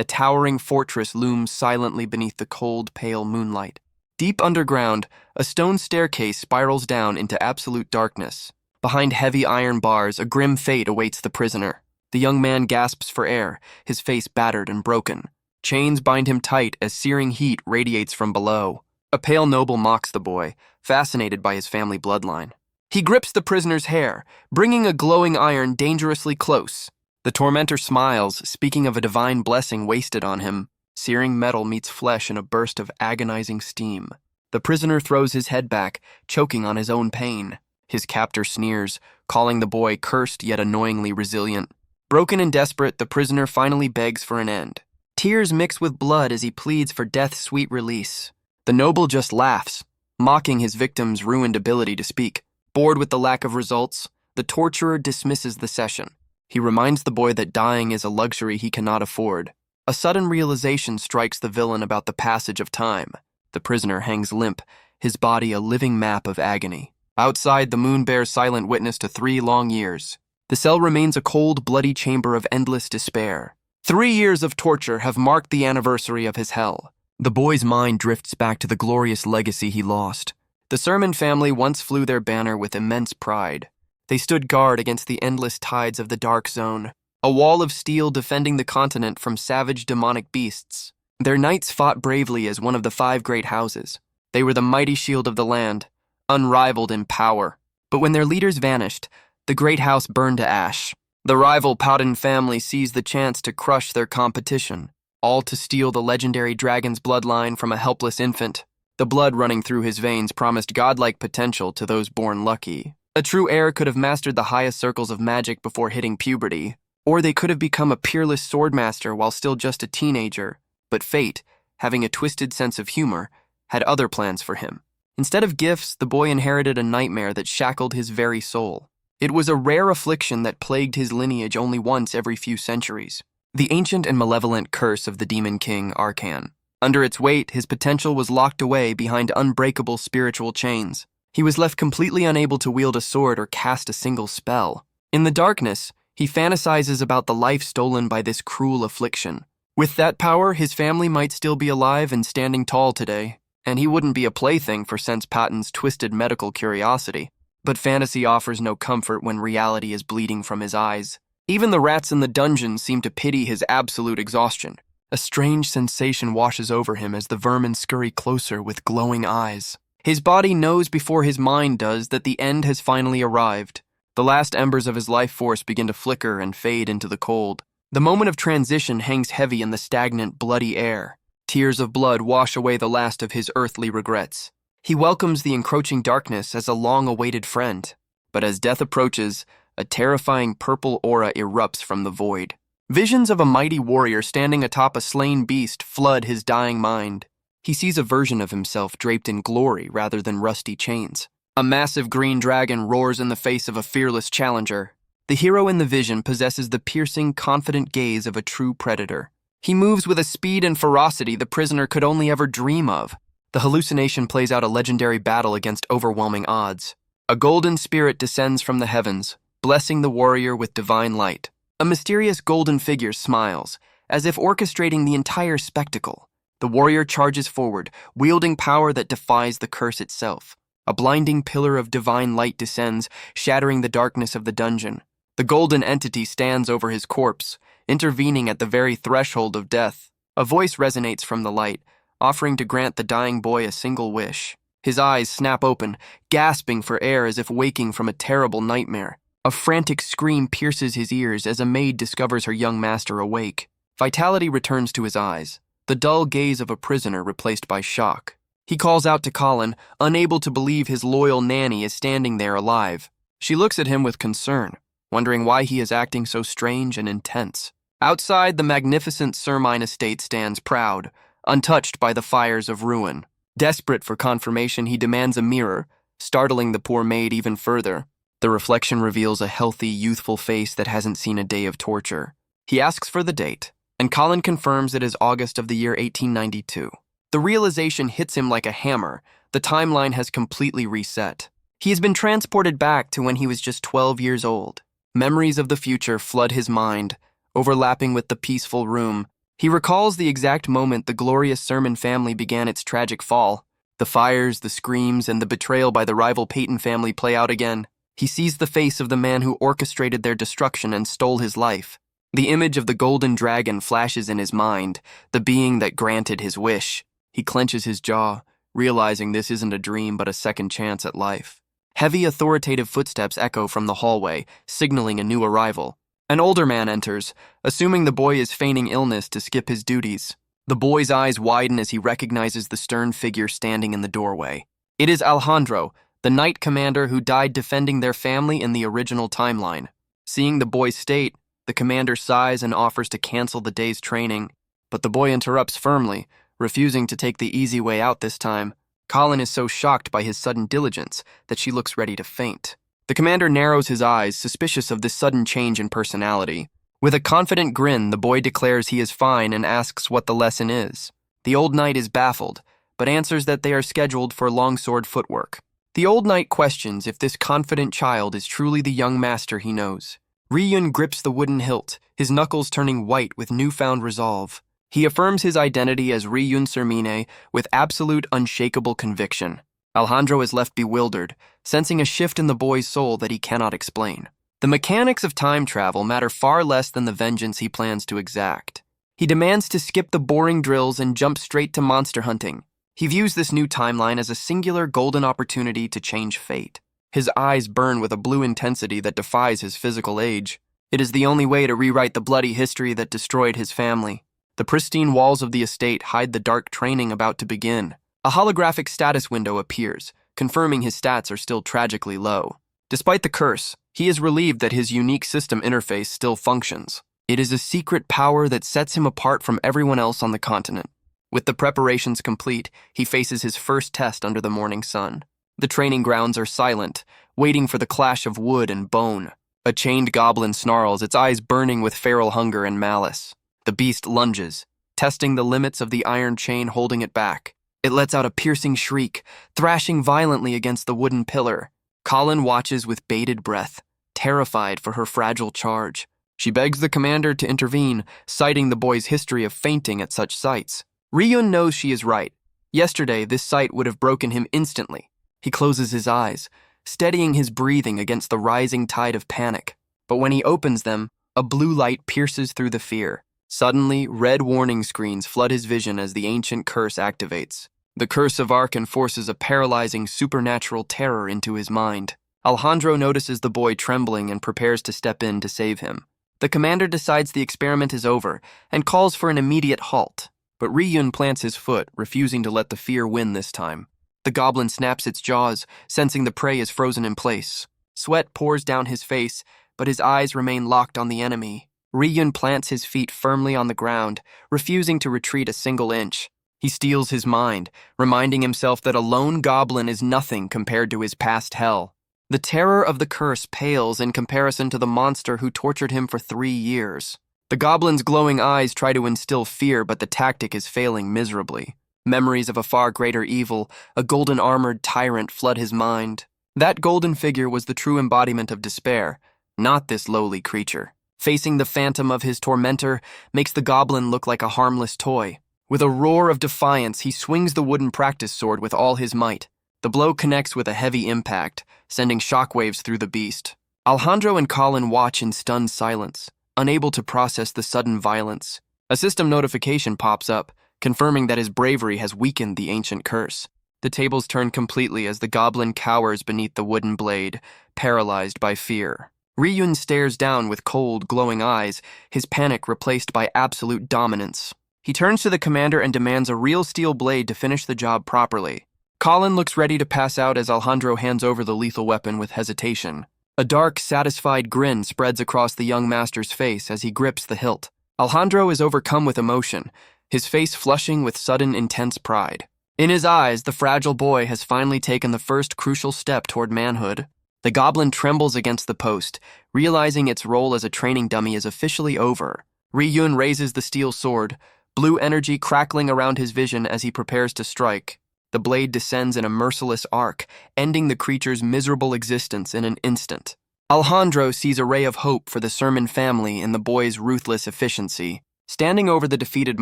A towering fortress looms silently beneath the cold, pale moonlight. Deep underground, a stone staircase spirals down into absolute darkness. Behind heavy iron bars, a grim fate awaits the prisoner. The young man gasps for air, his face battered and broken. Chains bind him tight as searing heat radiates from below. A pale noble mocks the boy, fascinated by his family bloodline. He grips the prisoner's hair, bringing a glowing iron dangerously close. The tormentor smiles, speaking of a divine blessing wasted on him. Searing metal meets flesh in a burst of agonizing steam. The prisoner throws his head back, choking on his own pain. His captor sneers, calling the boy cursed yet annoyingly resilient. Broken and desperate, the prisoner finally begs for an end. Tears mix with blood as he pleads for death's sweet release. The noble just laughs, mocking his victim's ruined ability to speak. Bored with the lack of results, the torturer dismisses the session. He reminds the boy that dying is a luxury he cannot afford. A sudden realization strikes the villain about the passage of time. The prisoner hangs limp, his body a living map of agony. Outside, the moon bears silent witness to 3 long years. The cell remains a cold, bloody chamber of endless despair. 3 years of torture have marked the anniversary of his hell. The boy's mind drifts back to the glorious legacy he lost. The Sermon family once flew their banner with immense pride. They stood guard against the endless tides of the Dark Zone, a wall of steel defending the continent from savage demonic beasts. Their knights fought bravely as one of the 5 great houses. They were the mighty shield of the land, unrivaled in power. But when their leaders vanished, the great house burned to ash. The rival Powden family seized the chance to crush their competition, all to steal the legendary dragon's bloodline from a helpless infant. The blood running through his veins promised godlike potential to those born lucky. A true heir could have mastered the highest circles of magic before hitting puberty, or they could have become a peerless swordmaster while still just a teenager. But fate, having a twisted sense of humor, had other plans for him. Instead of gifts, the boy inherited a nightmare that shackled his very soul. It was a rare affliction that plagued his lineage only once every few centuries. The ancient and malevolent curse of the Demon King, Arcan. Under its weight, his potential was locked away behind unbreakable spiritual chains. He was left completely unable to wield a sword or cast a single spell. In the darkness, he fantasizes about the life stolen by this cruel affliction. With that power, his family might still be alive and standing tall today, and he wouldn't be a plaything for Sense Patton's twisted medical curiosity. But fantasy offers no comfort when reality is bleeding from his eyes. Even the rats in the dungeon seem to pity his absolute exhaustion. A strange sensation washes over him as the vermin scurry closer with glowing eyes. His body knows before his mind does that the end has finally arrived. The last embers of his life force begin to flicker and fade into the cold. The moment of transition hangs heavy in the stagnant, bloody air. Tears of blood wash away the last of his earthly regrets. He welcomes the encroaching darkness as a long-awaited friend. But as death approaches, a terrifying purple aura erupts from the void. Visions of a mighty warrior standing atop a slain beast flood his dying mind. He sees a version of himself draped in glory rather than rusty chains. A massive green dragon roars in the face of a fearless challenger. The hero in the vision possesses the piercing, confident gaze of a true predator. He moves with a speed and ferocity the prisoner could only ever dream of. The hallucination plays out a legendary battle against overwhelming odds. A golden spirit descends from the heavens, blessing the warrior with divine light. A mysterious golden figure smiles, as if orchestrating the entire spectacle. The warrior charges forward, wielding power that defies the curse itself. A blinding pillar of divine light descends, shattering the darkness of the dungeon. The golden entity stands over his corpse, intervening at the very threshold of death. A voice resonates from the light, offering to grant the dying boy a single wish. His eyes snap open, gasping for air as if waking from a terrible nightmare. A frantic scream pierces his ears as a maid discovers her young master awake. Vitality returns to his eyes, the dull gaze of a prisoner replaced by shock. He calls out to Colin, unable to believe his loyal nanny is standing there alive. She looks at him with concern, wondering why he is acting so strange and intense. Outside, the magnificent Sermine estate stands proud, untouched by the fires of ruin. Desperate for confirmation, he demands a mirror, startling the poor maid even further. The reflection reveals a healthy, youthful face that hasn't seen a day of torture. He asks for the date, and Colin confirms it is August of the year 1892. The realization hits him like a hammer. The timeline has completely reset. He has been transported back to when he was just 12 years old. Memories of the future flood his mind, overlapping with the peaceful room, He recalls the exact moment the glorious Sermon family began its tragic fall. The fires, the screams, and the betrayal by the rival Peyton family play out again. He sees the face of the man who orchestrated their destruction and stole his life. The image of the golden dragon flashes in his mind, the being that granted his wish. He clenches his jaw, realizing this isn't a dream but a second chance at life. Heavy, authoritative footsteps echo from the hallway, signaling a new arrival. An older man enters, assuming the boy is feigning illness to skip his duties. The boy's eyes widen as he recognizes the stern figure standing in the doorway. It is Alejandro, the knight commander who died defending their family in the original timeline. Seeing the boy's state, the commander sighs and offers to cancel the day's training, but the boy interrupts firmly, refusing to take the easy way out this time. Colin is so shocked by his sudden diligence that she looks ready to faint. The commander narrows his eyes, suspicious of this sudden change in personality. With a confident grin, the boy declares he is fine and asks what the lesson is. The old knight is baffled, but answers that they are scheduled for longsword footwork. The old knight questions if this confident child is truly the young master he knows. Ryun grips the wooden hilt, his knuckles turning white with newfound resolve. He affirms his identity as Ryun Sermine with absolute, unshakable conviction. Alejandro is left bewildered, sensing a shift in the boy's soul that he cannot explain. The mechanics of time travel matter far less than the vengeance he plans to exact. He demands to skip the boring drills and jump straight to monster hunting. He views this new timeline as a singular golden opportunity to change fate. His eyes burn with a blue intensity that defies his physical age. It is the only way to rewrite the bloody history that destroyed his family. The pristine walls of the estate hide the dark training about to begin. A holographic status window appears, confirming his stats are still tragically low. Despite the curse, he is relieved that his unique system interface still functions. It is a secret power that sets him apart from everyone else on the continent. With the preparations complete, he faces his first test under the morning sun. The training grounds are silent, waiting for the clash of wood and bone. A chained goblin snarls, its eyes burning with feral hunger and malice. The beast lunges, testing the limits of the iron chain holding it back. It lets out a piercing shriek, thrashing violently against the wooden pillar. Colin watches with bated breath, terrified for her fragile charge. She begs the commander to intervene, citing the boy's history of fainting at such sights. Ryun knows she is right. Yesterday, this sight would have broken him instantly. He closes his eyes, steadying his breathing against the rising tide of panic. But when he opens them, a blue light pierces through the fear. Suddenly, red warning screens flood his vision as the ancient curse activates. The curse of Ark enforces a paralyzing supernatural terror into his mind. Alejandro notices the boy trembling and prepares to step in to save him. The commander decides the experiment is over and calls for an immediate halt. But Ryun plants his foot, refusing to let the fear win this time. The goblin snaps its jaws, sensing the prey is frozen in place. Sweat pours down his face, but his eyes remain locked on the enemy. Ryun plants his feet firmly on the ground, refusing to retreat a single inch. He steels his mind, reminding himself that a lone goblin is nothing compared to his past hell. The terror of the curse pales in comparison to the monster who tortured him for 3 years. The goblin's glowing eyes try to instill fear, but the tactic is failing miserably. Memories of a far greater evil, a golden-armored tyrant, flood his mind. That golden figure was the true embodiment of despair, not this lowly creature. Facing the phantom of his tormentor makes the goblin look like a harmless toy. With a roar of defiance, he swings the wooden practice sword with all his might. The blow connects with a heavy impact, sending shockwaves through the beast. Alejandro and Colin watch in stunned silence, unable to process the sudden violence. A system notification pops up, confirming that his bravery has weakened the ancient curse. The tables turn completely as the goblin cowers beneath the wooden blade, paralyzed by fear. Ryun stares down with cold, glowing eyes, his panic replaced by absolute dominance. He turns to the commander and demands a real steel blade to finish the job properly. Colin looks ready to pass out as Alejandro hands over the lethal weapon with hesitation. A dark, satisfied grin spreads across the young master's face as he grips the hilt. Alejandro is overcome with emotion, his face flushing with sudden, intense pride. In his eyes, the fragile boy has finally taken the first crucial step toward manhood. The goblin trembles against the post, realizing its role as a training dummy is officially over. Ryun raises the steel sword, blue energy crackling around his vision as he prepares to strike. The blade descends in a merciless arc, ending the creature's miserable existence in an instant. Alejandro sees a ray of hope for the Sermon family in the boy's ruthless efficiency. Standing over the defeated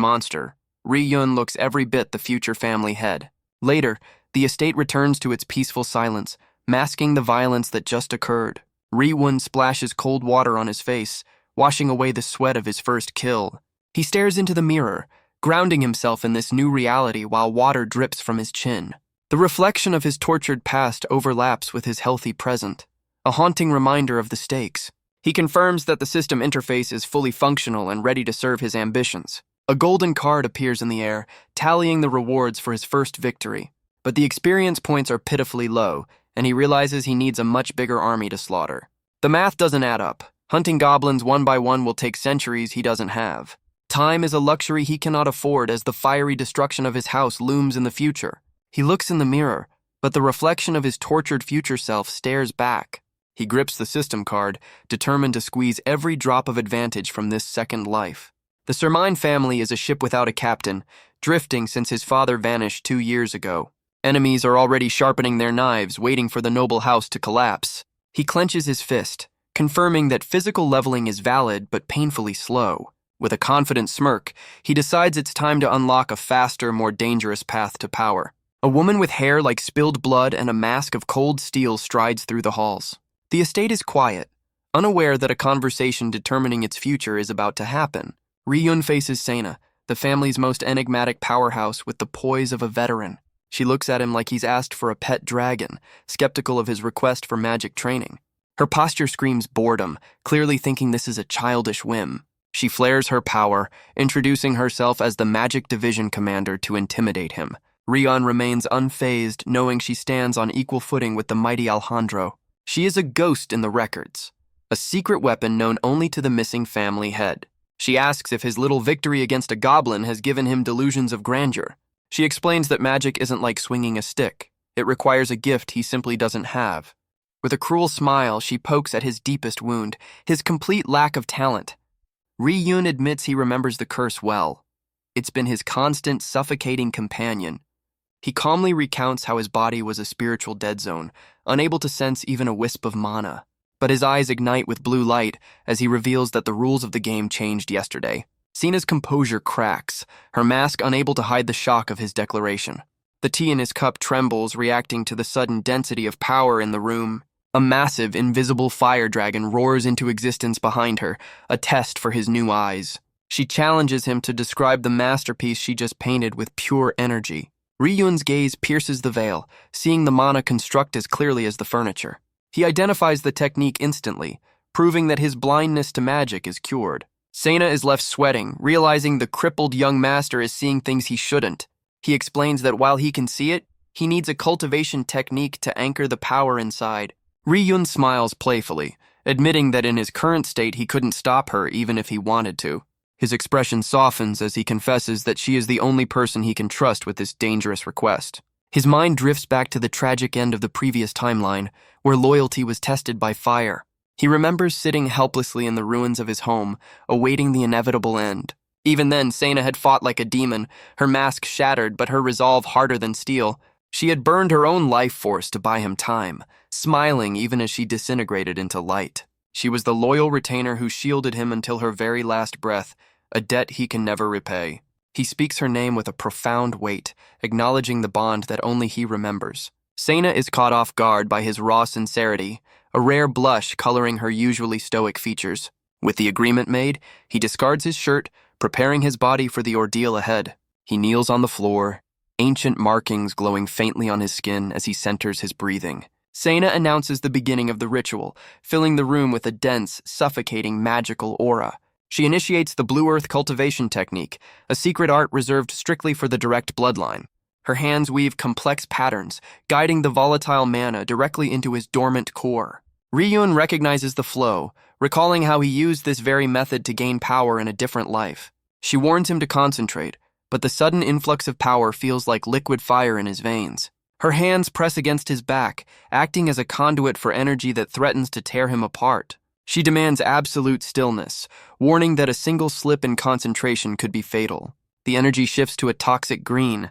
monster, Ri-yun looks every bit the future family head. Later, the estate returns to its peaceful silence, masking the violence that just occurred. Ri-yun splashes cold water on his face, washing away the sweat of his first kill. He stares into the mirror, grounding himself in this new reality while water drips from his chin. The reflection of his tortured past overlaps with his healthy present, a haunting reminder of the stakes. He confirms that the system interface is fully functional and ready to serve his ambitions. A golden card appears in the air, tallying the rewards for his first victory. But the experience points are pitifully low, and he realizes he needs a much bigger army to slaughter. The math doesn't add up. Hunting goblins one by one will take centuries he doesn't have. Time is a luxury he cannot afford as the fiery destruction of his house looms in the future. He looks in the mirror, but the reflection of his tortured future self stares back. He grips the system card, determined to squeeze every drop of advantage from this second life. The Sermine family is a ship without a captain, drifting since his father vanished 2 years ago. Enemies are already sharpening their knives, waiting for the noble house to collapse. He clenches his fist, confirming that physical leveling is valid but painfully slow. With a confident smirk, he decides it's time to unlock a faster, more dangerous path to power. A woman with hair like spilled blood and a mask of cold steel strides through the halls. The estate is quiet, unaware that a conversation determining its future is about to happen. Ri-yun faces Sena, the family's most enigmatic powerhouse, with the poise of a veteran. She looks at him like he's asked for a pet dragon, skeptical of his request for magic training. Her posture screams boredom, clearly thinking this is a childish whim. She flares her power, introducing herself as the Magic Division commander to intimidate him. Ri-yun remains unfazed, knowing she stands on equal footing with the mighty Alejandro. She is a ghost in the records, a secret weapon known only to the missing family head. She asks if his little victory against a goblin has given him delusions of grandeur. She explains that magic isn't like swinging a stick. It requires a gift he simply doesn't have. With a cruel smile, she pokes at his deepest wound, his complete lack of talent. Ri-yun admits he remembers the curse well. It's been his constant, suffocating companion. He calmly recounts how his body was a spiritual dead zone, unable to sense even a wisp of mana. But his eyes ignite with blue light as he reveals that the rules of the game changed yesterday. Sena's composure cracks, her mask unable to hide the shock of his declaration. The tea in his cup trembles, reacting to the sudden density of power in the room. A massive, invisible fire dragon roars into existence behind her, a test for his new eyes. She challenges him to describe the masterpiece she just painted with pure energy. Ri-yun's gaze pierces the veil, seeing the mana construct as clearly as the furniture. He identifies the technique instantly, proving that his blindness to magic is cured. Sena is left sweating, realizing the crippled young master is seeing things he shouldn't. He explains that while he can see it, he needs a cultivation technique to anchor the power inside. Ri-yun smiles playfully, admitting that in his current state he couldn't stop her even if he wanted to. His expression softens as he confesses that she is the only person he can trust with this dangerous request. His mind drifts back to the tragic end of the previous timeline, where loyalty was tested by fire. He remembers sitting helplessly in the ruins of his home, awaiting the inevitable end. Even then, Sena had fought like a demon, her mask shattered but her resolve harder than steel. She had burned her own life force to buy him time, smiling even as she disintegrated into light. She was the loyal retainer who shielded him until her very last breath, a debt he can never repay. He speaks her name with a profound weight, acknowledging the bond that only he remembers. Sena is caught off guard by his raw sincerity, a rare blush coloring her usually stoic features. With the agreement made, he discards his shirt, preparing his body for the ordeal ahead. He kneels on the floor, ancient markings glowing faintly on his skin as he centers his breathing. Sena announces the beginning of the ritual, filling the room with a dense, suffocating magical aura. She initiates the Blue Earth cultivation technique, a secret art reserved strictly for the direct bloodline. Her hands weave complex patterns, guiding the volatile mana directly into his dormant core. Ri-yun recognizes the flow, recalling how he used this very method to gain power in a different life. She warns him to concentrate, but the sudden influx of power feels like liquid fire in his veins. Her hands press against his back, acting as a conduit for energy that threatens to tear him apart. She demands absolute stillness, warning that a single slip in concentration could be fatal. The energy shifts to a toxic green,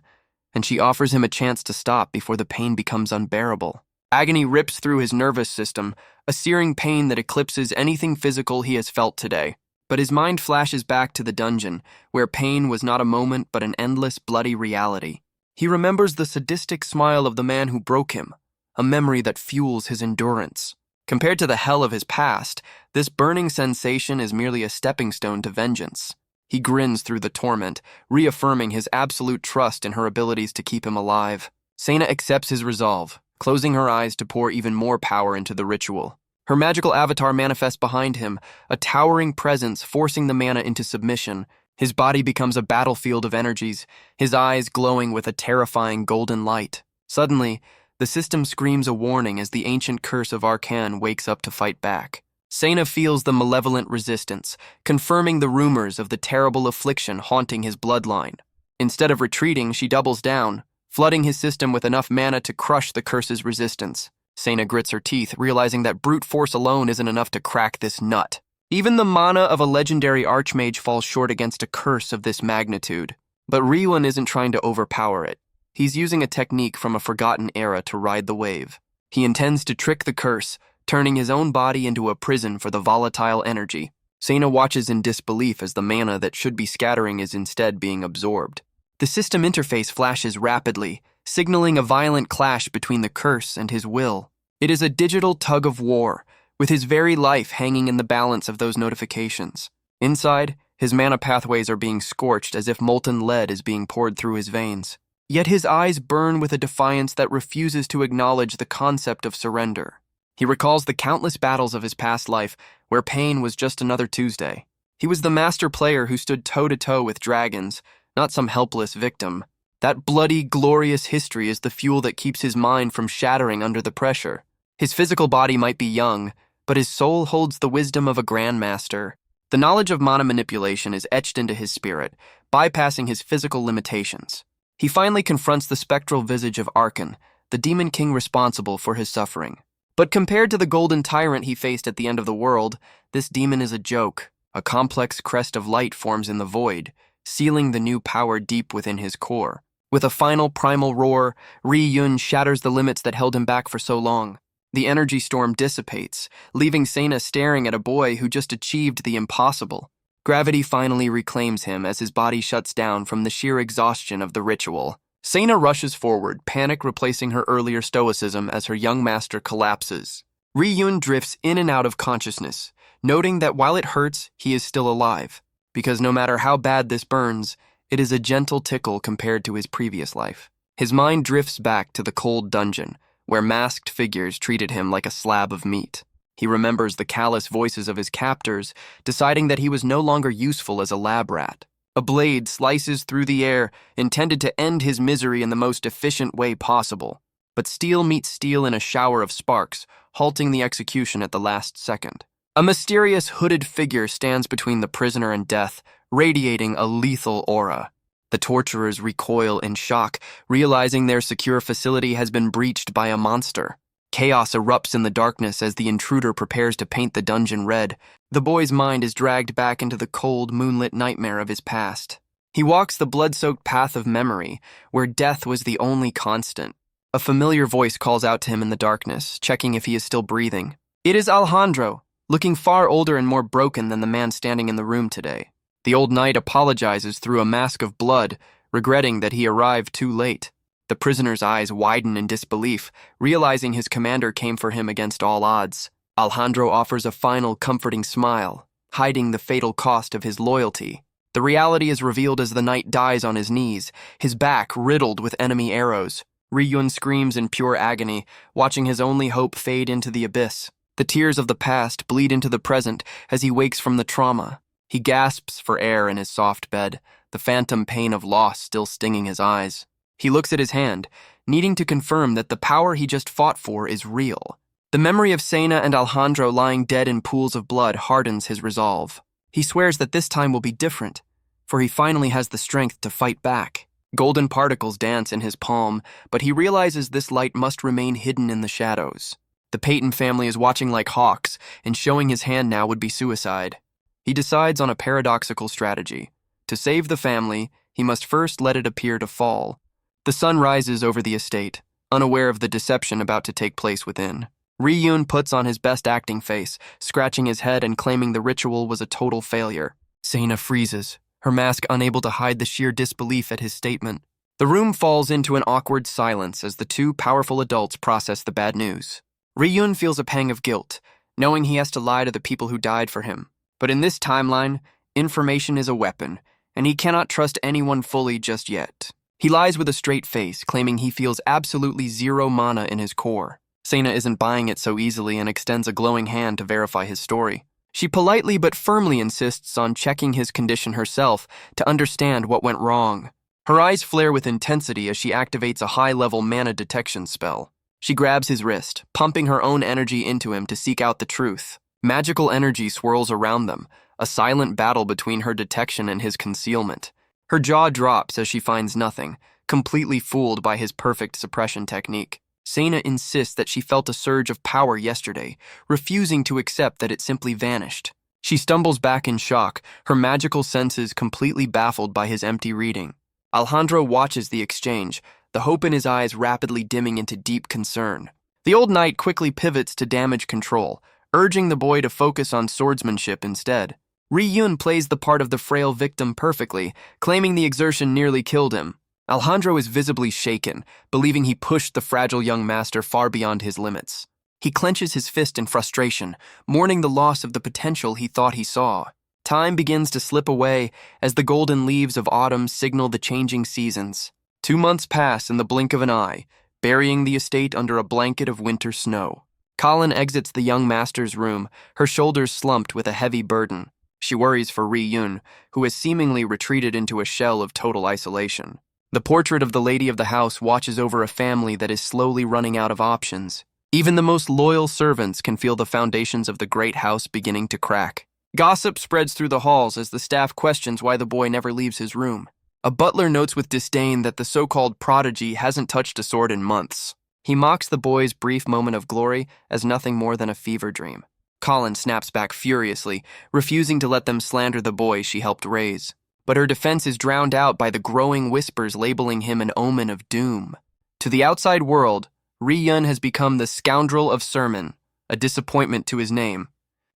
and she offers him a chance to stop before the pain becomes unbearable. Agony rips through his nervous system, a searing pain that eclipses anything physical he has felt today. But his mind flashes back to the dungeon, where pain was not a moment but an endless, bloody reality. He remembers the sadistic smile of the man who broke him, a memory that fuels his endurance. Compared to the hell of his past, this burning sensation is merely a stepping stone to vengeance. He grins through the torment, reaffirming his absolute trust in her abilities to keep him alive. Sena accepts his resolve, closing her eyes to pour even more power into the ritual. Her magical avatar manifests behind him, a towering presence forcing the mana into submission. His body becomes a battlefield of energies, his eyes glowing with a terrifying golden light. Suddenly, the system screams a warning as the ancient curse of Arcan wakes up to fight back. Sena feels the malevolent resistance, confirming the rumors of the terrible affliction haunting his bloodline. Instead of retreating, she doubles down, flooding his system with enough mana to crush the curse's resistance. Sena grits her teeth, realizing that brute force alone isn't enough to crack this nut. Even the mana of a legendary archmage falls short against a curse of this magnitude. But Ryuan isn't trying to overpower it. He's using a technique from a forgotten era to ride the wave. He intends to trick the curse, turning his own body into a prison for the volatile energy. Sena watches in disbelief as the mana that should be scattering is instead being absorbed. The system interface flashes rapidly, signaling a violent clash between the curse and his will. It is a digital tug of war, with his very life hanging in the balance of those notifications. Inside, his mana pathways are being scorched as if molten lead is being poured through his veins. Yet his eyes burn with a defiance that refuses to acknowledge the concept of surrender. He recalls the countless battles of his past life, where pain was just another Tuesday. He was the master player who stood toe-to-toe with dragons, not some helpless victim. That bloody, glorious history is the fuel that keeps his mind from shattering under the pressure. His physical body might be young, but his soul holds the wisdom of a grandmaster. The knowledge of mana manipulation is etched into his spirit, bypassing his physical limitations. He finally confronts the spectral visage of Arcan, the demon king responsible for his suffering. But compared to the golden tyrant he faced at the end of the world, this demon is a joke. A complex crest of light forms in the void, sealing the new power deep within his core. With a final primal roar, Ri-Yun shatters the limits that held him back for so long. The energy storm dissipates, leaving Sena staring at a boy who just achieved the impossible. Gravity finally reclaims him as his body shuts down from the sheer exhaustion of the ritual. Sena rushes forward, panic replacing her earlier stoicism as her young master collapses. Ri-Yun drifts in and out of consciousness, noting that while it hurts, he is still alive, because no matter how bad this burns, it is a gentle tickle compared to his previous life. His mind drifts back to the cold dungeon, where masked figures treated him like a slab of meat. He remembers the callous voices of his captors, deciding that he was no longer useful as a lab rat. A blade slices through the air, intended to end his misery in the most efficient way possible. But steel meets steel in a shower of sparks, halting the execution at the last second. A mysterious hooded figure stands between the prisoner and death, radiating a lethal aura. The torturers recoil in shock, realizing their secure facility has been breached by a monster. Chaos erupts in the darkness as the intruder prepares to paint the dungeon red. The boy's mind is dragged back into the cold, moonlit nightmare of his past. He walks the blood-soaked path of memory, where death was the only constant. A familiar voice calls out to him in the darkness, checking if he is still breathing. It is Alejandro, looking far older and more broken than the man standing in the room today. The old knight apologizes through a mask of blood, regretting that he arrived too late. The prisoner's eyes widen in disbelief, realizing his commander came for him against all odds. Alejandro offers a final comforting smile, hiding the fatal cost of his loyalty. The reality is revealed as the knight dies on his knees, his back riddled with enemy arrows. Ri-Yun screams in pure agony, watching his only hope fade into the abyss. The tears of the past bleed into the present as he wakes from the trauma. He gasps for air in his soft bed, the phantom pain of loss still stinging his eyes. He looks at his hand, needing to confirm that the power he just fought for is real. The memory of Sena and Alejandro lying dead in pools of blood hardens his resolve. He swears that this time will be different, for he finally has the strength to fight back. Golden particles dance in his palm, but he realizes this light must remain hidden in the shadows. The Peyton family is watching like hawks, and showing his hand now would be suicide. He decides on a paradoxical strategy. To save the family, he must first let it appear to fall. The sun rises over the estate, unaware of the deception about to take place within. Ryun puts on his best acting face, scratching his head and claiming the ritual was a total failure. Sena freezes, her mask unable to hide the sheer disbelief at his statement. The room falls into an awkward silence as the two powerful adults process the bad news. Ryun feels a pang of guilt, knowing he has to lie to the people who died for him. But in this timeline, information is a weapon, and he cannot trust anyone fully just yet. He lies with a straight face, claiming he feels absolutely zero mana in his core. Sena isn't buying it so easily and extends a glowing hand to verify his story. She politely but firmly insists on checking his condition herself to understand what went wrong. Her eyes flare with intensity as she activates a high-level mana detection spell. She grabs his wrist, pumping her own energy into him to seek out the truth. Magical energy swirls around them, a silent battle between her detection and his concealment. Her jaw drops as she finds nothing, completely fooled by his perfect suppression technique. Sena insists that she felt a surge of power yesterday, refusing to accept that it simply vanished. She stumbles back in shock, her magical senses completely baffled by his empty reading. Alejandro watches the exchange, the hope in his eyes rapidly dimming into deep concern. The old knight quickly pivots to damage control, urging the boy to focus on swordsmanship instead. Ryun plays the part of the frail victim perfectly, claiming the exertion nearly killed him. Alejandro is visibly shaken, believing he pushed the fragile young master far beyond his limits. He clenches his fist in frustration, mourning the loss of the potential he thought he saw. Time begins to slip away as the golden leaves of autumn signal the changing seasons. 2 months pass in the blink of an eye, burying the estate under a blanket of winter snow. Colin exits the young master's room, her shoulders slumped with a heavy burden. She worries for Ryun, who has seemingly retreated into a shell of total isolation. The portrait of the lady of the house watches over a family that is slowly running out of options. Even the most loyal servants can feel the foundations of the great house beginning to crack. Gossip spreads through the halls as the staff questions why the boy never leaves his room. A butler notes with disdain that the so-called prodigy hasn't touched a sword in months. He mocks the boy's brief moment of glory as nothing more than a fever dream. Colin snaps back furiously, refusing to let them slander the boy she helped raise. But her defense is drowned out by the growing whispers labeling him an omen of doom. To the outside world, Ryun has become the scoundrel of sermon, a disappointment to his name.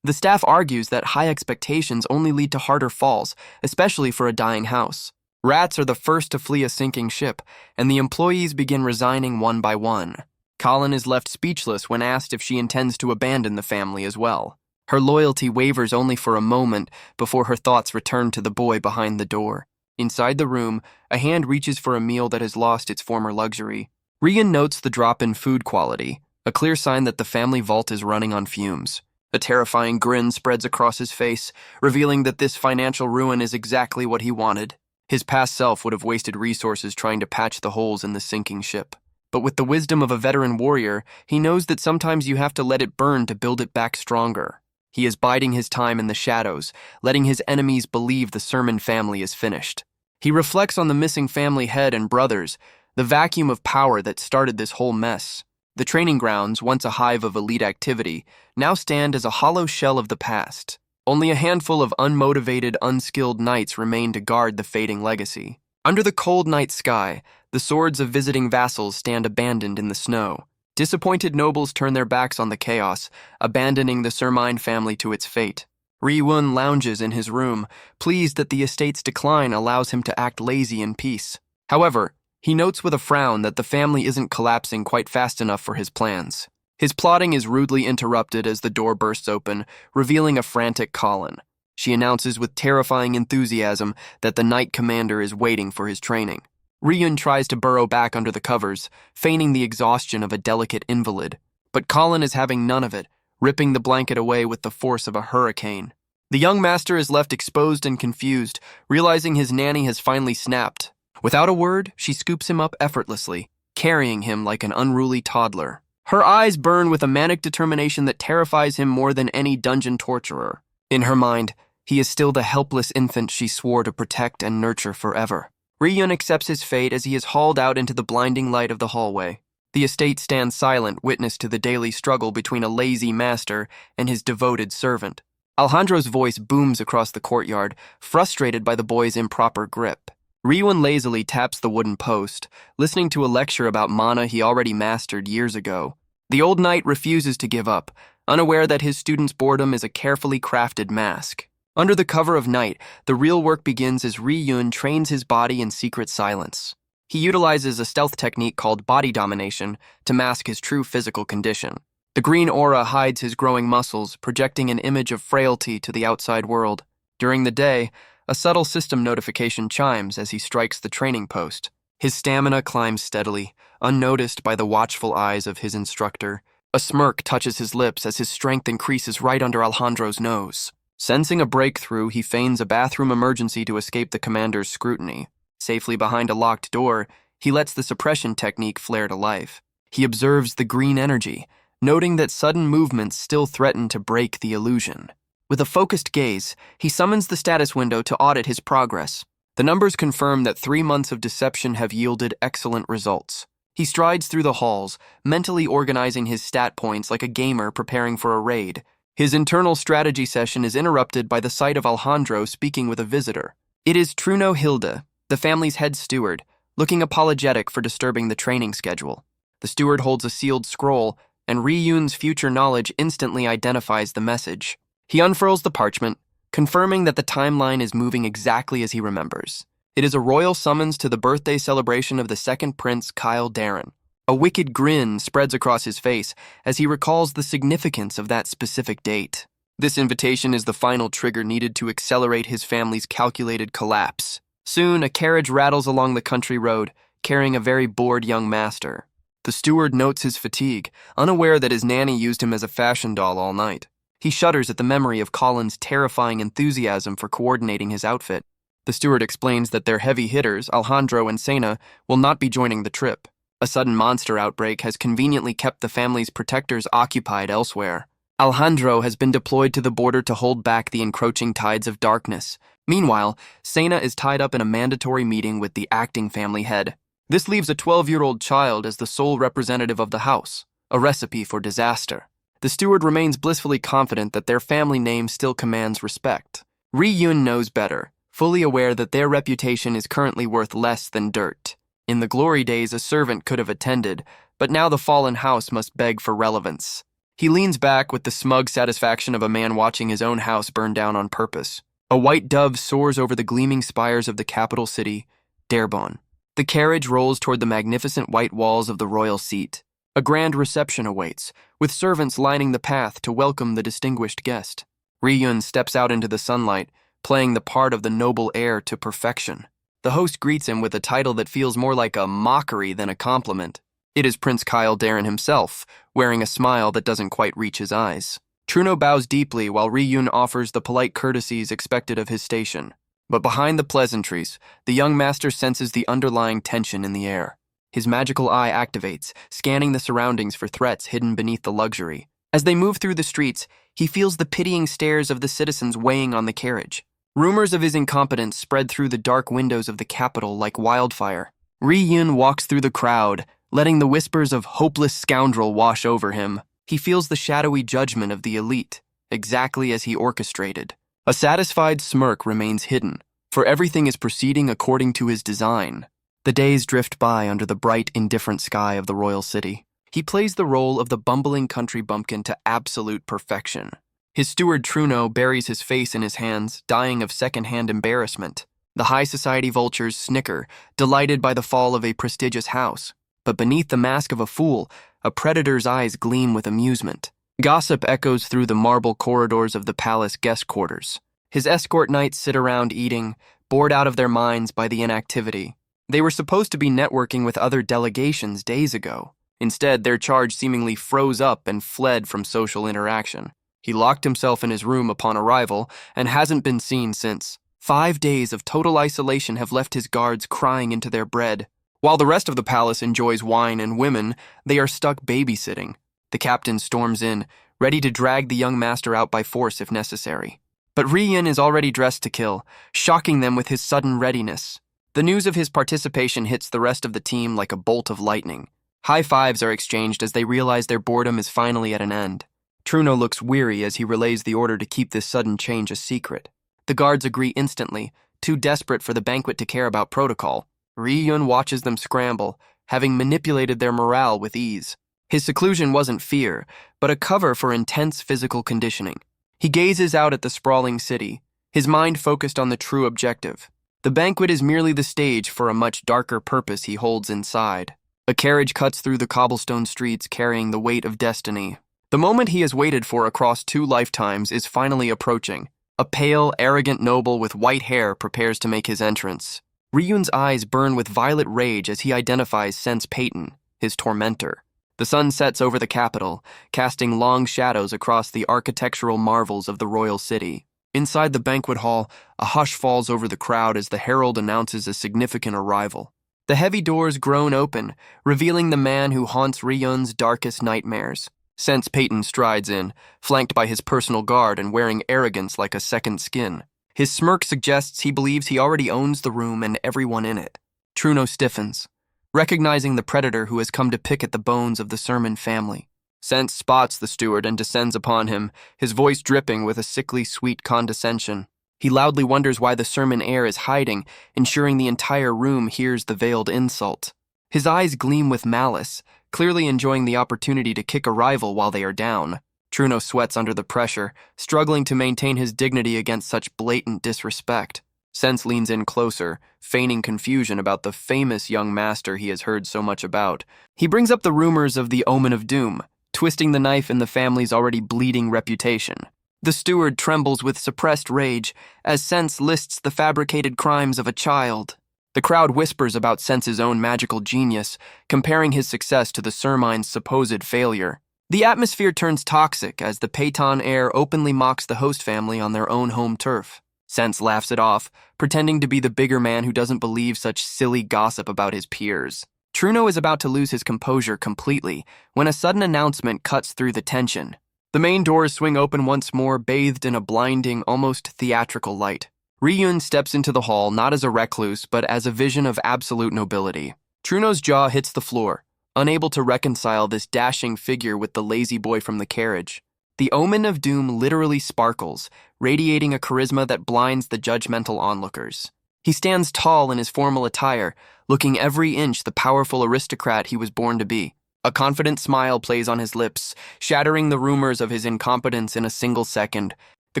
The staff argues that high expectations only lead to harder falls, especially for a dying house. Rats are the first to flee a sinking ship, and the employees begin resigning one by one. Colin is left speechless when asked if she intends to abandon the family as well. Her loyalty wavers only for a moment before her thoughts return to the boy behind the door. Inside the room, a hand reaches for a meal that has lost its former luxury. Ryun notes the drop in food quality, a clear sign that the family vault is running on fumes. A terrifying grin spreads across his face, revealing that this financial ruin is exactly what he wanted. His past self would have wasted resources trying to patch the holes in the sinking ship. But with the wisdom of a veteran warrior, he knows that sometimes you have to let it burn to build it back stronger. He is biding his time in the shadows, letting his enemies believe the Sermon family is finished. He reflects on the missing family head and brothers, the vacuum of power that started this whole mess. The training grounds, once a hive of elite activity, now stand as a hollow shell of the past. Only a handful of unmotivated, unskilled knights remain to guard the fading legacy. Under the cold night sky, the swords of visiting vassals stand abandoned in the snow. Disappointed nobles turn their backs on the chaos, abandoning the Sermine family to its fate. Ryun lounges in his room, pleased that the estate's decline allows him to act lazy in peace. However, he notes with a frown that the family isn't collapsing quite fast enough for his plans. His plotting is rudely interrupted as the door bursts open, revealing a frantic Colin. She announces with terrifying enthusiasm that the knight commander is waiting for his training. Ryun tries to burrow back under the covers, feigning the exhaustion of a delicate invalid. But Colin is having none of it, ripping the blanket away with the force of a hurricane. The young master is left exposed and confused, realizing his nanny has finally snapped. Without a word, she scoops him up effortlessly, carrying him like an unruly toddler. Her eyes burn with a manic determination that terrifies him more than any dungeon torturer. In her mind, he is still the helpless infant she swore to protect and nurture forever. Ryun accepts his fate as he is hauled out into the blinding light of the hallway. The estate stands silent, witness to the daily struggle between a lazy master and his devoted servant. Alejandro's voice booms across the courtyard, frustrated by the boy's improper grip. Ryun lazily taps the wooden post, listening to a lecture about mana he already mastered years ago. The old knight refuses to give up, unaware that his student's boredom is a carefully crafted mask. Under the cover of night, the real work begins as Ri-yun trains his body in secret silence. He utilizes a stealth technique called body domination to mask his true physical condition. The green aura hides his growing muscles, projecting an image of frailty to the outside world. During the day, a subtle system notification chimes as he strikes the training post. His stamina climbs steadily, unnoticed by the watchful eyes of his instructor. A smirk touches his lips as his strength increases right under Alejandro's nose. Sensing a breakthrough, he feigns a bathroom emergency to escape the commander's scrutiny. Safely behind a locked door, he lets the suppression technique flare to life. He observes the green energy, noting that sudden movements still threaten to break the illusion. With a focused gaze, he summons the status window to audit his progress. The numbers confirm that 3 months of deception have yielded excellent results. He strides through the halls, mentally organizing his stat points like a gamer preparing for a raid. His internal strategy session is interrupted by the sight of Alejandro speaking with a visitor. It is Truno Hilda, the family's head steward, looking apologetic for disturbing the training schedule. The steward holds a sealed scroll, and Ri-yun's future knowledge instantly identifies the message. He unfurls the parchment, confirming that the timeline is moving exactly as he remembers. It is a royal summons to the birthday celebration of the second prince, Kyle Darren. A wicked grin spreads across his face as he recalls the significance of that specific date. This invitation is the final trigger needed to accelerate his family's calculated collapse. Soon, a carriage rattles along the country road, carrying a very bored young master. The steward notes his fatigue, unaware that his nanny used him as a fashion doll all night. He shudders at the memory of Colin's terrifying enthusiasm for coordinating his outfit. The steward explains that their heavy hitters, Alejandro and Sena, will not be joining the trip. A sudden monster outbreak has conveniently kept the family's protectors occupied elsewhere. Alejandro has been deployed to the border to hold back the encroaching tides of darkness. Meanwhile, Sena is tied up in a mandatory meeting with the acting family head. This leaves a 12-year-old child as the sole representative of the house, a recipe for disaster. The steward remains blissfully confident that their family name still commands respect. Ri-yun knows better, fully aware that their reputation is currently worth less than dirt. In the glory days, a servant could have attended, but now the fallen house must beg for relevance. He leans back with the smug satisfaction of a man watching his own house burn down on purpose. A white dove soars over the gleaming spires of the capital city, Derbon. The carriage rolls toward the magnificent white walls of the royal seat. A grand reception awaits, with servants lining the path to welcome the distinguished guest. Ri-yun steps out into the sunlight, playing the part of the noble heir to perfection. The host greets him with a title that feels more like a mockery than a compliment. It is Prince Kyle Darren himself, wearing a smile that doesn't quite reach his eyes. Truno bows deeply while Ri-yun offers the polite courtesies expected of his station. But behind the pleasantries, the young master senses the underlying tension in the air. His magical eye activates, scanning the surroundings for threats hidden beneath the luxury. As they move through the streets, he feels the pitying stares of the citizens weighing on the carriage. Rumors of his incompetence spread through the dark windows of the capital like wildfire. Ri-yun walks through the crowd, letting the whispers of hopeless scoundrel wash over him. He feels the shadowy judgment of the elite, exactly as he orchestrated. A satisfied smirk remains hidden, for everything is proceeding according to his design. The days drift by under the bright, indifferent sky of the royal city. He plays the role of the bumbling country bumpkin to absolute perfection. His steward Truno buries his face in his hands, dying of second-hand embarrassment. The high society vultures snicker, delighted by the fall of a prestigious house. But beneath the mask of a fool, a predator's eyes gleam with amusement. Gossip echoes through the marble corridors of the palace guest quarters. His escort knights sit around eating, bored out of their minds by the inactivity. They were supposed to be networking with other delegations days ago. Instead, their charge seemingly froze up and fled from social interaction. He locked himself in his room upon arrival and hasn't been seen since. 5 days of total isolation have left his guards crying into their bread. While the rest of the palace enjoys wine and women, they are stuck babysitting. The captain storms in, ready to drag the young master out by force if necessary. But Ri-yun is already dressed to kill, shocking them with his sudden readiness. The news of his participation hits the rest of the team like a bolt of lightning. High fives are exchanged as they realize their boredom is finally at an end. Truno looks weary as he relays the order to keep this sudden change a secret. The guards agree instantly, too desperate for the banquet to care about protocol. Ri-yun watches them scramble, having manipulated their morale with ease. His seclusion wasn't fear, but a cover for intense physical conditioning. He gazes out at the sprawling city, his mind focused on the true objective. The banquet is merely the stage for a much darker purpose he holds inside. A carriage cuts through the cobblestone streets carrying the weight of destiny. The moment he has waited for across 2 lifetimes is finally approaching. A pale, arrogant noble with white hair prepares to make his entrance. Ryun's eyes burn with violent rage as he identifies Sense Peyton, his tormentor. The sun sets over the capital, casting long shadows across the architectural marvels of the royal city. Inside the banquet hall, a hush falls over the crowd as the herald announces a significant arrival. The heavy doors groan open, revealing the man who haunts Ryun's darkest nightmares. Sense Peyton strides in, flanked by his personal guard and wearing arrogance like a second skin. His smirk suggests he believes he already owns the room and everyone in it. Truno stiffens, recognizing the predator who has come to pick at the bones of the Sermon family. Sense spots the steward and descends upon him, his voice dripping with a sickly sweet condescension. He loudly wonders why the Sermon heir is hiding, ensuring the entire room hears the veiled insult. His eyes gleam with malice, clearly enjoying the opportunity to kick a rival while they are down. Truno sweats under the pressure, struggling to maintain his dignity against such blatant disrespect. Sense leans in closer, feigning confusion about the famous young master he has heard so much about. He brings up the rumors of the Omen of Doom, twisting the knife in the family's already bleeding reputation. The steward trembles with suppressed rage as Sense lists the fabricated crimes of a child. The crowd whispers about Sense's own magical genius, comparing his success to the Sermine's supposed failure. The atmosphere turns toxic as the Peyton heir openly mocks the host family on their own home turf. Sense laughs it off, pretending to be the bigger man who doesn't believe such silly gossip about his peers. Truno is about to lose his composure completely when a sudden announcement cuts through the tension. The main doors swing open once more, bathed in a blinding, almost theatrical light. Ryun steps into the hall not as a recluse, but as a vision of absolute nobility. Truno's jaw hits the floor, unable to reconcile this dashing figure with the lazy boy from the carriage. The Omen of Doom literally sparkles, radiating a charisma that blinds the judgmental onlookers. He stands tall in his formal attire, looking every inch the powerful aristocrat he was born to be. A confident smile plays on his lips, shattering the rumors of his incompetence in a single second. The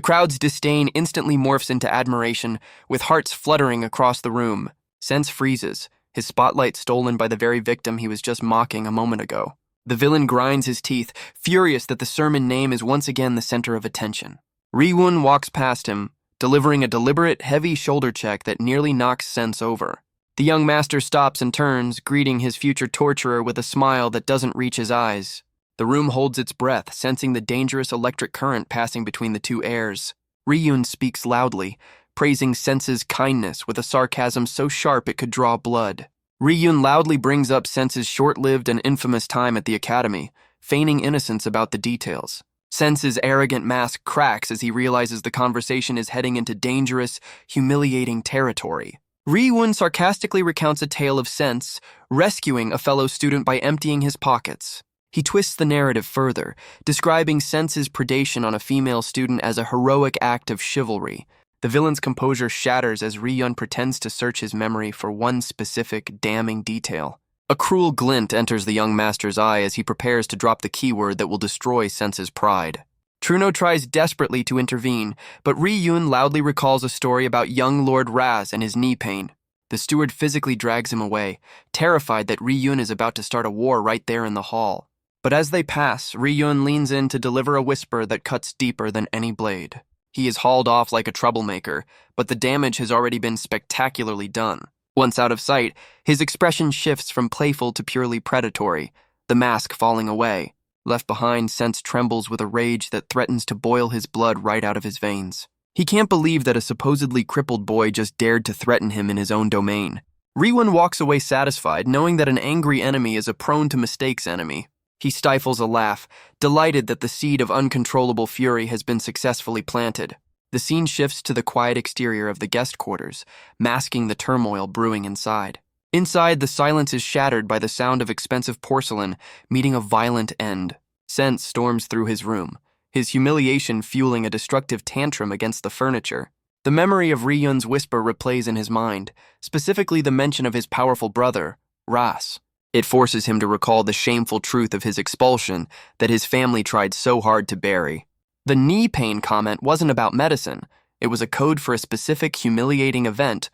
crowd's disdain instantly morphs into admiration, with hearts fluttering across the room. Sense freezes, his spotlight stolen by the very victim he was just mocking a moment ago. The villain grinds his teeth, furious that the Sermon name is once again the center of attention. Ryun walks past him, delivering a deliberate, heavy shoulder check that nearly knocks Sense over. The young master stops and turns, greeting his future torturer with a smile that doesn't reach his eyes. The room holds its breath, sensing the dangerous electric current passing between the two heirs. Ryun speaks loudly, praising Sense's kindness with a sarcasm so sharp it could draw blood. Ryun loudly brings up Sense's short-lived and infamous time at the academy, feigning innocence about the details. Sense's arrogant mask cracks as he realizes the conversation is heading into dangerous, humiliating territory. Ryun sarcastically recounts a tale of Sense rescuing a fellow student by emptying his pockets. He twists the narrative further, describing Sense's predation on a female student as a heroic act of chivalry. The villain's composure shatters as Ryun pretends to search his memory for one specific, damning detail. A cruel glint enters the young master's eye as he prepares to drop the keyword that will destroy Sense's pride. Truno tries desperately to intervene, but Ryun loudly recalls a story about young Lord Raz and his knee pain. The steward physically drags him away, terrified that Ryun is about to start a war right there in the hall. But as they pass, Ryun leans in to deliver a whisper that cuts deeper than any blade. He is hauled off like a troublemaker, but the damage has already been spectacularly done. Once out of sight, his expression shifts from playful to purely predatory, the mask falling away. Left behind, Sense trembles with a rage that threatens to boil his blood right out of his veins. He can't believe that a supposedly crippled boy just dared to threaten him in his own domain. Ryun walks away satisfied, knowing that an angry enemy is a prone-to-mistakes enemy. He stifles a laugh, delighted that the seed of uncontrollable fury has been successfully planted. The scene shifts to the quiet exterior of the guest quarters, masking the turmoil brewing inside. Inside, the silence is shattered by the sound of expensive porcelain meeting a violent end. Sense storms through his room, his humiliation fueling a destructive tantrum against the furniture. The memory of Ryun's whisper replays in his mind, specifically the mention of his powerful brother, Ras. It forces him to recall the shameful truth of his expulsion that his family tried so hard to bury. The knee pain comment wasn't about medicine. It was a code for a specific humiliating event.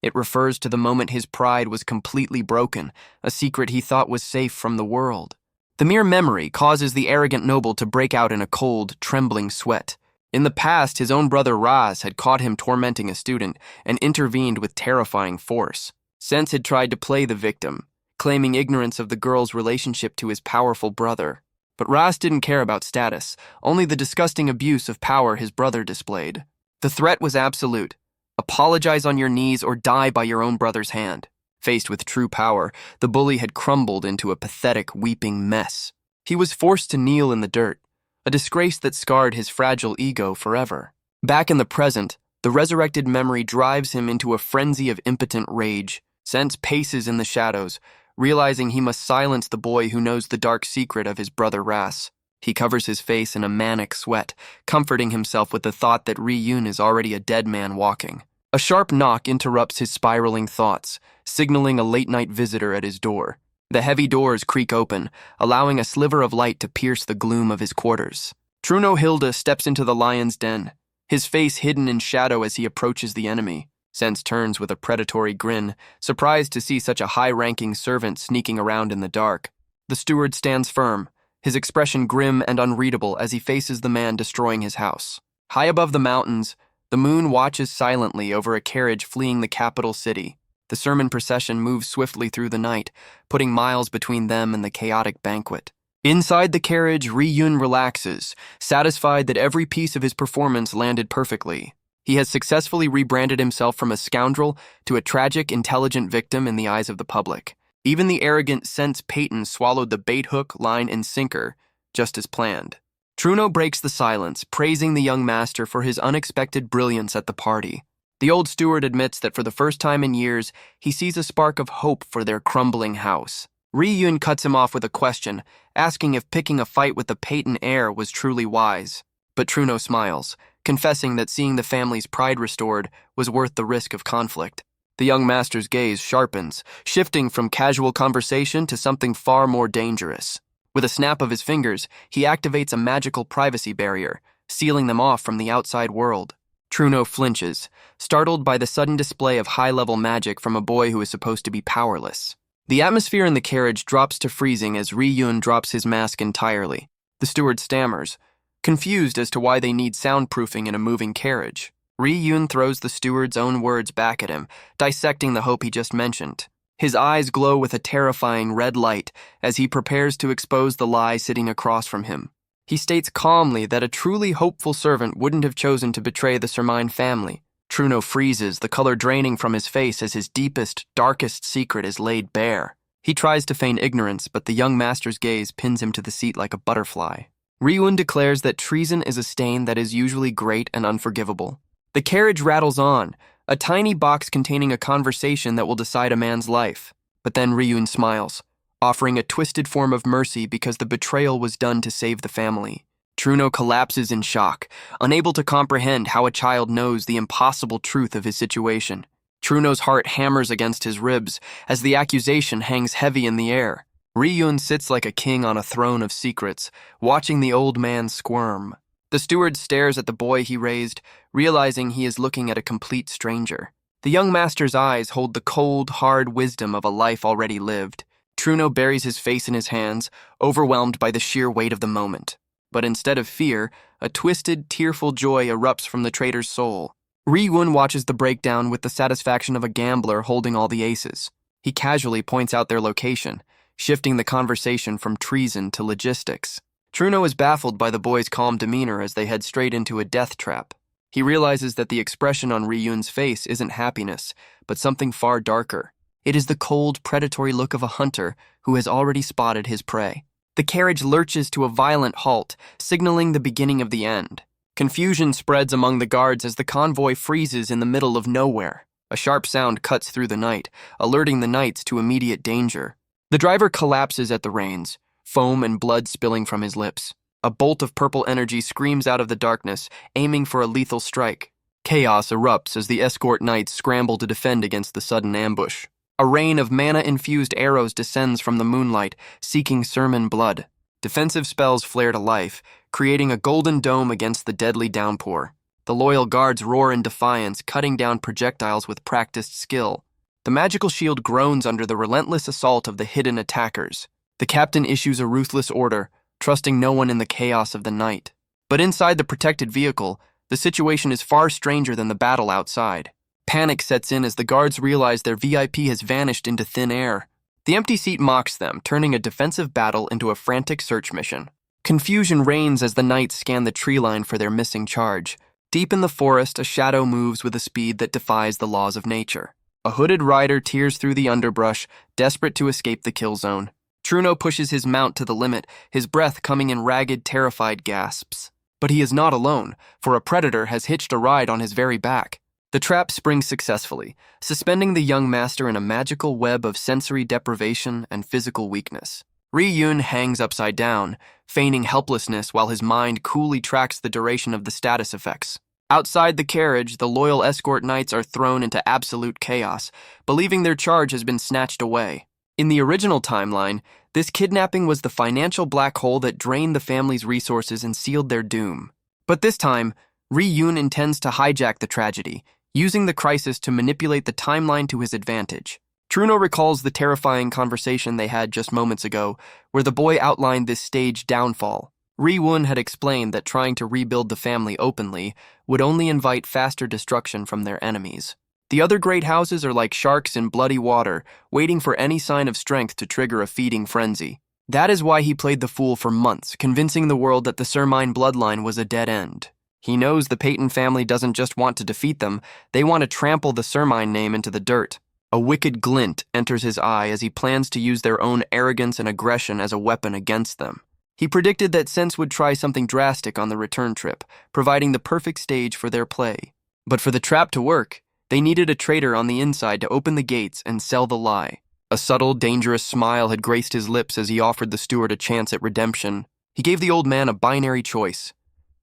It refers to the moment his pride was completely broken, a secret he thought was safe from the world. The mere memory causes the arrogant noble to break out in a cold, trembling sweat. In the past, his own brother Raz had caught him tormenting a student and intervened with terrifying force. Sense had tried to play the victim, claiming ignorance of the girl's relationship to his powerful brother. But Raz didn't care about status, only the disgusting abuse of power his brother displayed. The threat was absolute. Apologize on your knees or die by your own brother's hand. Faced with true power, the bully had crumbled into a pathetic, weeping mess. He was forced to kneel in the dirt, a disgrace that scarred his fragile ego forever. Back in the present, the resurrected memory drives him into a frenzy of impotent rage. Sense paces in the shadows, realizing he must silence the boy who knows the dark secret of his brother Ras. He covers his face in a manic sweat, comforting himself with the thought that Ri-Yun is already a dead man walking. A sharp knock interrupts his spiraling thoughts, signaling a late-night visitor at his door. The heavy doors creak open, allowing a sliver of light to pierce the gloom of his quarters. Truno Hilda steps into the lion's den, his face hidden in shadow as he approaches the enemy. Sense turns with a predatory grin, surprised to see such a high-ranking servant sneaking around in the dark. The steward stands firm, his expression grim and unreadable as he faces the man destroying his house. High above the mountains, the moon watches silently over a carriage fleeing the capital city. The sermon procession moves swiftly through the night, putting miles between them and the chaotic banquet. Inside the carriage, Ri-Yun relaxes, satisfied that every piece of his performance landed perfectly. He has successfully rebranded himself from a scoundrel to a tragic, intelligent victim in the eyes of the public. Even the arrogant Sense Peyton swallowed the bait hook, line, and sinker, just as planned. Truno breaks the silence, praising the young master for his unexpected brilliance at the party. The old steward admits that for the first time in years, he sees a spark of hope for their crumbling house. Ri-Yun cuts him off with a question, asking if picking a fight with the Peyton heir was truly wise. But Truno smiles, confessing that seeing the family's pride restored was worth the risk of conflict. The young master's gaze sharpens, shifting from casual conversation to something far more dangerous. With a snap of his fingers, he activates a magical privacy barrier, sealing them off from the outside world. Truno flinches, startled by the sudden display of high-level magic from a boy who is supposed to be powerless. The atmosphere in the carriage drops to freezing as Ri-Yun drops his mask entirely. The steward stammers, confused as to why they need soundproofing in a moving carriage. Ri-Yun throws the steward's own words back at him, dissecting the hope he just mentioned. His eyes glow with a terrifying red light as he prepares to expose the lie sitting across from him. He states calmly that a truly hopeful servant wouldn't have chosen to betray the Sermine family. Truno freezes, the color draining from his face as his deepest, darkest secret is laid bare. He tries to feign ignorance, but the young master's gaze pins him to the seat like a butterfly. Ri-Yun declares that treason is a stain that is usually great and unforgivable. The carriage rattles on, a tiny box containing a conversation that will decide a man's life. But then Ri-Yun smiles, offering a twisted form of mercy because the betrayal was done to save the family. Truno collapses in shock, unable to comprehend how a child knows the impossible truth of his situation. Truno's heart hammers against his ribs as the accusation hangs heavy in the air. Ri-Yun sits like a king on a throne of secrets, watching the old man squirm. The steward stares at the boy he raised, realizing he is looking at a complete stranger. The young master's eyes hold the cold, hard wisdom of a life already lived. Truno buries his face in his hands, overwhelmed by the sheer weight of the moment. But instead of fear, a twisted, tearful joy erupts from the traitor's soul. Ri-Yun watches the breakdown with the satisfaction of a gambler holding all the aces. He casually points out their location, shifting the conversation from treason to logistics. Truno is baffled by the boy's calm demeanor as they head straight into a death trap. He realizes that the expression on Ri-Yun's face isn't happiness, but something far darker. It is the cold, predatory look of a hunter who has already spotted his prey. The carriage lurches to a violent halt, signaling the beginning of the end. Confusion spreads among the guards as the convoy freezes in the middle of nowhere. A sharp sound cuts through the night, alerting the knights to immediate danger. The driver collapses at the reins, foam and blood spilling from his lips. A bolt of purple energy screams out of the darkness, aiming for a lethal strike. Chaos erupts as the escort knights scramble to defend against the sudden ambush. A rain of mana-infused arrows descends from the moonlight, seeking Sermon blood. Defensive spells flare to life, creating a golden dome against the deadly downpour. The loyal guards roar in defiance, cutting down projectiles with practiced skill. The magical shield groans under the relentless assault of the hidden attackers. The captain issues a ruthless order, trusting no one in the chaos of the night. But inside the protected vehicle, the situation is far stranger than the battle outside. Panic sets in as the guards realize their VIP has vanished into thin air. The empty seat mocks them, turning a defensive battle into a frantic search mission. Confusion reigns as the knights scan the tree line for their missing charge. Deep in the forest, a shadow moves with a speed that defies the laws of nature. A hooded rider tears through the underbrush, desperate to escape the kill zone. Truno pushes his mount to the limit, his breath coming in ragged, terrified gasps. But he is not alone, for a predator has hitched a ride on his very back. The trap springs successfully, suspending the young master in a magical web of sensory deprivation and physical weakness. Ri-Yun hangs upside down, feigning helplessness while his mind coolly tracks the duration of the status effects. Outside the carriage, the loyal escort knights are thrown into absolute chaos, believing their charge has been snatched away. In the original timeline, this kidnapping was the financial black hole that drained the family's resources and sealed their doom. But this time, Ri-Yun intends to hijack the tragedy, using the crisis to manipulate the timeline to his advantage. Truno recalls the terrifying conversation they had just moments ago, where the boy outlined this staged downfall. Ri-Wun had explained that trying to rebuild the family openly would only invite faster destruction from their enemies. The other great houses are like sharks in bloody water, waiting for any sign of strength to trigger a feeding frenzy. That is why he played the fool for months, convincing the world that the Sermine bloodline was a dead end. He knows the Peyton family doesn't just want to defeat them, they want to trample the Sermine name into the dirt. A wicked glint enters his eye as he plans to use their own arrogance and aggression as a weapon against them. He predicted that Sense would try something drastic on the return trip, providing the perfect stage for their play. But for the trap to work, they needed a traitor on the inside to open the gates and sell the lie. A subtle, dangerous smile had graced his lips as he offered the steward a chance at redemption. He gave the old man a binary choice: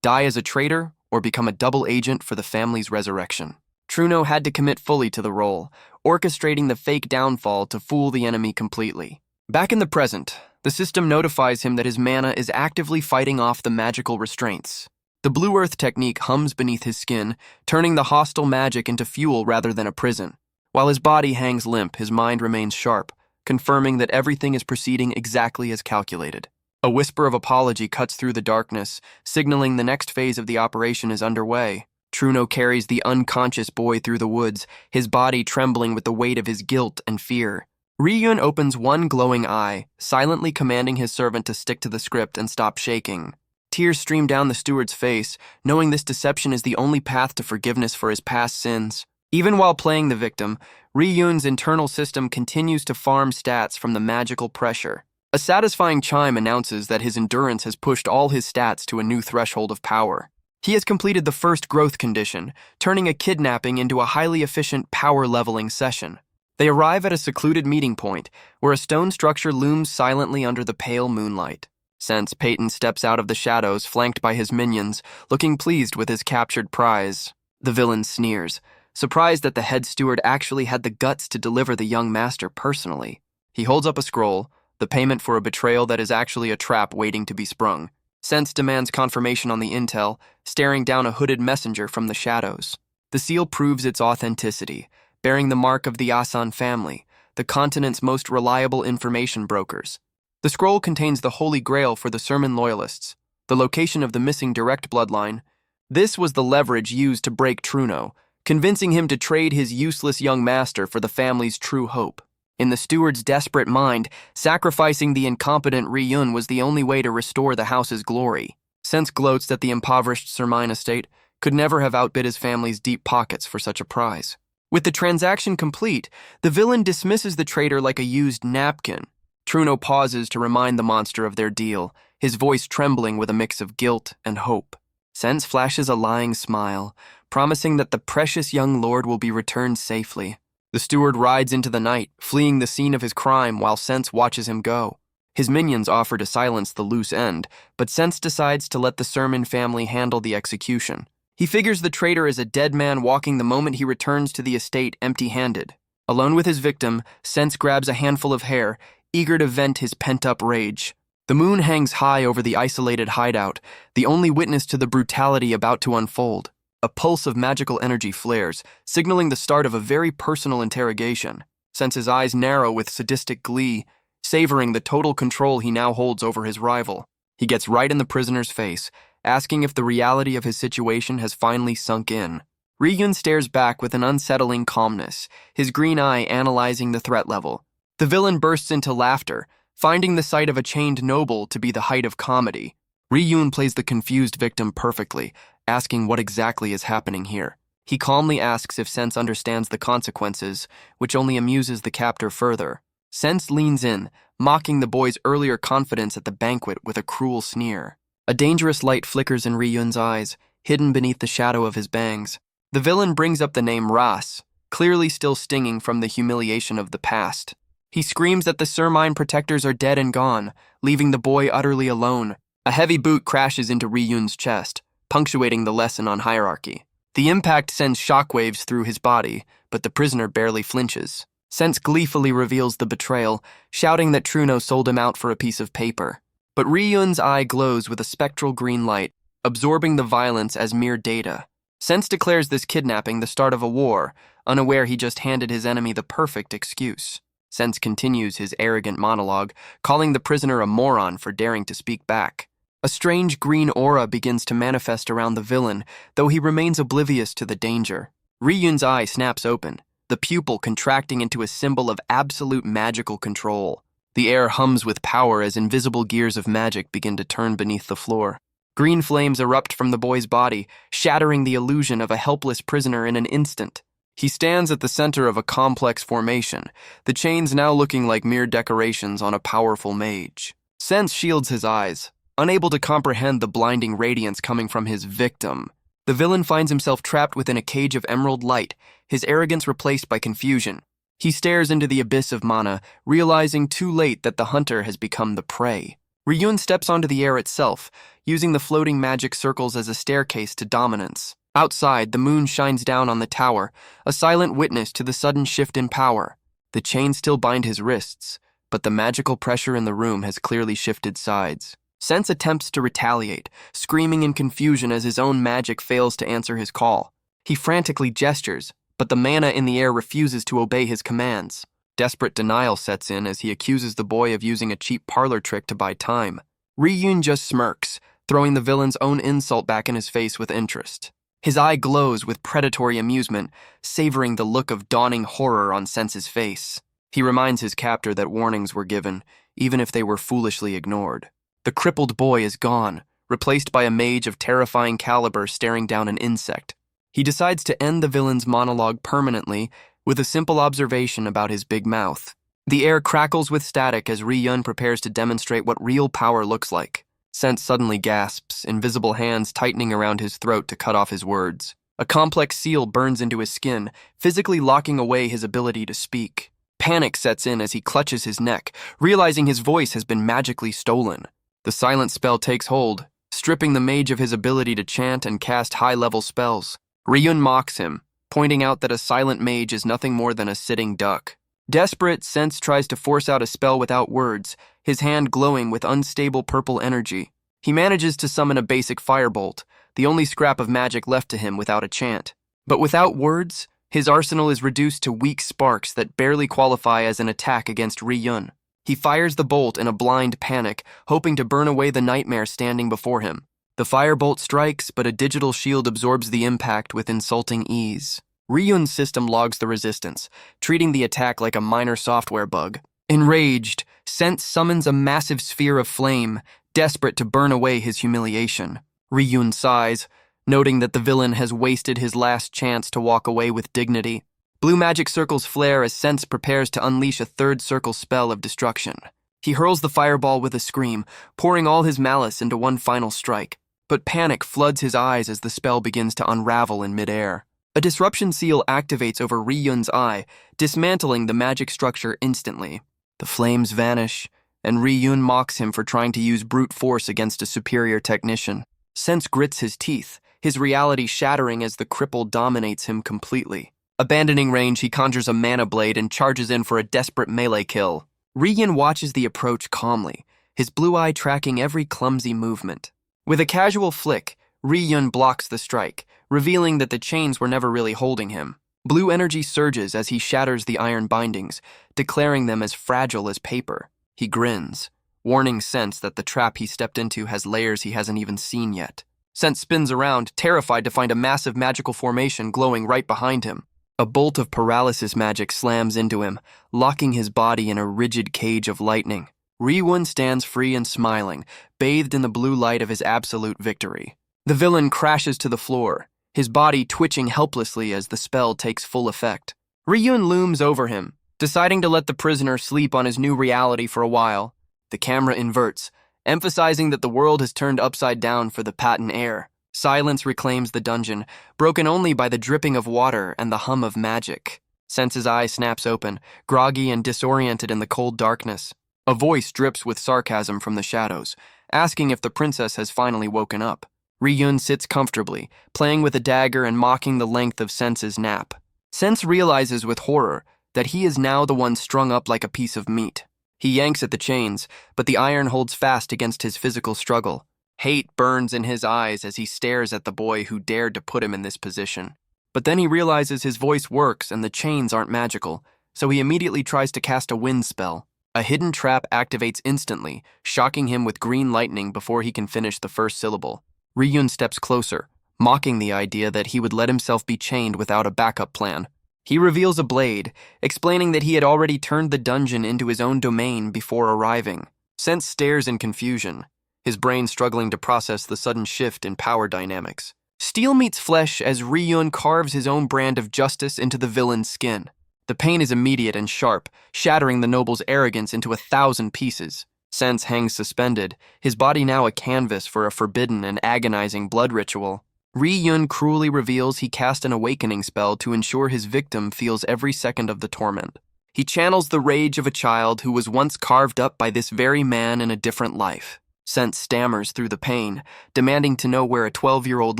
die as a traitor or become a double agent for the family's resurrection. Truno had to commit fully to the role, orchestrating the fake downfall to fool the enemy completely. Back in the present, the system notifies him that his mana is actively fighting off the magical restraints. The Blue Earth technique hums beneath his skin, turning the hostile magic into fuel rather than a prison. While his body hangs limp, his mind remains sharp, confirming that everything is proceeding exactly as calculated. A whisper of apology cuts through the darkness, signaling the next phase of the operation is underway. Truno carries the unconscious boy through the woods, his body trembling with the weight of his guilt and fear. Ri-Yun opens one glowing eye, silently commanding his servant to stick to the script and stop shaking. Tears stream down the steward's face, knowing this deception is the only path to forgiveness for his past sins. Even while playing the victim, Ri-Yun's internal system continues to farm stats from the magical pressure. A satisfying chime announces that his endurance has pushed all his stats to a new threshold of power. He has completed the first growth condition, turning a kidnapping into a highly efficient power-leveling session. They arrive at a secluded meeting point, where a stone structure looms silently under the pale moonlight. Sense Peyton steps out of the shadows, flanked by his minions, looking pleased with his captured prize. The villain sneers, surprised that the head steward actually had the guts to deliver the young master personally. He holds up a scroll, the payment for a betrayal that is actually a trap waiting to be sprung. Sense demands confirmation on the intel, staring down a hooded messenger from the shadows. The seal proves its authenticity, bearing the mark of the Asan family, the continent's most reliable information brokers. The scroll contains the holy grail for the Sermon loyalists, the location of the missing direct bloodline. This was the leverage used to break Truno, convincing him to trade his useless young master for the family's true hope. In the steward's desperate mind, sacrificing the incompetent Ri-Yun was the only way to restore the house's glory. Sense gloats that the impoverished Sermine estate could never have outbid his family's deep pockets for such a prize. With the transaction complete, the villain dismisses the traitor like a used napkin. Truno pauses to remind the monster of their deal, his voice trembling with a mix of guilt and hope. Sense flashes a lying smile, promising that the precious young lord will be returned safely. The steward rides into the night, fleeing the scene of his crime while Sense watches him go. His minions offer to silence the loose end, but Sense decides to let the Sermon family handle the execution. He figures the traitor is a dead man walking the moment he returns to the estate empty-handed. Alone with his victim, Sense grabs a handful of hair, eager to vent his pent-up rage. The moon hangs high over the isolated hideout, the only witness to the brutality about to unfold. A pulse of magical energy flares, signaling the start of a very personal interrogation. Sense's eyes narrow with sadistic glee, savoring the total control he now holds over his rival. He gets right in the prisoner's face, asking if the reality of his situation has finally sunk in. Ryun stares back with an unsettling calmness, his green eye analyzing the threat level. The villain bursts into laughter, finding the sight of a chained noble to be the height of comedy. Ryun plays the confused victim perfectly, asking what exactly is happening here. He calmly asks if Sense understands the consequences, which only amuses the captor further. Sense leans in, mocking the boy's earlier confidence at the banquet with a cruel sneer. A dangerous light flickers in Ryun's eyes, hidden beneath the shadow of his bangs. The villain brings up the name Ras, clearly still stinging from the humiliation of the past. He screams that the Sermine protectors are dead and gone, leaving the boy utterly alone. A heavy boot crashes into Ryun's chest, punctuating the lesson on hierarchy. The impact sends shockwaves through his body, but the prisoner barely flinches. Sense gleefully reveals the betrayal, shouting that Truno sold him out for a piece of paper. But Ryun's eye glows with a spectral green light, absorbing the violence as mere data. Sense declares this kidnapping the start of a war, unaware he just handed his enemy the perfect excuse. Sense continues his arrogant monologue, calling the prisoner a moron for daring to speak back. A strange green aura begins to manifest around the villain, though he remains oblivious to the danger. Ryun's eye snaps open, the pupil contracting into a symbol of absolute magical control. The air hums with power as invisible gears of magic begin to turn beneath the floor. Green flames erupt from the boy's body, shattering the illusion of a helpless prisoner in an instant. He stands at the center of a complex formation, the chains now looking like mere decorations on a powerful mage. Sense shields his eyes, unable to comprehend the blinding radiance coming from his victim. The villain finds himself trapped within a cage of emerald light, his arrogance replaced by confusion. He stares into the abyss of mana, realizing too late that the hunter has become the prey. Ryun steps onto the air itself, using the floating magic circles as a staircase to dominance. Outside, the moon shines down on the tower, a silent witness to the sudden shift in power. The chains still bind his wrists, but the magical pressure in the room has clearly shifted sides. Sense attempts to retaliate, screaming in confusion as his own magic fails to answer his call. He frantically gestures, but the mana in the air refuses to obey his commands. Desperate denial sets in as he accuses the boy of using a cheap parlor trick to buy time. Ryun just smirks, throwing the villain's own insult back in his face with interest. His eye glows with predatory amusement, savoring the look of dawning horror on Sense's face. He reminds his captor that warnings were given, even if they were foolishly ignored. The crippled boy is gone, replaced by a mage of terrifying caliber staring down an insect. He decides to end the villain's monologue permanently with a simple observation about his big mouth. The air crackles with static as Ryun prepares to demonstrate what real power looks like. Sense suddenly gasps, invisible hands tightening around his throat to cut off his words. A complex seal burns into his skin, physically locking away his ability to speak. Panic sets in as he clutches his neck, realizing his voice has been magically stolen. The silent spell takes hold, stripping the mage of his ability to chant and cast high-level spells. Ryun mocks him, pointing out that a silent mage is nothing more than a sitting duck. Desperate, Sense tries to force out a spell without words, his hand glowing with unstable purple energy. He manages to summon a basic firebolt, the only scrap of magic left to him without a chant. But without words, his arsenal is reduced to weak sparks that barely qualify as an attack against Ryun. He fires the bolt in a blind panic, hoping to burn away the nightmare standing before him. The firebolt strikes, but a digital shield absorbs the impact with insulting ease. Ryun's system logs the resistance, treating the attack like a minor software bug. Enraged, Sense summons a massive sphere of flame, desperate to burn away his humiliation. Ryun sighs, noting that the villain has wasted his last chance to walk away with dignity. Blue magic circles flare as Sense prepares to unleash a third circle spell of destruction. He hurls the fireball with a scream, pouring all his malice into one final strike. But panic floods his eyes as the spell begins to unravel in midair. A disruption seal activates over Ryun's eye, dismantling the magic structure instantly. The flames vanish, and Ryun mocks him for trying to use brute force against a superior technician. Sense grits his teeth, his reality shattering as the cripple dominates him completely. Abandoning range, he conjures a mana blade and charges in for a desperate melee kill. Ryun watches the approach calmly, his blue eye tracking every clumsy movement. With a casual flick, Ryun blocks the strike, revealing that the chains were never really holding him. Blue energy surges as he shatters the iron bindings, declaring them as fragile as paper. He grins, warning Sense that the trap he stepped into has layers he hasn't even seen yet. Sense spins around, terrified to find a massive magical formation glowing right behind him. A bolt of paralysis magic slams into him, locking his body in a rigid cage of lightning. Ryun stands free and smiling, bathed in the blue light of his absolute victory. The villain crashes to the floor, his body twitching helplessly as the spell takes full effect. Ryun looms over him, deciding to let the prisoner sleep on his new reality for a while. The camera inverts, emphasizing that the world has turned upside down for the patent heir. Silence reclaims the dungeon, broken only by the dripping of water and the hum of magic. Sense's eye snaps open, groggy and disoriented in the cold darkness. A voice drips with sarcasm from the shadows, asking if the princess has finally woken up. Ryun sits comfortably, playing with a dagger and mocking the length of Sense's nap. Sense realizes with horror that he is now the one strung up like a piece of meat. He yanks at the chains, but the iron holds fast against his physical struggle. Hate burns in his eyes as he stares at the boy who dared to put him in this position. But then he realizes his voice works and the chains aren't magical, so he immediately tries to cast a wind spell. A hidden trap activates instantly, shocking him with green lightning before he can finish the first syllable. Ryun steps closer, mocking the idea that he would let himself be chained without a backup plan. He reveals a blade, explaining that he had already turned the dungeon into his own domain before arriving. Sense stares in confusion, his brain struggling to process the sudden shift in power dynamics. Steel meets flesh as Ryun carves his own brand of justice into the villain's skin. The pain is immediate and sharp, shattering the noble's arrogance into 1,000 pieces. Sense hangs suspended, his body now a canvas for a forbidden and agonizing blood ritual. Ryun cruelly reveals he cast an awakening spell to ensure his victim feels every second of the torment. He channels the rage of a child who was once carved up by this very man in a different life. Sense stammers through the pain, demanding to know where a 12-year-old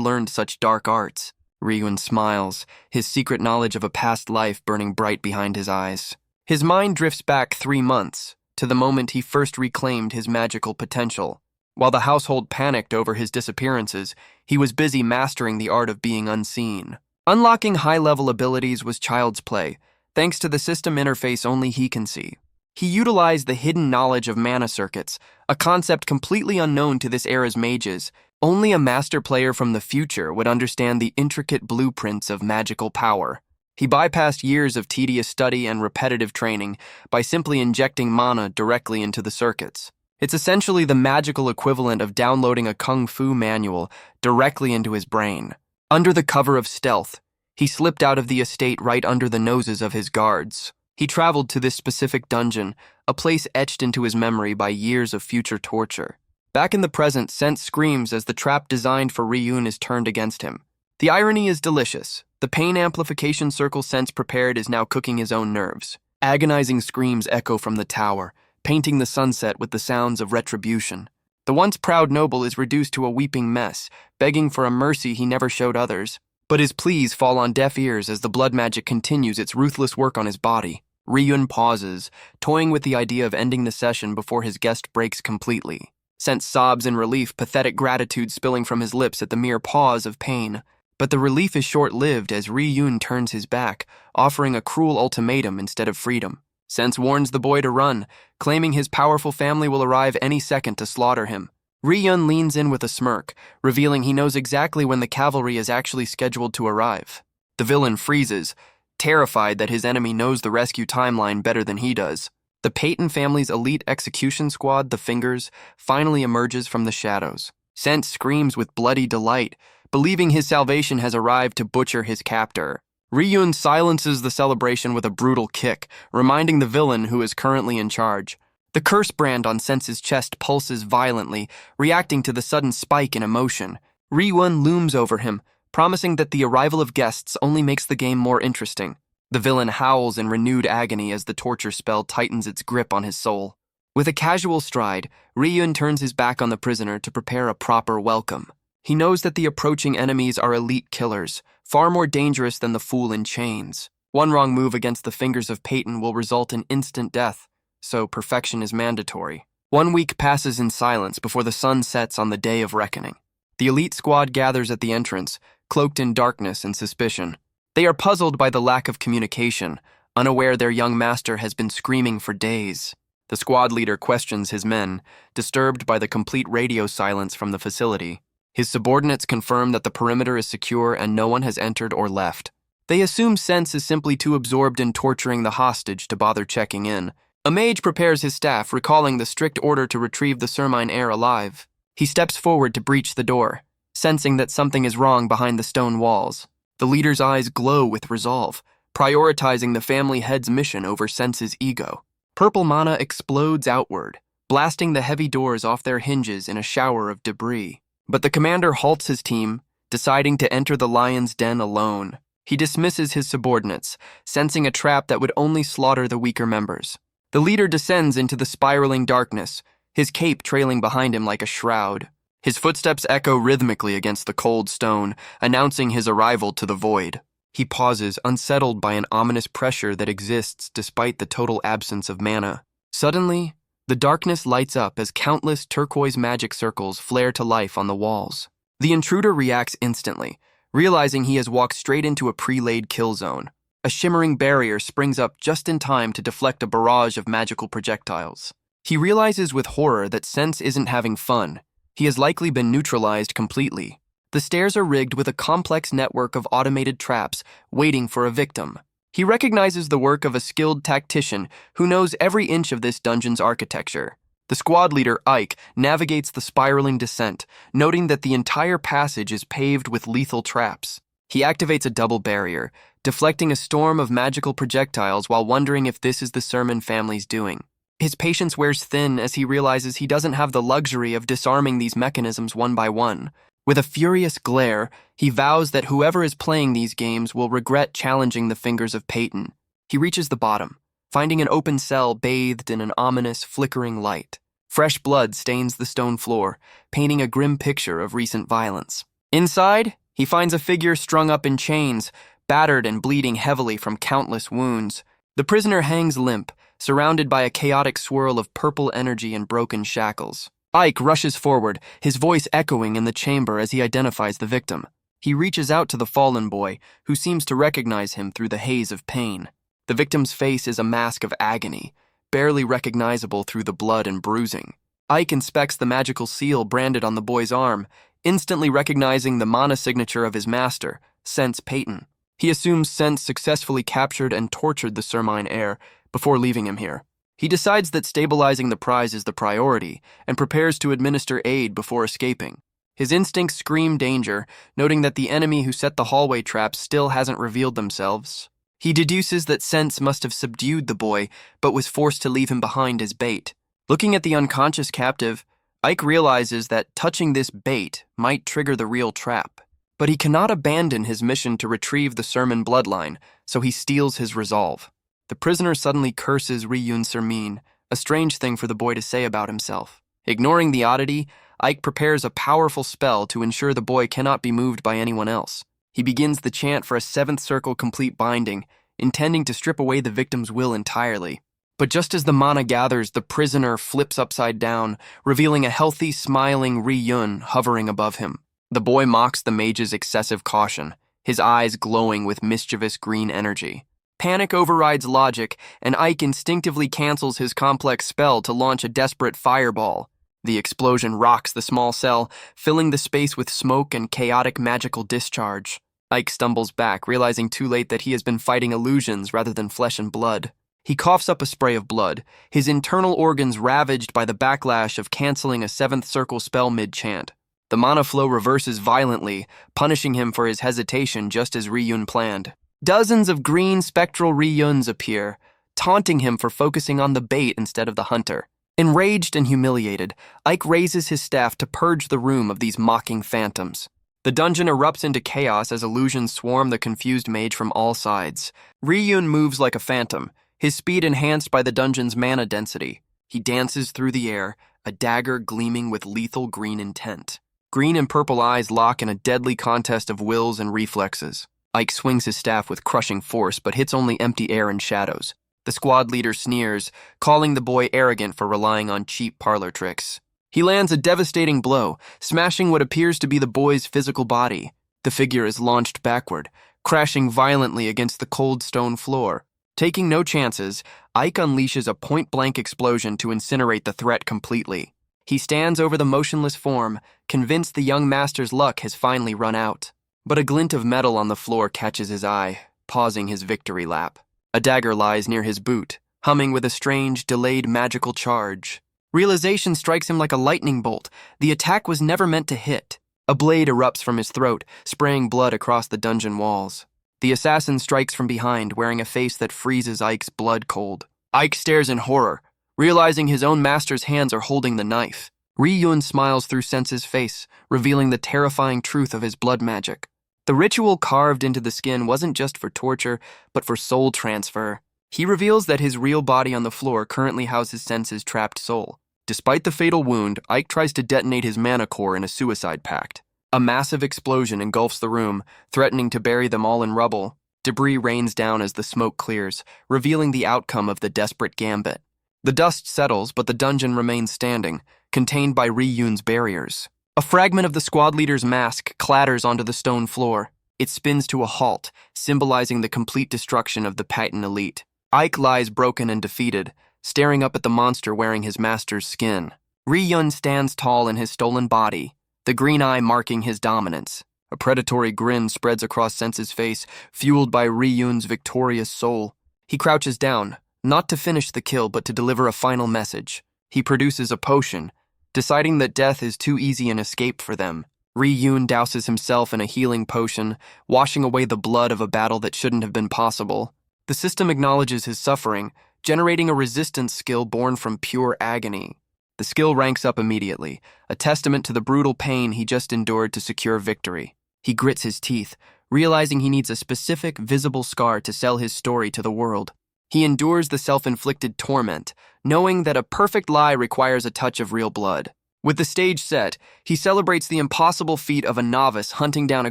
learned such dark arts. Ryun smiles, his secret knowledge of a past life burning bright behind his eyes. His mind drifts back 3 months, to the moment he first reclaimed his magical potential. While the household panicked over his disappearances, he was busy mastering the art of being unseen. Unlocking high-level abilities was child's play, thanks to the system interface only he can see. He utilized the hidden knowledge of mana circuits, a concept completely unknown to this era's mages. Only a master player from the future would understand the intricate blueprints of magical power. He bypassed years of tedious study and repetitive training by simply injecting mana directly into the circuits. It's essentially the magical equivalent of downloading a kung fu manual directly into his brain. Under the cover of stealth, he slipped out of the estate right under the noses of his guards. He traveled to this specific dungeon, a place etched into his memory by years of future torture. Back in the present, Sense screams as the trap designed for Ryun is turned against him. The irony is delicious. The pain amplification circle Sense prepared is now cooking his own nerves. Agonizing screams echo from the tower, painting the sunset with the sounds of retribution. The once proud noble is reduced to a weeping mess, begging for a mercy he never showed others. But his pleas fall on deaf ears as the blood magic continues its ruthless work on his body. Ryun pauses, toying with the idea of ending the session before his guest breaks completely. Sense sobs in relief, pathetic gratitude spilling from his lips at the mere pause of pain. But the relief is short-lived as Ryun turns his back, offering a cruel ultimatum instead of freedom. Sense warns the boy to run, claiming his powerful family will arrive any second to slaughter him. Ryun leans in with a smirk, revealing he knows exactly when the cavalry is actually scheduled to arrive. The villain freezes, terrified that his enemy knows the rescue timeline better than he does. The Peyton family's elite execution squad, the Fingers, finally emerges from the shadows. Sense screams with bloody delight, believing his salvation has arrived to butcher his captor. Ryun silences the celebration with a brutal kick, reminding the villain who is currently in charge. The curse brand on Sense's chest pulses violently, reacting to the sudden spike in emotion. Ryun looms over him, promising that the arrival of guests only makes the game more interesting. The villain howls in renewed agony as the torture spell tightens its grip on his soul. With a casual stride, Ryun turns his back on the prisoner to prepare a proper welcome. He knows that the approaching enemies are elite killers, far more dangerous than the fool in chains. One wrong move against the fingers of Peyton will result in instant death, so perfection is mandatory. 1 week passes in silence before the sun sets on the day of reckoning. The elite squad gathers at the entrance, cloaked in darkness and suspicion. They are puzzled by the lack of communication, unaware their young master has been screaming for days. The squad leader questions his men, disturbed by the complete radio silence from the facility. His subordinates confirm that the perimeter is secure and no one has entered or left. They assume Sense is simply too absorbed in torturing the hostage to bother checking in. A mage prepares his staff, recalling the strict order to retrieve the Sermine heir alive. He steps forward to breach the door, sensing that something is wrong behind the stone walls. The leader's eyes glow with resolve, prioritizing the family head's mission over Sense's ego. Purple mana explodes outward, blasting the heavy doors off their hinges in a shower of debris. But the commander halts his team, deciding to enter the lion's den alone. He dismisses his subordinates, sensing a trap that would only slaughter the weaker members. The leader descends into the spiraling darkness, his cape trailing behind him like a shroud. His footsteps echo rhythmically against the cold stone, announcing his arrival to the void. He pauses, unsettled by an ominous pressure that exists despite the total absence of mana. Suddenly, the darkness lights up as countless turquoise magic circles flare to life on the walls. The intruder reacts instantly, realizing he has walked straight into a pre-laid kill zone. A shimmering barrier springs up just in time to deflect a barrage of magical projectiles. He realizes with horror that Sense isn't having fun. He has likely been neutralized completely. The stairs are rigged with a complex network of automated traps waiting for a victim. He recognizes the work of a skilled tactician who knows every inch of this dungeon's architecture. The squad leader, Ike, navigates the spiraling descent, noting that the entire passage is paved with lethal traps. He activates a double barrier, deflecting a storm of magical projectiles while wondering if this is the Sermon family's doing. His patience wears thin as he realizes he doesn't have the luxury of disarming these mechanisms one by one. With a furious glare, he vows that whoever is playing these games will regret challenging the fingers of Peyton. He reaches the bottom, finding an open cell bathed in an ominous, flickering light. Fresh blood stains the stone floor, painting a grim picture of recent violence. Inside, he finds a figure strung up in chains, battered and bleeding heavily from countless wounds. The prisoner hangs limp, surrounded by a chaotic swirl of purple energy and broken shackles. Ike rushes forward, his voice echoing in the chamber as he identifies the victim. He reaches out to the fallen boy, who seems to recognize him through the haze of pain. The victim's face is a mask of agony, barely recognizable through the blood and bruising. Ike inspects the magical seal branded on the boy's arm, instantly recognizing the mana signature of his master, Sense Peyton. He assumes Sense successfully captured and tortured the Sermine heir before leaving him here. He decides that stabilizing the prize is the priority and prepares to administer aid before escaping. His instincts scream danger, noting that the enemy who set the hallway traps still hasn't revealed themselves. He deduces that Sense must have subdued the boy, but was forced to leave him behind as bait. Looking at the unconscious captive, Ike realizes that touching this bait might trigger the real trap. But he cannot abandon his mission to retrieve the Sermon bloodline, so he steels his resolve. The prisoner suddenly curses Ryun Sermine, a strange thing for the boy to say about himself. Ignoring the oddity, Ike prepares a powerful spell to ensure the boy cannot be moved by anyone else. He begins the chant for a 7th circle complete binding, intending to strip away the victim's will entirely. But just as the mana gathers, the prisoner flips upside down, revealing a healthy, smiling Ryun hovering above him. The boy mocks the mage's excessive caution, his eyes glowing with mischievous green energy. Panic overrides logic, and Ike instinctively cancels his complex spell to launch a desperate fireball. The explosion rocks the small cell, filling the space with smoke and chaotic magical discharge. Ike stumbles back, realizing too late that he has been fighting illusions rather than flesh and blood. He coughs up a spray of blood, his internal organs ravaged by the backlash of canceling a 7th circle spell mid-chant. The mana flow reverses violently, punishing him for his hesitation just as Ryun planned. Dozens of green spectral Ryuns appear, taunting him for focusing on the bait instead of the hunter. Enraged and humiliated, Ike raises his staff to purge the room of these mocking phantoms. The dungeon erupts into chaos as illusions swarm the confused mage from all sides. Ryun moves like a phantom, his speed enhanced by the dungeon's mana density. He dances through the air, a dagger gleaming with lethal green intent. Green and purple eyes lock in a deadly contest of wills and reflexes. Ike swings his staff with crushing force, but hits only empty air and shadows. The squad leader sneers, calling the boy arrogant for relying on cheap parlor tricks. He lands a devastating blow, smashing what appears to be the boy's physical body. The figure is launched backward, crashing violently against the cold stone floor. Taking no chances, Ike unleashes a point-blank explosion to incinerate the threat completely. He stands over the motionless form, convinced the young master's luck has finally run out. But a glint of metal on the floor catches his eye, pausing his victory lap. A dagger lies near his boot, humming with a strange, delayed magical charge. Realization strikes him like a lightning bolt. The attack was never meant to hit. A blade erupts from his throat, spraying blood across the dungeon walls. The assassin strikes from behind, wearing a face that freezes Ike's blood cold. Ike stares in horror, realizing his own master's hands are holding the knife. Ri-Yun smiles through Sense's face, revealing the terrifying truth of his blood magic. The ritual carved into the skin wasn't just for torture, but for soul transfer. He reveals that his real body on the floor currently houses Sense's trapped soul. Despite the fatal wound, Ike tries to detonate his mana core in a suicide pact. A massive explosion engulfs the room, threatening to bury them all in rubble. Debris rains down as the smoke clears, revealing the outcome of the desperate gambit. The dust settles, but the dungeon remains standing, contained by Ri-Yun's barriers. A fragment of the squad leader's mask clatters onto the stone floor. It spins to a halt, symbolizing the complete destruction of the Titan elite. Ike lies broken and defeated, staring up at the monster wearing his master's skin. Ri-Yun stands tall in his stolen body, the green eye marking his dominance. A predatory grin spreads across Sense's face, fueled by Ri-Yun's victorious soul. He crouches down, not to finish the kill but to deliver a final message. He produces a potion, deciding that death is too easy an escape for them. Ri-Yun douses himself in a healing potion, washing away the blood of a battle that shouldn't have been possible. The system acknowledges his suffering, generating a resistance skill born from pure agony. The skill ranks up immediately, a testament to the brutal pain he just endured to secure victory. He grits his teeth, realizing he needs a specific, visible scar to sell his story to the world. He endures the self-inflicted torment, knowing that a perfect lie requires a touch of real blood. With the stage set, he celebrates the impossible feat of a novice hunting down a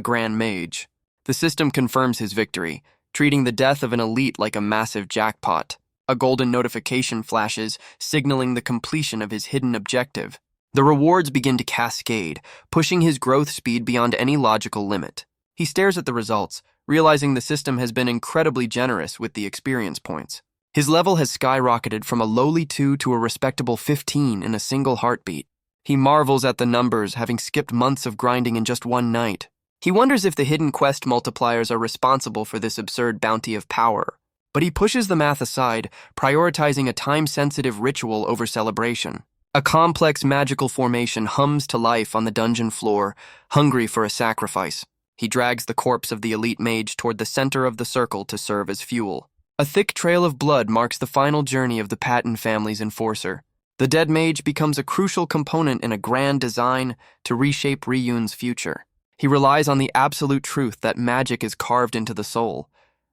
grand mage. The system confirms his victory, treating the death of an elite like a massive jackpot. A golden notification flashes, signaling the completion of his hidden objective. The rewards begin to cascade, pushing his growth speed beyond any logical limit. He stares at the results, realizing the system has been incredibly generous with the experience points. His level has skyrocketed from a lowly 2 to a respectable 15 in a single heartbeat. He marvels at the numbers, having skipped months of grinding in just one night. He wonders if the hidden quest multipliers are responsible for this absurd bounty of power. But he pushes the math aside, prioritizing a time-sensitive ritual over celebration. A complex magical formation hums to life on the dungeon floor, hungry for a sacrifice. He drags the corpse of the elite mage toward the center of the circle to serve as fuel. A thick trail of blood marks the final journey of the Patton family's enforcer. The dead mage becomes a crucial component in a grand design to reshape Ri-Yun's future. He relies on the absolute truth that magic is carved into the soul,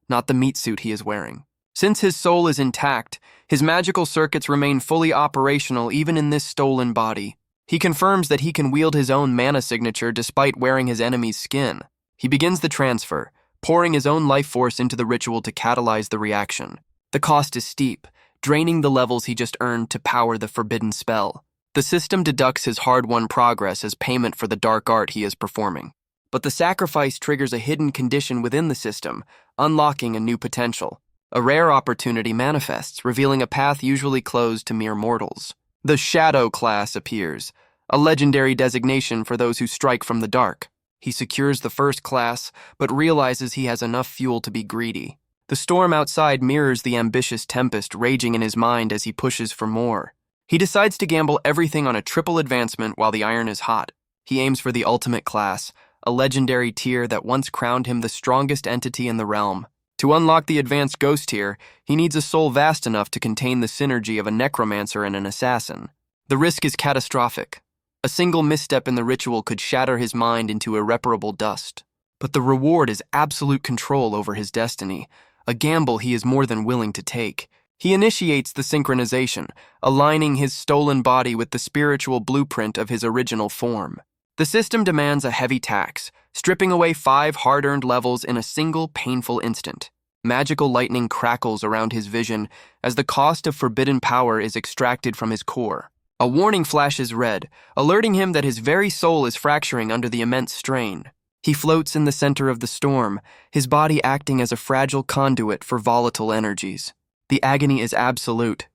not the meat suit he is wearing. Since his soul is intact, his magical circuits remain fully operational even in this stolen body. He confirms that he can wield his own mana signature despite wearing his enemy's skin. He begins the transfer, pouring his own life force into the ritual to catalyze the reaction. The cost is steep, draining the levels he just earned to power the forbidden spell. The system deducts his hard-won progress as payment for the dark art he is performing. But the sacrifice triggers a hidden condition within the system, unlocking a new potential. A rare opportunity manifests, revealing a path usually closed to mere mortals. The Shadow class appears, a legendary designation for those who strike from the dark. He secures the first class, but realizes he has enough fuel to be greedy. The storm outside mirrors the ambitious tempest raging in his mind as he pushes for more. He decides to gamble everything on a triple advancement while the iron is hot. He aims for the ultimate class, a legendary tier that once crowned him the strongest entity in the realm. To unlock the advanced ghost tier, he needs a soul vast enough to contain the synergy of a necromancer and an assassin. The risk is catastrophic. A single misstep in the ritual could shatter his mind into irreparable dust. But the reward is absolute control over his destiny, a gamble he is more than willing to take. He initiates the synchronization, aligning his stolen body with the spiritual blueprint of his original form. The system demands a heavy tax, stripping away 5 hard-earned levels in a single painful instant. Magical lightning crackles around his vision as the cost of forbidden power is extracted from his core. A warning flashes red, alerting him that his very soul is fracturing under the immense strain. He floats in the center of the storm, his body acting as a fragile conduit for volatile energies. The agony is absolute,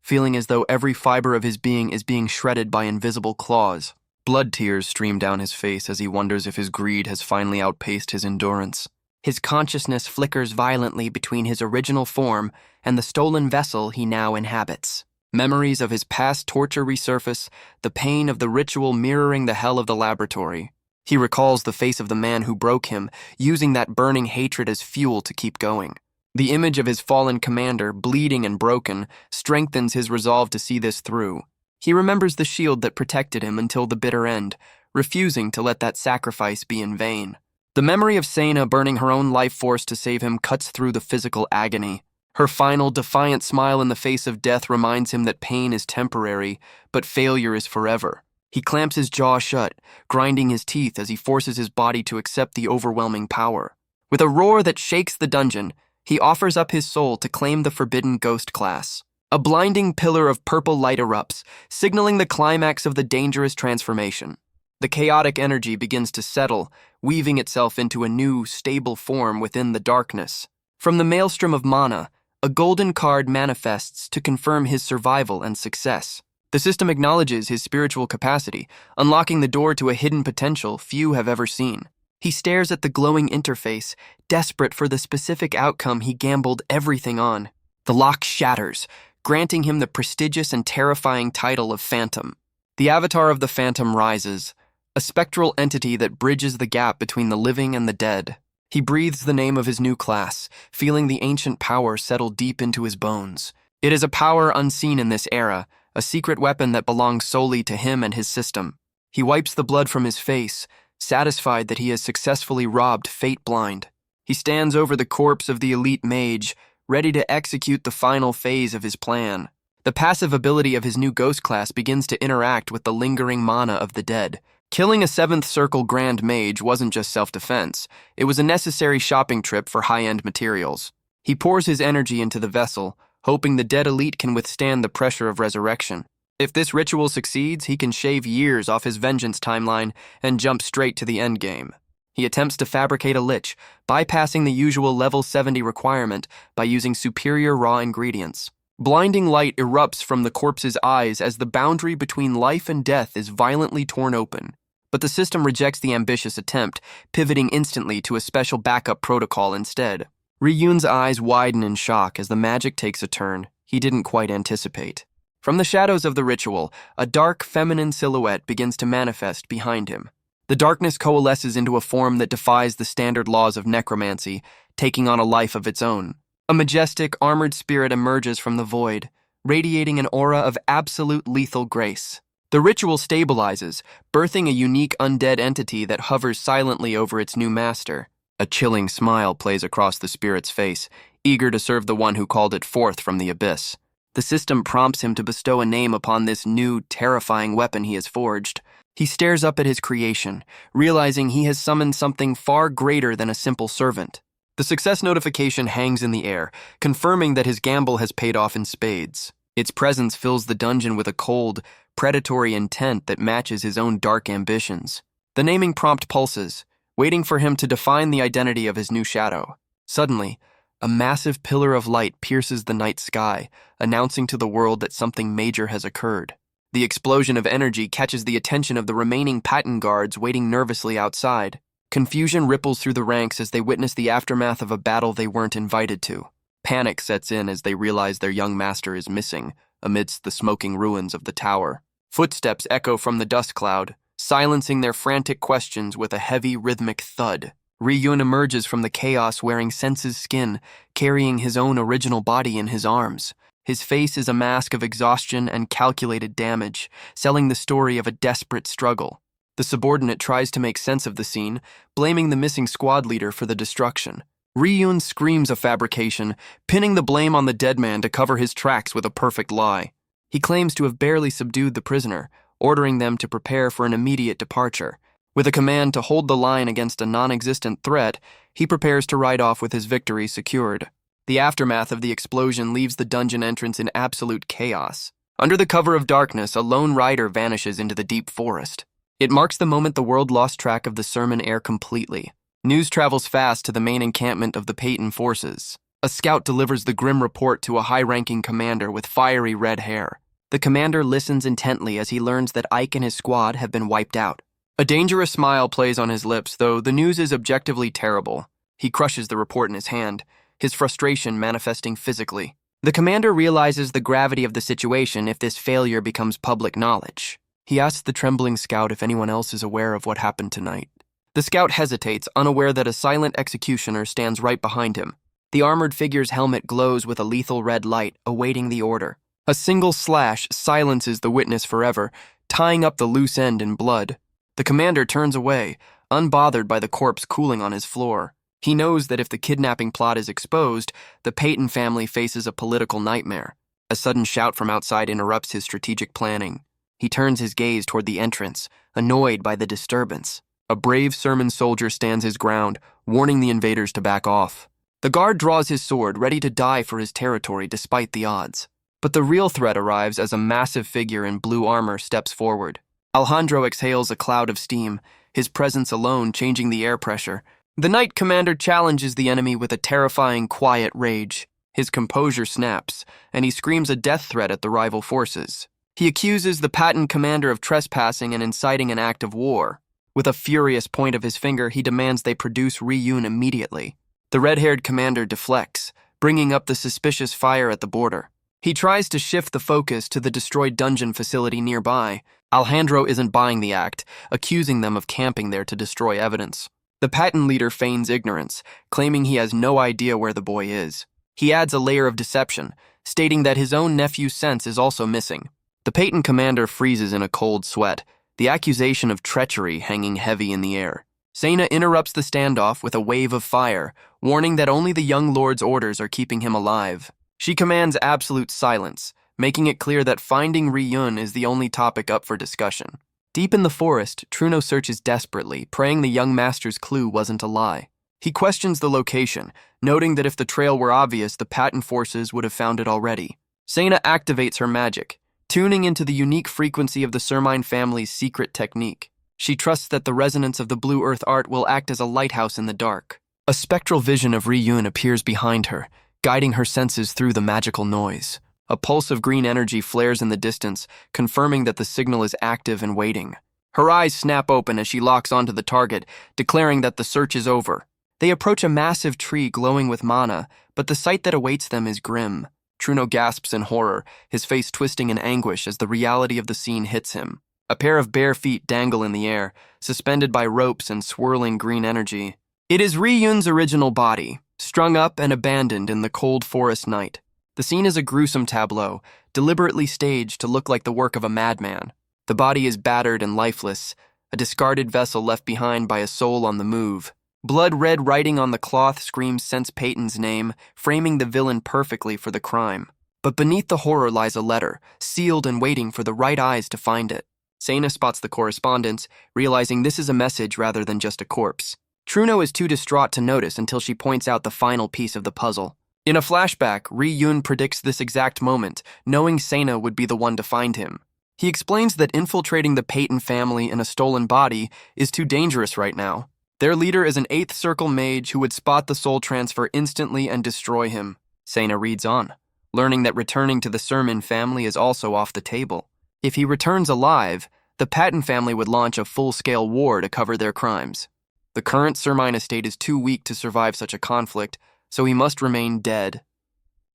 feeling as though every fiber of his being is being shredded by invisible claws. Blood tears stream down his face as he wonders if his greed has finally outpaced his endurance. His consciousness flickers violently between his original form and the stolen vessel he now inhabits. Memories of his past torture resurface, the pain of the ritual mirroring the hell of the laboratory. He recalls the face of the man who broke him, using that burning hatred as fuel to keep going. The image of his fallen commander, bleeding and broken, strengthens his resolve to see this through. He remembers the shield that protected him until the bitter end, refusing to let that sacrifice be in vain. The memory of Sena burning her own life force to save him cuts through the physical agony. Her final, defiant smile in the face of death reminds him that pain is temporary, but failure is forever. He clamps his jaw shut, grinding his teeth as he forces his body to accept the overwhelming power. With a roar that shakes the dungeon, he offers up his soul to claim the forbidden ghost class. A blinding pillar of purple light erupts, signaling the climax of the dangerous transformation. The chaotic energy begins to settle, weaving itself into a new, stable form within the darkness. From the maelstrom of mana, a golden card manifests to confirm his survival and success. The system acknowledges his spiritual capacity, unlocking the door to a hidden potential few have ever seen. He stares at the glowing interface, desperate for the specific outcome he gambled everything on. The lock shatters, granting him the prestigious and terrifying title of Phantom. The avatar of the Phantom rises, a spectral entity that bridges the gap between the living and the dead. He breathes the name of his new class, feeling the ancient power settle deep into his bones. It is a power unseen in this era, a secret weapon that belongs solely to him and his system. He wipes the blood from his face, satisfied that he has successfully robbed fate blind. He stands over the corpse of the elite mage, ready to execute the final phase of his plan. The passive ability of his new ghost class begins to interact with the lingering mana of the dead. Killing a 7th Circle Grand Mage wasn't just self-defense, it was a necessary shopping trip for high-end materials. He pours his energy into the vessel, hoping the dead elite can withstand the pressure of resurrection. If this ritual succeeds, he can shave years off his vengeance timeline and jump straight to the endgame. He attempts to fabricate a lich, bypassing the usual level 70 requirement by using superior raw ingredients. Blinding light erupts from the corpse's eyes as the boundary between life and death is violently torn open. But the system rejects the ambitious attempt, pivoting instantly to a special backup protocol instead. Ryun's eyes widen in shock as the magic takes a turn he didn't quite anticipate. From the shadows of the ritual, a dark feminine silhouette begins to manifest behind him. The darkness coalesces into a form that defies the standard laws of necromancy, taking on a life of its own. A majestic, armored spirit emerges from the void, radiating an aura of absolute lethal grace. The ritual stabilizes, birthing a unique undead entity that hovers silently over its new master. A chilling smile plays across the spirit's face, eager to serve the one who called it forth from the abyss. The system prompts him to bestow a name upon this new, terrifying weapon he has forged. He stares up at his creation, realizing he has summoned something far greater than a simple servant. The success notification hangs in the air, confirming that his gamble has paid off in spades. Its presence fills the dungeon with a cold, predatory intent that matches his own dark ambitions. The naming prompt pulses, waiting for him to define the identity of his new shadow. Suddenly, a massive pillar of light pierces the night sky, announcing to the world that something major has occurred. The explosion of energy catches the attention of the remaining patent guards waiting nervously outside. Confusion ripples through the ranks as they witness the aftermath of a battle they weren't invited to. Panic sets in as they realize their young master is missing, amidst the smoking ruins of the tower. Footsteps echo from the dust cloud, silencing their frantic questions with a heavy, rhythmic thud. Ryun emerges from the chaos wearing Sense's skin, carrying his own original body in his arms. His face is a mask of exhaustion and calculated damage, selling the story of a desperate struggle. The subordinate tries to make sense of the scene, blaming the missing squad leader for the destruction. Ryun screams a fabrication, pinning the blame on the dead man to cover his tracks with a perfect lie. He claims to have barely subdued the prisoner, ordering them to prepare for an immediate departure, With a command to hold the line against a non-existent threat, he prepares to ride off with his victory secured. The aftermath of the explosion leaves the dungeon entrance in absolute chaos. Under the cover of darkness, a lone rider vanishes into the deep forest. It marks the moment the world lost track of the sermon heir completely. News travels fast to the main encampment of the Peyton forces. A scout delivers the grim report to a high-ranking commander with fiery red hair. The commander listens intently as he learns that Ike and his squad have been wiped out. A dangerous smile plays on his lips, though the news is objectively terrible. He crushes the report in his hand, his frustration manifesting physically. The commander realizes the gravity of the situation if this failure becomes public knowledge. He asks the trembling scout if anyone else is aware of what happened tonight. The scout hesitates, unaware that a silent executioner stands right behind him. The armored figure's helmet glows with a lethal red light, awaiting the order. A single slash silences the witness forever, tying up the loose end in blood. The commander turns away, unbothered by the corpse cooling on his floor. He knows that if the kidnapping plot is exposed, the Peyton family faces a political nightmare. A sudden shout from outside interrupts his strategic planning. He turns his gaze toward the entrance, annoyed by the disturbance. A brave sermon soldier stands his ground, warning the invaders to back off. The guard draws his sword, ready to die for his territory despite the odds. But the real threat arrives as a massive figure in blue armor steps forward. Alejandro exhales a cloud of steam, his presence alone changing the air pressure. The Knight Commander challenges the enemy with a terrifying, quiet rage. His composure snaps, and he screams a death threat at the rival forces. He accuses the Patton Commander of trespassing and inciting an act of war. With a furious point of his finger, he demands they produce Ryun immediately. The red-haired commander deflects, bringing up the suspicious fire at the border. He tries to shift the focus to the destroyed dungeon facility nearby. Alejandro isn't buying the act, accusing them of camping there to destroy evidence. The Patton leader feigns ignorance, claiming he has no idea where the boy is. He adds a layer of deception, stating that his own nephew's sense is also missing. The Peyton commander freezes in a cold sweat, the accusation of treachery hanging heavy in the air. Sena interrupts the standoff with a wave of fire, warning that only the young lord's orders are keeping him alive. She commands absolute silence, making it clear that finding Ryun is the only topic up for discussion. Deep in the forest, Truno searches desperately, praying the young master's clue wasn't a lie. He questions the location, noting that if the trail were obvious, the Patton forces would have found it already. Sena activates her magic, tuning into the unique frequency of the Sermine family's secret technique. She trusts that the resonance of the Blue Earth art will act as a lighthouse in the dark. A spectral vision of Ryun appears behind her, guiding her senses through the magical noise. A pulse of green energy flares in the distance, confirming that the signal is active and waiting. Her eyes snap open as she locks onto the target, declaring that the search is over. They approach a massive tree glowing with mana, but the sight that awaits them is grim. Truno gasps in horror, his face twisting in anguish as the reality of the scene hits him. A pair of bare feet dangle in the air, suspended by ropes and swirling green energy. It is Ryun's original body, strung up and abandoned in the cold forest night. The scene is a gruesome tableau, deliberately staged to look like the work of a madman. The body is battered and lifeless, a discarded vessel left behind by a soul on the move. Blood-red writing on the cloth screams Sense Peyton's name, framing the villain perfectly for the crime. But beneath the horror lies a letter, sealed and waiting for the right eyes to find it. Sena spots the correspondence, realizing this is a message rather than just a corpse. Truno is too distraught to notice until she points out the final piece of the puzzle. In a flashback, Ryun predicts this exact moment, knowing Sena would be the one to find him. He explains that infiltrating the Peyton family in a stolen body is too dangerous right now. Their leader is an 8th Circle mage who would spot the soul transfer instantly and destroy him. Sena reads on, learning that returning to the Sermon family is also off the table. If he returns alive, the Patton family would launch a full-scale war to cover their crimes. The current Sermine estate is too weak to survive such a conflict, so he must remain dead.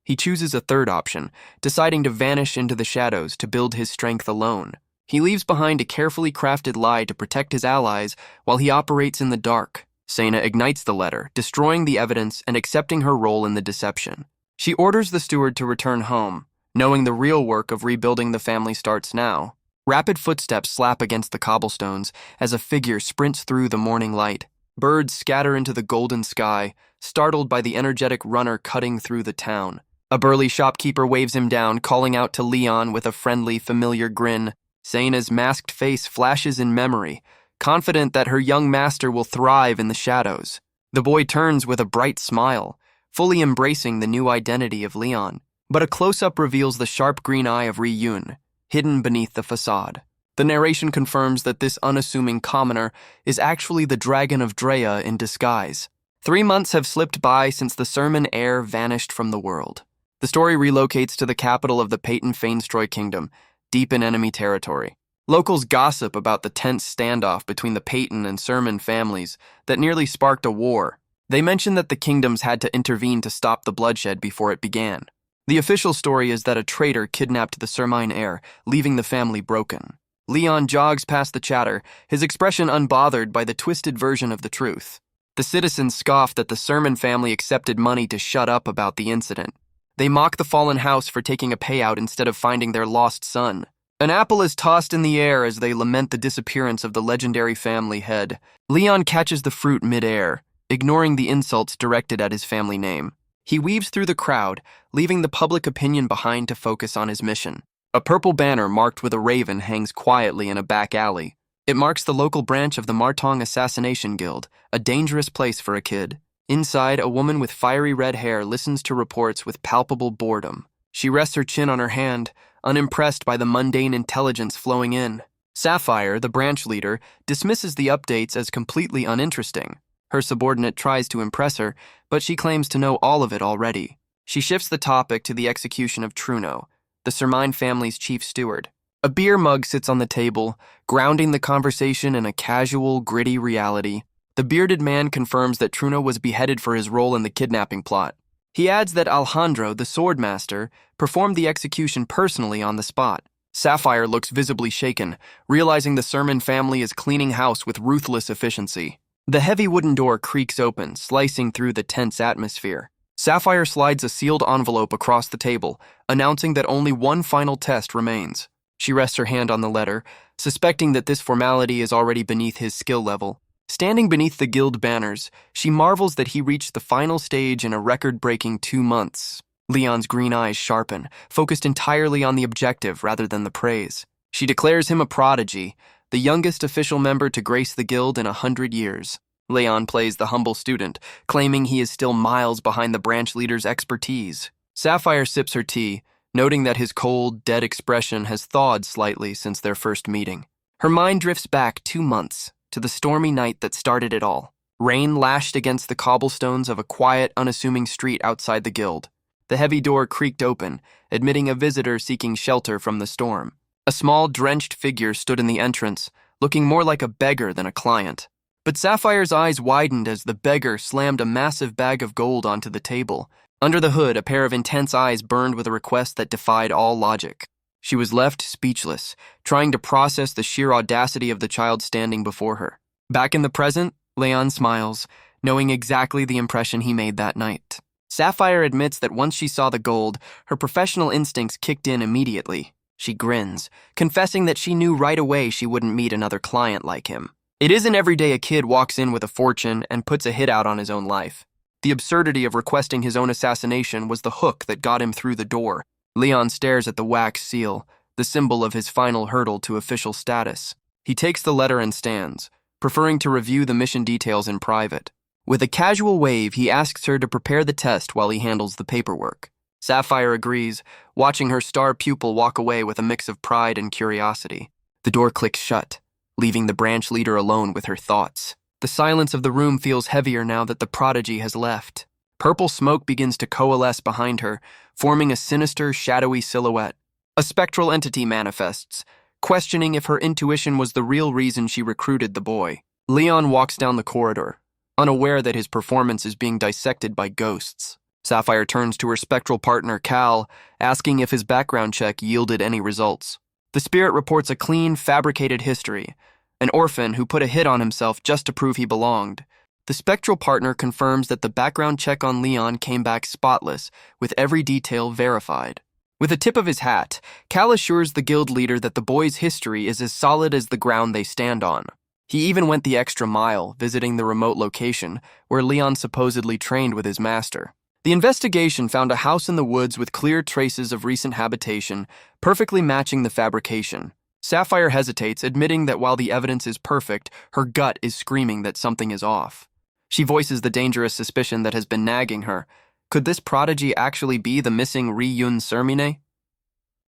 He chooses a third option, deciding to vanish into the shadows to build his strength alone. He leaves behind a carefully crafted lie to protect his allies while he operates in the dark. Sena ignites the letter, destroying the evidence and accepting her role in the deception. She orders the steward to return home, knowing the real work of rebuilding the family starts now. Rapid footsteps slap against the cobblestones as a figure sprints through the morning light. Birds scatter into the golden sky, startled by the energetic runner cutting through the town. A burly shopkeeper waves him down, calling out to Leon with a friendly, familiar grin. Sena's masked face flashes in memory, confident that her young master will thrive in the shadows. The boy turns with a bright smile, fully embracing the new identity of Leon. But a close-up reveals the sharp green eye of Ri-Yun, hidden beneath the facade. The narration confirms that this unassuming commoner is actually the Dragon of Drea in disguise. 3 months have slipped by since the sermon heir vanished from the world. The story relocates to the capital of the Peyton Feinstroy Kingdom, deep in enemy territory. Locals gossip about the tense standoff between the Peyton and Sermon families that nearly sparked a war. They mention that the kingdoms had to intervene to stop the bloodshed before it began. The official story is that a traitor kidnapped the Sermine heir, leaving the family broken. Leon jogs past the chatter, his expression unbothered by the twisted version of the truth. The citizens scoff that the Sermon family accepted money to shut up about the incident. They mock the fallen house for taking a payout instead of finding their lost son. An apple is tossed in the air as they lament the disappearance of the legendary family head. Leon catches the fruit mid-air, ignoring the insults directed at his family name. He weaves through the crowd, leaving the public opinion behind to focus on his mission. A purple banner marked with a raven hangs quietly in a back alley. It marks the local branch of the Martong Assassination Guild, a dangerous place for a kid. Inside, a woman with fiery red hair listens to reports with palpable boredom. She rests her chin on her hand, unimpressed by the mundane intelligence flowing in. Sapphire, the branch leader, dismisses the updates as completely uninteresting. Her subordinate tries to impress her, but she claims to know all of it already. She shifts the topic to the execution of Truno, the Sermine family's chief steward. A beer mug sits on the table, grounding the conversation in a casual, gritty reality. The bearded man confirms that Truno was beheaded for his role in the kidnapping plot. He adds that Alejandro, the swordmaster, performed the execution personally on the spot. Sapphire looks visibly shaken, realizing the Sermon family is cleaning house with ruthless efficiency. The heavy wooden door creaks open, slicing through the tense atmosphere. Sapphire slides a sealed envelope across the table, announcing that only one final test remains. She rests her hand on the letter, suspecting that this formality is already beneath his skill level. Standing beneath the guild banners, she marvels that he reached the final stage in a record-breaking 2 months. Leon's green eyes sharpen, focused entirely on the objective rather than the praise. She declares him a prodigy, the youngest official member to grace the guild in 100 years. Leon plays the humble student, claiming he is still miles behind the branch leader's expertise. Sapphire sips her tea, noting that his cold, dead expression has thawed slightly since their first meeting. Her mind drifts back 2 months, to the stormy night that started it all. Rain lashed against the cobblestones of a quiet, unassuming street outside the guild. The heavy door creaked open, admitting a visitor seeking shelter from the storm. A small, drenched figure stood in the entrance, looking more like a beggar than a client. But Sapphire's eyes widened as the beggar slammed a massive bag of gold onto the table. Under the hood, a pair of intense eyes burned with a request that defied all logic. She was left speechless, trying to process the sheer audacity of the child standing before her. Back in the present, Leon smiles, knowing exactly the impression he made that night. Sapphire admits that once she saw the gold, her professional instincts kicked in immediately. She grins, confessing that she knew right away she wouldn't meet another client like him. It isn't every day a kid walks in with a fortune and puts a hit out on his own life. The absurdity of requesting his own assassination was the hook that got him through the door. Leon stares at the wax seal, the symbol of his final hurdle to official status. He takes the letter and stands, preferring to review the mission details in private. With a casual wave, he asks her to prepare the test while he handles the paperwork. Sapphire agrees, watching her star pupil walk away with a mix of pride and curiosity. The door clicks shut, leaving the branch leader alone with her thoughts. The silence of the room feels heavier now that the prodigy has left. Purple smoke begins to coalesce behind her, forming a sinister, shadowy silhouette. A spectral entity manifests, questioning if her intuition was the real reason she recruited the boy. Leon walks down the corridor, unaware that his performance is being dissected by ghosts. Sapphire turns to her spectral partner, Cal, asking if his background check yielded any results. The spirit reports a clean, fabricated history, an orphan who put a hit on himself just to prove he belonged. The spectral partner confirms that the background check on Leon came back spotless, with every detail verified. With a tip of his hat, Cal assures the guild leader that the boy's history is as solid as the ground they stand on. He even went the extra mile, visiting the remote location where Leon supposedly trained with his master. The investigation found a house in the woods with clear traces of recent habitation, perfectly matching the fabrication. Sapphire hesitates, admitting that while the evidence is perfect, her gut is screaming that something is off. She voices the dangerous suspicion that has been nagging her. Could this prodigy actually be the missing Reincarnated?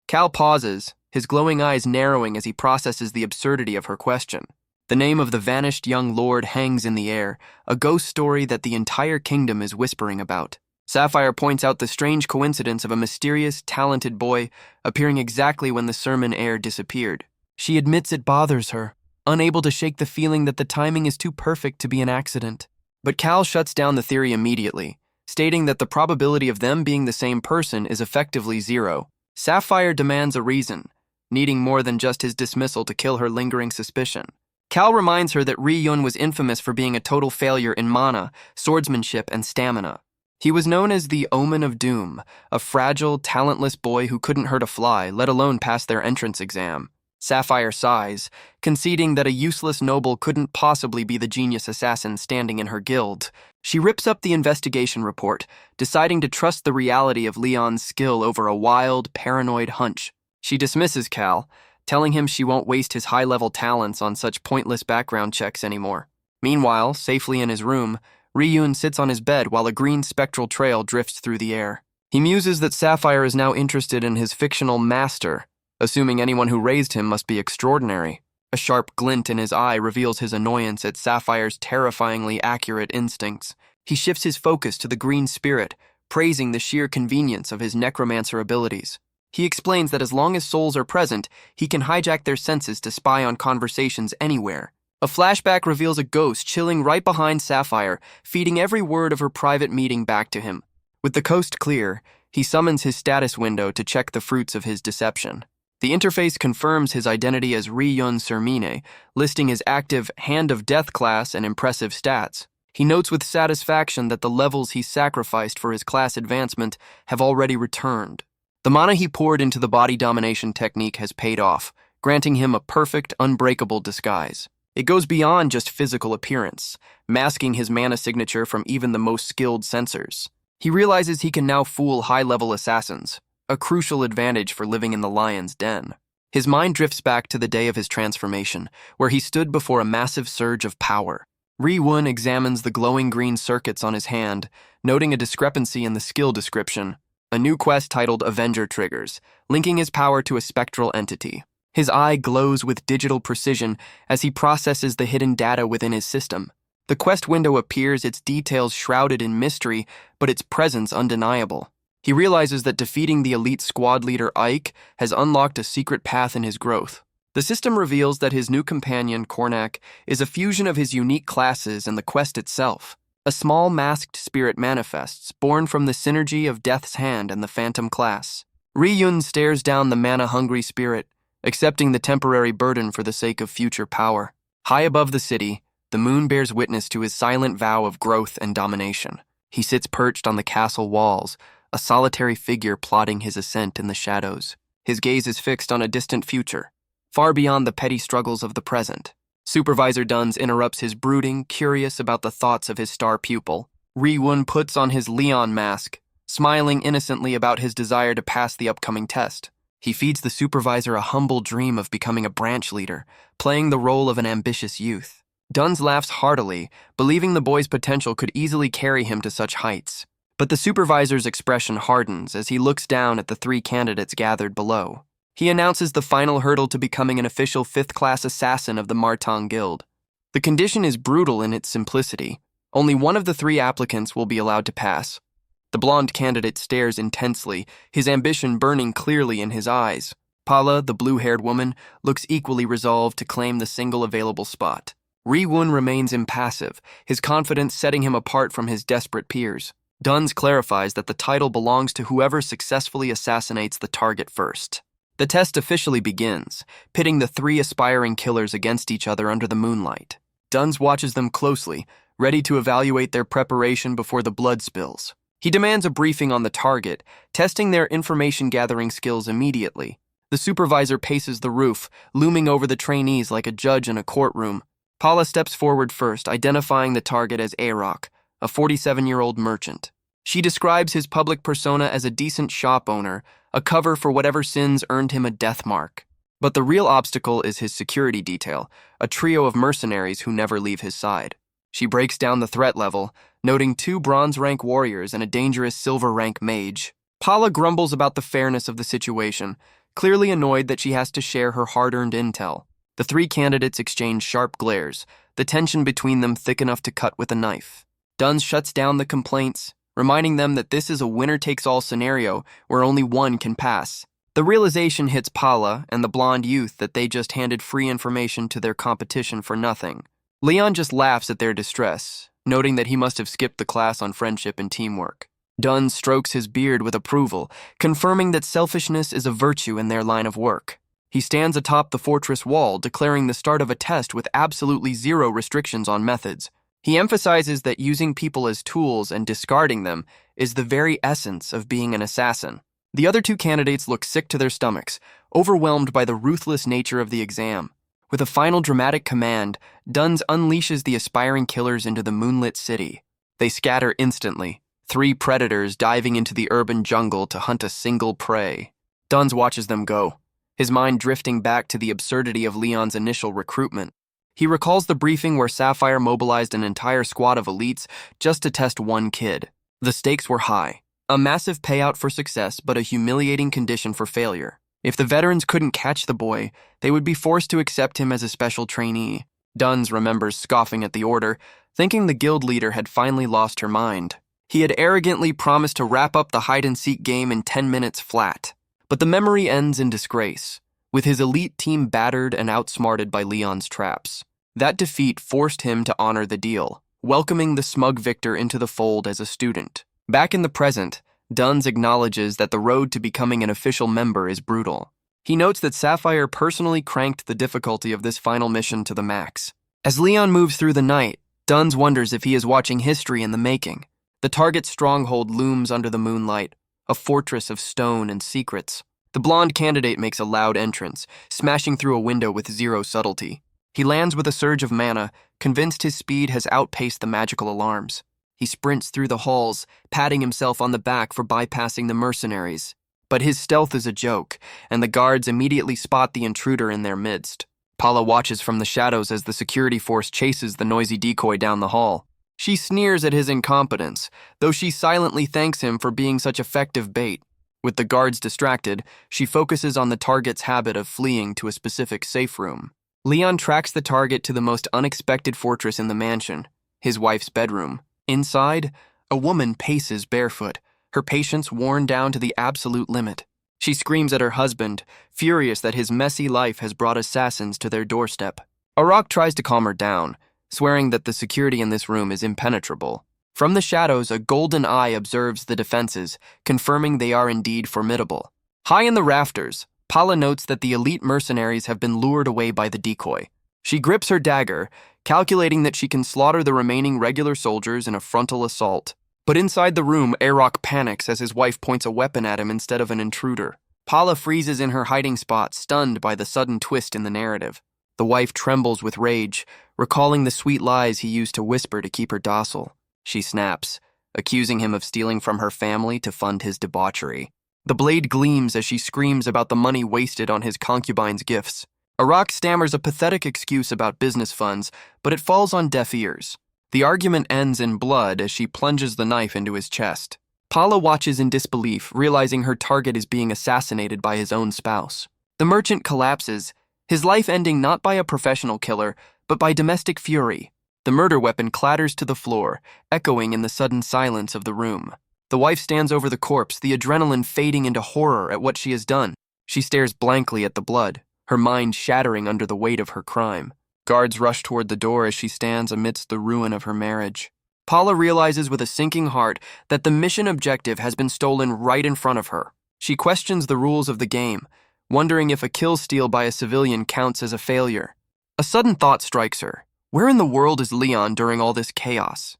Cal pauses, his glowing eyes narrowing as he processes the absurdity of her question. The name of the vanished young lord hangs in the air, a ghost story that the entire kingdom is whispering about. Sapphire points out the strange coincidence of a mysterious, talented boy appearing exactly when the sermon heir disappeared. She admits it bothers her, unable to shake the feeling that the timing is too perfect to be an accident. But Cal shuts down the theory immediately, stating that the probability of them being the same person is effectively zero. Sapphire demands a reason, needing more than just his dismissal to kill her lingering suspicion. Cal reminds her that Ri-yun was infamous for being a total failure in mana, swordsmanship, and stamina. He was known as the Omen of Doom, a fragile, talentless boy who couldn't hurt a fly, let alone pass their entrance exam. Sapphire sighs, conceding that a useless noble couldn't possibly be the genius assassin standing in her guild. She rips up the investigation report, deciding to trust the reality of Leon's skill over a wild, paranoid hunch. She dismisses Cal, telling him she won't waste his high-level talents on such pointless background checks anymore. Meanwhile, safely in his room, Ri-yun sits on his bed while a green spectral trail drifts through the air. He muses that Sapphire is now interested in his fictional master, assuming anyone who raised him must be extraordinary. A sharp glint in his eye reveals his annoyance at Sapphire's terrifyingly accurate instincts. He shifts his focus to the green spirit, praising the sheer convenience of his necromancer abilities. He explains that as long as souls are present, he can hijack their senses to spy on conversations anywhere. A flashback reveals a ghost chilling right behind Sapphire, feeding every word of her private meeting back to him. With the coast clear, he summons his status window to check the fruits of his deception. The interface confirms his identity as Ri-yun Sermine, listing his active Hand of Death class and impressive stats. He notes with satisfaction that the levels he sacrificed for his class advancement have already returned. The mana he poured into the body domination technique has paid off, granting him a perfect, unbreakable disguise. It goes beyond just physical appearance, masking his mana signature from even the most skilled sensors. He realizes he can now fool high-level assassins, a crucial advantage for living in the lion's den. His mind drifts back to the day of his transformation, where he stood before a massive surge of power. Ri-wun examines the glowing green circuits on his hand, noting a discrepancy in the skill description. A new quest titled Avenger triggers, linking his power to a spectral entity. His eye glows with digital precision as he processes the hidden data within his system. The quest window appears, its details shrouded in mystery, but its presence undeniable. He realizes that defeating the elite squad leader Ike has unlocked a secret path in his growth. The system reveals that his new companion, Cornac, is a fusion of his unique classes and the quest itself. A small masked spirit manifests, born from the synergy of Death's Hand and the Phantom class. Ri-yun stares down the mana-hungry spirit, accepting the temporary burden for the sake of future power. High above the city, the moon bears witness to his silent vow of growth and domination. He sits perched on the castle walls, a solitary figure plotting his ascent in the shadows. His gaze is fixed on a distant future, far beyond the petty struggles of the present. Supervisor Duns interrupts his brooding, curious about the thoughts of his star pupil. Ri-wun puts on his Leon mask, smiling innocently about his desire to pass the upcoming test. He feeds the supervisor a humble dream of becoming a branch leader, playing the role of an ambitious youth. Duns laughs heartily, believing the boy's potential could easily carry him to such heights. But the supervisor's expression hardens as he looks down at the three candidates gathered below. He announces the final hurdle to becoming an official 5th-class assassin of the Martong Guild. The condition is brutal in its simplicity. Only one of the 3 applicants will be allowed to pass. The blonde candidate stares intensely, his ambition burning clearly in his eyes. Pala, the blue-haired woman, looks equally resolved to claim the single available spot. Ri-wun remains impassive, his confidence setting him apart from his desperate peers. Duns clarifies that the title belongs to whoever successfully assassinates the target first. The test officially begins, pitting the 3 aspiring killers against each other under the moonlight. Duns watches them closely, ready to evaluate their preparation before the blood spills. He demands a briefing on the target, testing their information-gathering skills immediately. The supervisor paces the roof, looming over the trainees like a judge in a courtroom. Paula steps forward first, identifying the target as Arok, a 47-year-old merchant. She describes his public persona as a decent shop owner, a cover for whatever sins earned him a death mark. But the real obstacle is his security detail, a trio of mercenaries who never leave his side. She breaks down the threat level, noting 2 bronze-rank warriors and a dangerous silver-rank mage. Paula grumbles about the fairness of the situation, clearly annoyed that she has to share her hard-earned intel. The 3 candidates exchange sharp glares, the tension between them thick enough to cut with a knife. Duns shuts down the complaints, reminding them that this is a winner-takes-all scenario where only one can pass. The realization hits Paula and the blonde youth that they just handed free information to their competition for nothing. Leon just laughs at their distress, noting that he must have skipped the class on friendship and teamwork. Dunn strokes his beard with approval, confirming that selfishness is a virtue in their line of work. He stands atop the fortress wall, declaring the start of a test with absolutely 0 restrictions on methods. He emphasizes that using people as tools and discarding them is the very essence of being an assassin. The other 2 candidates look sick to their stomachs, overwhelmed by the ruthless nature of the exam. With a final dramatic command, Duns unleashes the aspiring killers into the moonlit city. They scatter instantly, 3 predators diving into the urban jungle to hunt a single prey. Duns watches them go, his mind drifting back to the absurdity of Leon's initial recruitment. He recalls the briefing where Sapphire mobilized an entire squad of elites just to test one kid. The stakes were high. A massive payout for success, but a humiliating condition for failure. If the veterans couldn't catch the boy, they would be forced to accept him as a special trainee. Duns remembers scoffing at the order, thinking the guild leader had finally lost her mind. He had arrogantly promised to wrap up the hide-and-seek game in 10 minutes flat. But the memory ends in disgrace, with his elite team battered and outsmarted by Leon's traps. That defeat forced him to honor the deal, welcoming the smug victor into the fold as a student. Back in the present, Duns acknowledges that the road to becoming an official member is brutal. He notes that Sapphire personally cranked the difficulty of this final mission to the max. As Leon moves through the night, Duns wonders if he is watching history in the making. The target's stronghold looms under the moonlight, a fortress of stone and secrets. The blonde candidate makes a loud entrance, smashing through a window with 0 subtlety. He lands with a surge of mana, convinced his speed has outpaced the magical alarms. He sprints through the halls, patting himself on the back for bypassing the mercenaries. But his stealth is a joke, and the guards immediately spot the intruder in their midst. Paula watches from the shadows as the security force chases the noisy decoy down the hall. She sneers at his incompetence, though she silently thanks him for being such effective bait. With the guards distracted, she focuses on the target's habit of fleeing to a specific safe room. Leon tracks the target to the most unexpected fortress in the mansion, his wife's bedroom. Inside, a woman paces barefoot, her patience worn down to the absolute limit. She screams at her husband, furious that his messy life has brought assassins to their doorstep. Arak tries to calm her down, swearing that the security in this room is impenetrable. From the shadows, a golden eye observes the defenses, confirming they are indeed formidable. High in the rafters, Paula notes that the elite mercenaries have been lured away by the decoy. She grips her dagger, calculating that she can slaughter the remaining regular soldiers in a frontal assault. But inside the room, Arak panics as his wife points a weapon at him instead of an intruder. Paula freezes in her hiding spot, stunned by the sudden twist in the narrative. The wife trembles with rage, recalling the sweet lies he used to whisper to keep her docile. She snaps, accusing him of stealing from her family to fund his debauchery. The blade gleams as she screams about the money wasted on his concubine's gifts. Arak stammers a pathetic excuse about business funds, but it falls on deaf ears. The argument ends in blood as she plunges the knife into his chest. Paula watches in disbelief, realizing her target is being assassinated by his own spouse. The merchant collapses, his life ending not by a professional killer, but by domestic fury. The murder weapon clatters to the floor, echoing in the sudden silence of the room. The wife stands over the corpse, the adrenaline fading into horror at what she has done. She stares blankly at the blood, her mind shattering under the weight of her crime. Guards rush toward the door as she stands amidst the ruin of her marriage. Paula realizes with a sinking heart that the mission objective has been stolen right in front of her. She questions the rules of the game, wondering if a kill steal by a civilian counts as a failure. A sudden thought strikes her. Where in the world is Leon during all this chaos?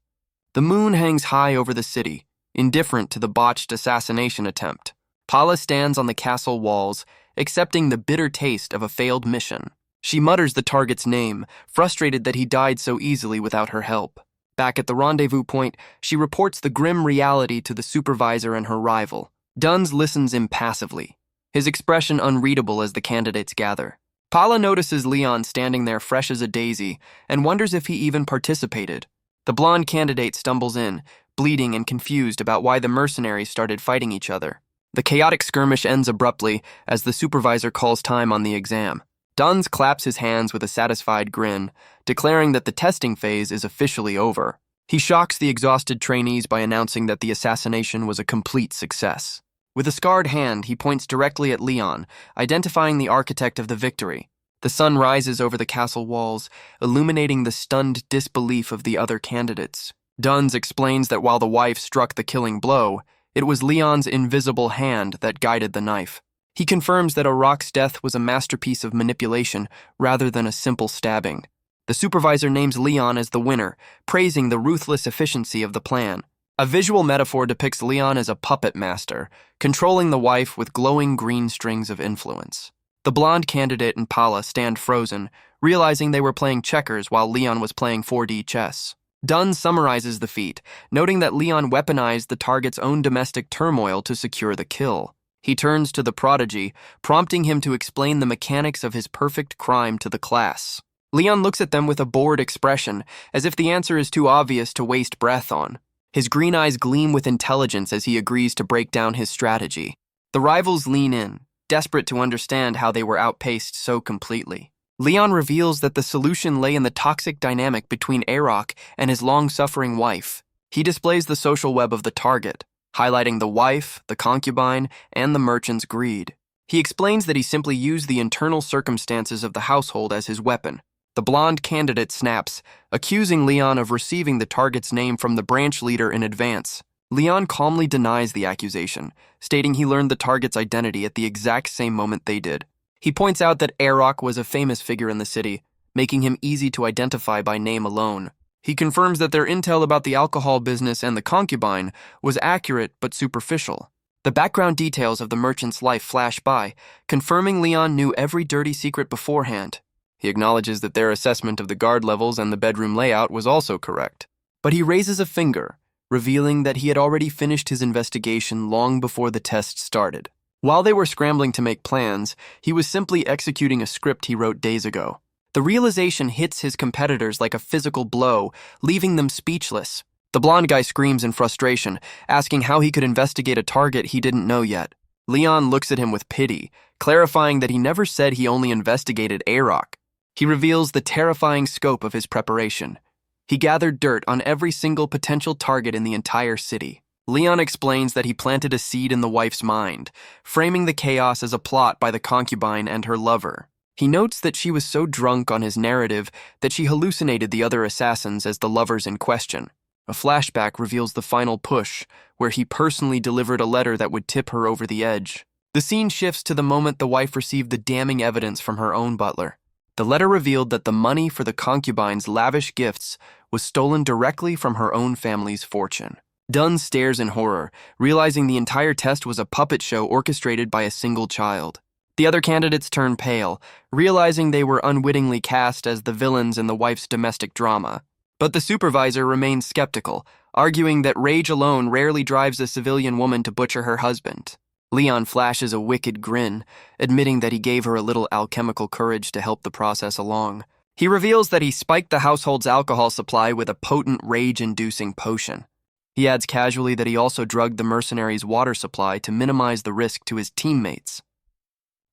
The moon hangs high over the city, indifferent to the botched assassination attempt. Paula stands on the castle walls, accepting the bitter taste of a failed mission. She mutters the target's name, frustrated that he died so easily without her help. Back at the rendezvous point, she reports the grim reality to the supervisor and her rival. Duns listens impassively, his expression unreadable as the candidates gather. Paula notices Leon standing there fresh as a daisy and wonders if he even participated. The blonde candidate stumbles in, bleeding and confused about why the mercenaries started fighting each other. The chaotic skirmish ends abruptly as the supervisor calls time on the exam. Duns claps his hands with a satisfied grin, declaring that the testing phase is officially over. He shocks the exhausted trainees by announcing that the assassination was a complete success. With a scarred hand, he points directly at Leon, identifying the architect of the victory. The sun rises over the castle walls, illuminating the stunned disbelief of the other candidates. Duns explains that while the wife struck the killing blow, it was Leon's invisible hand that guided the knife. He confirms that Arak's death was a masterpiece of manipulation rather than a simple stabbing. The supervisor names Leon as the winner, praising the ruthless efficiency of the plan. A visual metaphor depicts Leon as a puppet master, controlling the wife with glowing green strings of influence. The blonde candidate and Paula stand frozen, realizing they were playing checkers while Leon was playing 4D chess. Dunn summarizes the feat, noting that Leon weaponized the target's own domestic turmoil to secure the kill. He turns to the prodigy, prompting him to explain the mechanics of his perfect crime to the class. Leon looks at them with a bored expression, as if the answer is too obvious to waste breath on. His green eyes gleam with intelligence as he agrees to break down his strategy. The rivals lean in, desperate to understand how they were outpaced so completely. Leon reveals that the solution lay in the toxic dynamic between Arak and his long-suffering wife. He displays the social web of the target, highlighting the wife, the concubine, and the merchant's greed. He explains that he simply used the internal circumstances of the household as his weapon. The blonde candidate snaps, accusing Leon of receiving the target's name from the branch leader in advance. Leon calmly denies the accusation, stating he learned the target's identity at the exact same moment they did. He points out that Arak was a famous figure in the city, making him easy to identify by name alone. He confirms that their intel about the alcohol business and the concubine was accurate but superficial. The background details of the merchant's life flash by, confirming Leon knew every dirty secret beforehand. He acknowledges that their assessment of the guard levels and the bedroom layout was also correct. But he raises a finger, revealing that he had already finished his investigation long before the test started. While they were scrambling to make plans, he was simply executing a script he wrote days ago. The realization hits his competitors like a physical blow, leaving them speechless. The blonde guy screams in frustration, asking how he could investigate a target he didn't know yet. Leon looks at him with pity, clarifying that he never said he only investigated Arak. He reveals the terrifying scope of his preparation. He gathered dirt on every single potential target in the entire city. Leon explains that he planted a seed in the wife's mind, framing the chaos as a plot by the concubine and her lover. He notes that she was so drunk on his narrative that she hallucinated the other assassins as the lovers in question. A flashback reveals the final push, where he personally delivered a letter that would tip her over the edge. The scene shifts to the moment the wife received the damning evidence from her own butler. The letter revealed that the money for the concubine's lavish gifts was stolen directly from her own family's fortune. Dunn stares in horror, realizing the entire test was a puppet show orchestrated by a single child. The other candidates turn pale, realizing they were unwittingly cast as the villains in the wife's domestic drama. But the supervisor remains skeptical, arguing that rage alone rarely drives a civilian woman to butcher her husband. Leon flashes a wicked grin, admitting that he gave her a little alchemical courage to help the process along. He reveals that he spiked the household's alcohol supply with a potent rage-inducing potion. He adds casually that he also drugged the mercenaries' water supply to minimize the risk to his teammates.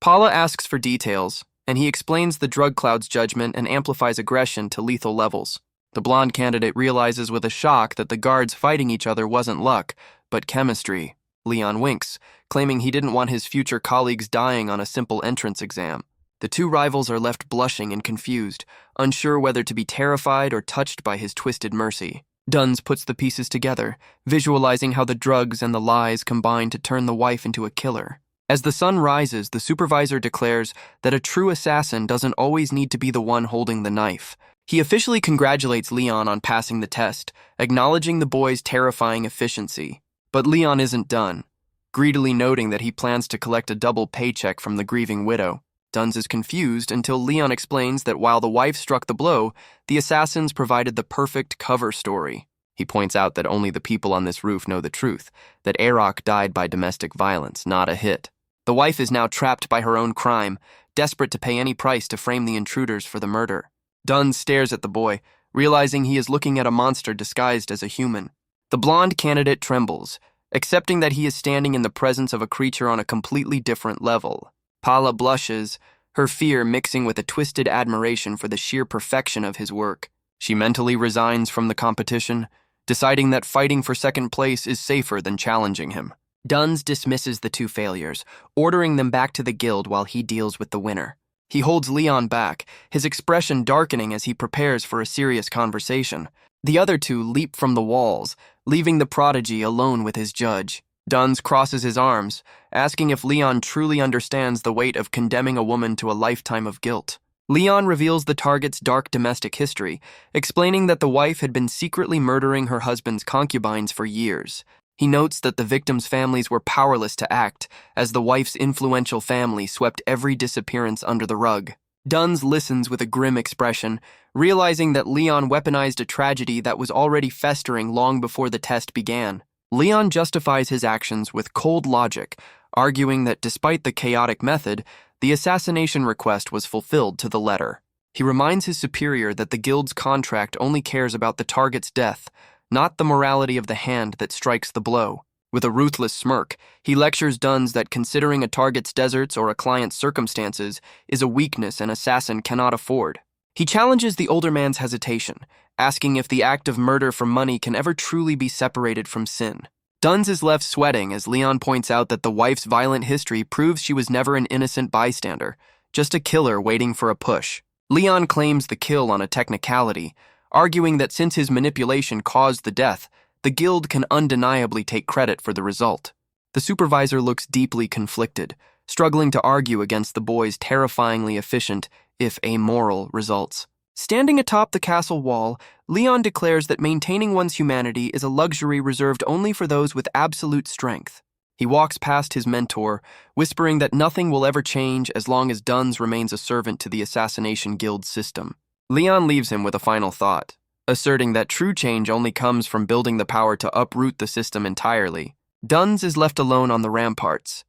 Paula asks for details, and he explains the drug cloud's judgment and amplifies aggression to lethal levels. The blonde candidate realizes with a shock that the guards fighting each other wasn't luck, but chemistry. Leon winks, claiming he didn't want his future colleagues dying on a simple entrance exam. The two rivals are left blushing and confused, unsure whether to be terrified or touched by his twisted mercy. Duns puts the pieces together, visualizing how the drugs and the lies combine to turn the wife into a killer. As the sun rises, the supervisor declares that a true assassin doesn't always need to be the one holding the knife. He officially congratulates Leon on passing the test, acknowledging the boy's terrifying efficiency. But Leon isn't done, greedily noting that he plans to collect a double paycheck from the grieving widow. Duns is confused until Leon explains that while the wife struck the blow, the assassins provided the perfect cover story. He points out that only the people on this roof know the truth, that Arak died by domestic violence, not a hit. The wife is now trapped by her own crime, desperate to pay any price to frame the intruders for the murder. Dunn stares at the boy, realizing he is looking at a monster disguised as a human. The blonde candidate trembles, accepting that he is standing in the presence of a creature on a completely different level. Paula blushes, her fear mixing with a twisted admiration for the sheer perfection of his work. She mentally resigns from the competition, deciding that fighting for second place is safer than challenging him. Duns dismisses the two failures, ordering them back to the guild while he deals with the winner. He holds Leon back, his expression darkening as he prepares for a serious conversation. The other two leap from the walls, leaving the prodigy alone with his judge. Duns crosses his arms, asking if Leon truly understands the weight of condemning a woman to a lifetime of guilt. Leon reveals the target's dark domestic history, explaining that the wife had been secretly murdering her husband's concubines for years. He notes that the victims' families were powerless to act, as the wife's influential family swept every disappearance under the rug. Duns listens with a grim expression, realizing that Leon weaponized a tragedy that was already festering long before the test began. Leon justifies his actions with cold logic, arguing that despite the chaotic method, the assassination request was fulfilled to the letter. He reminds his superior that the guild's contract only cares about the target's death, not the morality of the hand that strikes the blow. With a ruthless smirk, he lectures Duns that considering a target's deserts or a client's circumstances is a weakness an assassin cannot afford. He challenges the older man's hesitation, asking if the act of murder for money can ever truly be separated from sin. Duns is left sweating as Leon points out that the wife's violent history proves she was never an innocent bystander, just a killer waiting for a push. Leon claims the kill on a technicality, arguing that since his manipulation caused the death, the guild can undeniably take credit for the result. The supervisor looks deeply conflicted, struggling to argue against the boy's terrifyingly efficient, if amoral, results. Standing atop the castle wall, Leon declares that maintaining one's humanity is a luxury reserved only for those with absolute strength. He walks past his mentor, whispering that nothing will ever change as long as Duns remains a servant to the Assassination Guild system. Leon leaves him with a final thought, asserting that true change only comes from building the power to uproot the system entirely. Duns is left alone on the ramparts,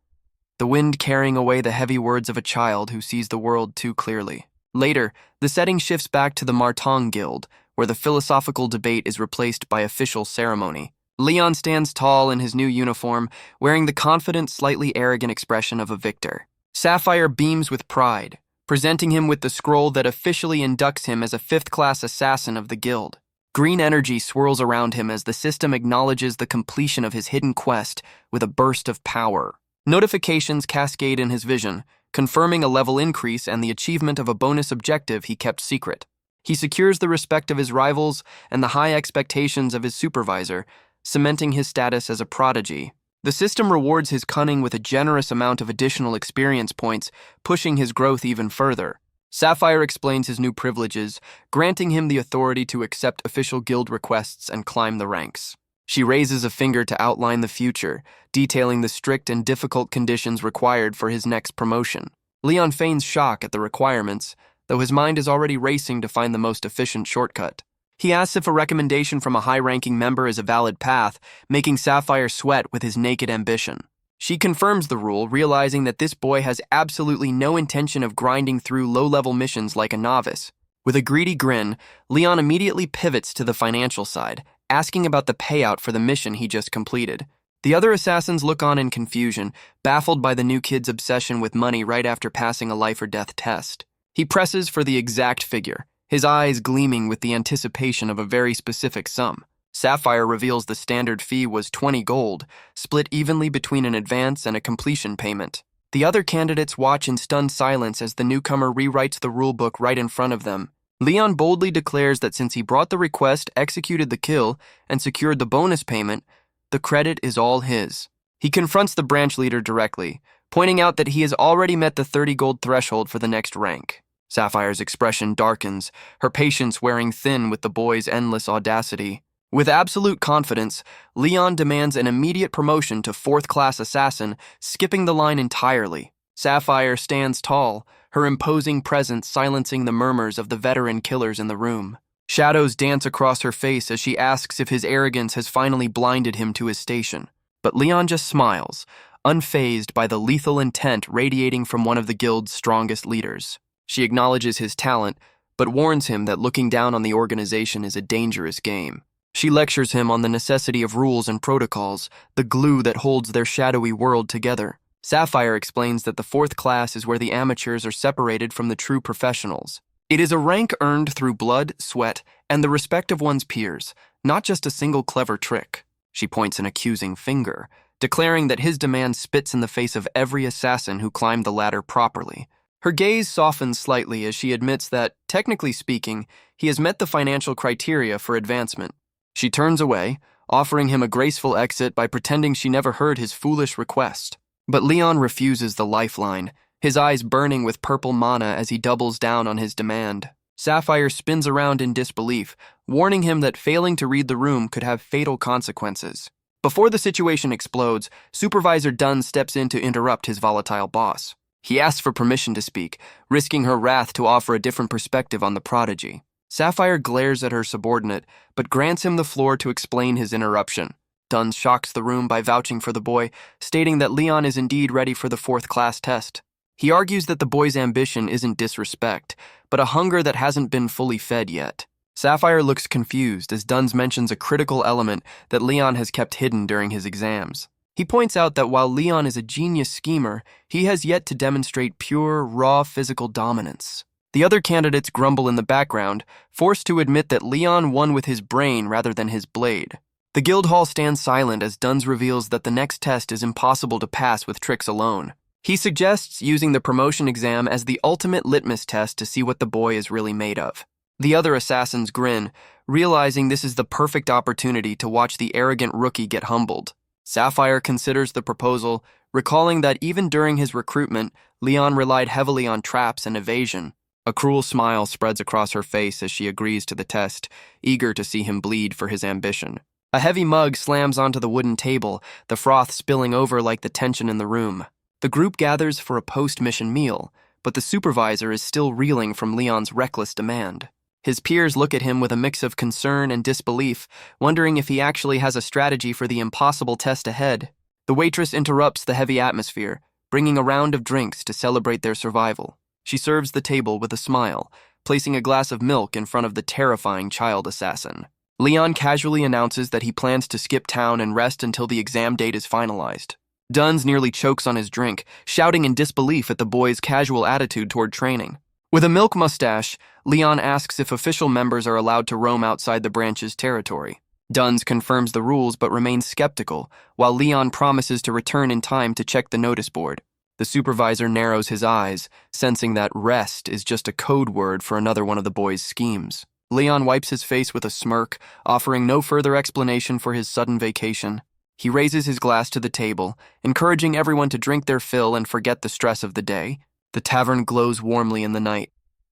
the wind carrying away the heavy words of a child who sees the world too clearly. Later, the setting shifts back to the Martong Guild, where the philosophical debate is replaced by official ceremony. Leon stands tall in his new uniform, wearing the confident, slightly arrogant expression of a victor. Sapphire beams with pride, presenting him with the scroll that officially inducts him as a fifth-class assassin of the guild. Green energy swirls around him as the system acknowledges the completion of his hidden quest with a burst of power. Notifications cascade in his vision, confirming a level increase and the achievement of a bonus objective he kept secret. He secures the respect of his rivals and the high expectations of his supervisor, cementing his status as a prodigy. The system rewards his cunning with a generous amount of additional experience points, pushing his growth even further. Sapphire explains his new privileges, granting him the authority to accept official guild requests and climb the ranks. She raises a finger to outline the future, detailing the strict and difficult conditions required for his next promotion. Leon feigns shock at the requirements, though his mind is already racing to find the most efficient shortcut. He asks if a recommendation from a high-ranking member is a valid path, making Sapphire sweat with his naked ambition. She confirms the rule, realizing that this boy has absolutely no intention of grinding through low-level missions like a novice. With a greedy grin, Leon immediately pivots to the financial side, asking about the payout for the mission he just completed. The other assassins look on in confusion, baffled by the new kid's obsession with money right after passing a life-or-death test. He presses for the exact figure, his eyes gleaming with the anticipation of a very specific sum. Sapphire reveals the standard fee was 20 gold, split evenly between an advance and a completion payment. The other candidates watch in stunned silence as the newcomer rewrites the rulebook right in front of them. Leon boldly declares that since he brought the request, executed the kill, and secured the bonus payment, the credit is all his. He confronts the branch leader directly, pointing out that he has already met the 30 gold threshold for the next rank. Sapphire's expression darkens, her patience wearing thin with the boy's endless audacity. With absolute confidence, Leon demands an immediate promotion to fourth-class assassin, skipping the line entirely. Sapphire stands tall, her imposing presence silencing the murmurs of the veteran killers in the room. Shadows dance across her face as she asks if his arrogance has finally blinded him to his station. But Leon just smiles, unfazed by the lethal intent radiating from one of the guild's strongest leaders. She acknowledges his talent, but warns him that looking down on the organization is a dangerous game. She lectures him on the necessity of rules and protocols, the glue that holds their shadowy world together. Sapphire explains that the fourth class is where the amateurs are separated from the true professionals. It is a rank earned through blood, sweat, and the respect of one's peers, not just a single clever trick. She points an accusing finger, declaring that his demand spits in the face of every assassin who climbed the ladder properly. Her gaze softens slightly as she admits that, technically speaking, he has met the financial criteria for advancement. She turns away, offering him a graceful exit by pretending she never heard his foolish request. But Leon refuses the lifeline, his eyes burning with purple mana as he doubles down on his demand. Sapphire spins around in disbelief, warning him that failing to read the room could have fatal consequences. Before the situation explodes, Supervisor Dunn steps in to interrupt his volatile boss. He asks for permission to speak, risking her wrath to offer a different perspective on the prodigy. Sapphire glares at her subordinate, but grants him the floor to explain his interruption. Dunn shocks the room by vouching for the boy, stating that Leon is indeed ready for the fourth-class test. He argues that the boy's ambition isn't disrespect, but a hunger that hasn't been fully fed yet. Sapphire looks confused as Dunn mentions a critical element that Leon has kept hidden during his exams. He points out that while Leon is a genius schemer, he has yet to demonstrate pure, raw physical dominance. The other candidates grumble in the background, forced to admit that Leon won with his brain rather than his blade. The guild hall stands silent as Dunn reveals that the next test is impossible to pass with tricks alone. He suggests using the promotion exam as the ultimate litmus test to see what the boy is really made of. The other assassins grin, realizing this is the perfect opportunity to watch the arrogant rookie get humbled. Sapphire considers the proposal, recalling that even during his recruitment, Leon relied heavily on traps and evasion. A cruel smile spreads across her face as she agrees to the test, eager to see him bleed for his ambition. A heavy mug slams onto the wooden table, the froth spilling over like the tension in the room. The group gathers for a post-mission meal, but the supervisor is still reeling from Leon's reckless demand. His peers look at him with a mix of concern and disbelief, wondering if he actually has a strategy for the impossible test ahead. The waitress interrupts the heavy atmosphere, bringing a round of drinks to celebrate their survival. She serves the table with a smile, placing a glass of milk in front of the terrifying child assassin. Leon casually announces that he plans to skip town and rest until the exam date is finalized. Dunn nearly chokes on his drink, shouting in disbelief at the boy's casual attitude toward training. With a milk mustache, Leon asks if official members are allowed to roam outside the branch's territory. Dunn confirms the rules but remains skeptical, while Leon promises to return in time to check the notice board. The supervisor narrows his eyes, sensing that rest is just a code word for another one of the boy's schemes. Leon wipes his face with a smirk, offering no further explanation for his sudden vacation. He raises his glass to the table, encouraging everyone to drink their fill and forget the stress of the day. The tavern glows warmly in the night,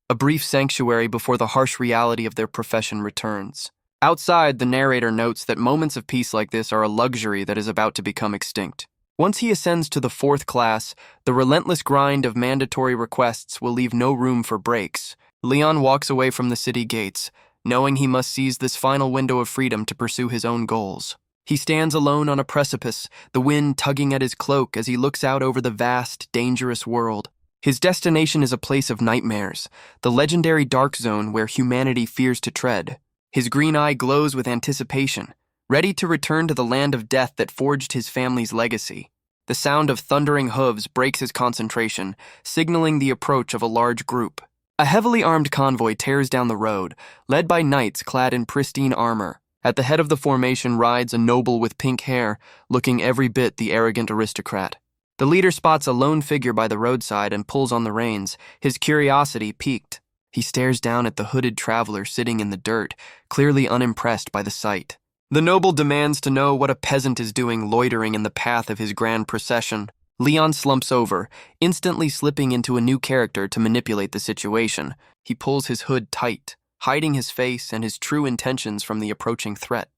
a brief sanctuary before the harsh reality of their profession returns. Outside, the narrator notes that moments of peace like this are a luxury that is about to become extinct. Once he ascends to the fourth class, the relentless grind of mandatory requests will leave no room for breaks. Leon walks away from the city gates, knowing he must seize this final window of freedom to pursue his own goals. He stands alone on a precipice, the wind tugging at his cloak as he looks out over the vast, dangerous world. His destination is a place of nightmares, the legendary dark zone where humanity fears to tread. His green eye glows with anticipation, ready to return to the land of death that forged his family's legacy. The sound of thundering hooves breaks his concentration, signaling the approach of a large group. A heavily armed convoy tears down the road, led by knights clad in pristine armor. At the head of the formation rides a noble with pink hair, looking every bit the arrogant aristocrat. The leader spots a lone figure by the roadside and pulls on the reins, his curiosity piqued. He stares down at the hooded traveler sitting in the dirt, clearly unimpressed by the sight. The noble demands to know what a peasant is doing loitering in the path of his grand procession. Leon slumps over, instantly slipping into a new character to manipulate the situation. He pulls his hood tight, hiding his face and his true intentions from the approaching threat.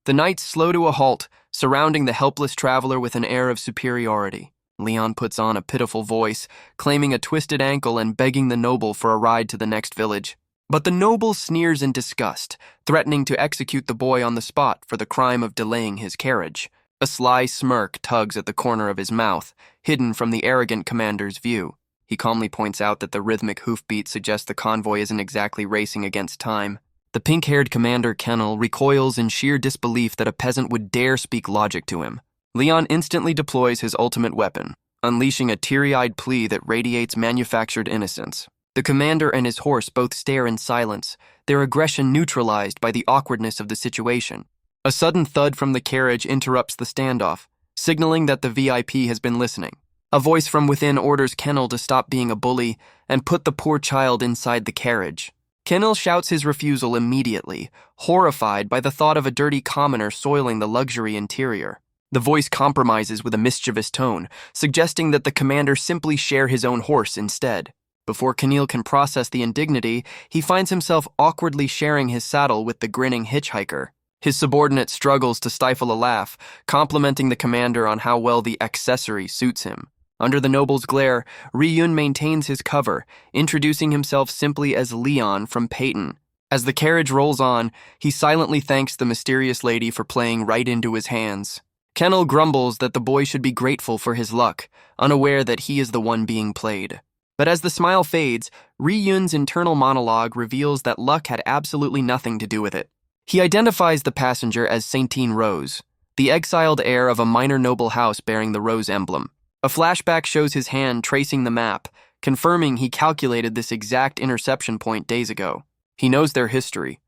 The knights slow to a halt, surrounding the helpless traveler with an air of superiority. Leon puts on a pitiful voice, claiming a twisted ankle and begging the noble for a ride to the next village. But the noble sneers in disgust, threatening to execute the boy on the spot for the crime of delaying his carriage. A sly smirk tugs at the corner of his mouth, hidden from the arrogant commander's view. He calmly points out that the rhythmic hoofbeat suggests the convoy isn't exactly racing against time. The pink-haired Commander Kennel recoils in sheer disbelief that a peasant would dare speak logic to him. Leon instantly deploys his ultimate weapon, unleashing a teary-eyed plea that radiates manufactured innocence. The commander and his horse both stare in silence, their aggression neutralized by the awkwardness of the situation. A sudden thud from the carriage interrupts the standoff, signaling that the VIP has been listening. A voice from within orders Kennel to stop being a bully and put the poor child inside the carriage. Kennel shouts his refusal immediately, horrified by the thought of a dirty commoner soiling the luxury interior. The voice compromises with a mischievous tone, suggesting that the commander simply share his own horse instead. Before Kennel can process the indignity, he finds himself awkwardly sharing his saddle with the grinning hitchhiker. His subordinate struggles to stifle a laugh, complimenting the commander on how well the accessory suits him. Under the noble's glare, Ryun maintains his cover, introducing himself simply as Leon from Peyton. As the carriage rolls on, he silently thanks the mysterious lady for playing right into his hands. Kennel grumbles that the boy should be grateful for his luck, unaware that he is the one being played. But as the smile fades, Ryun's internal monologue reveals that luck had absolutely nothing to do with it. He identifies the passenger as Saintine Rose, the exiled heir of a minor noble house bearing the rose emblem. A flashback shows his hand tracing the map, confirming he calculated this exact interception point days ago. He knows their history.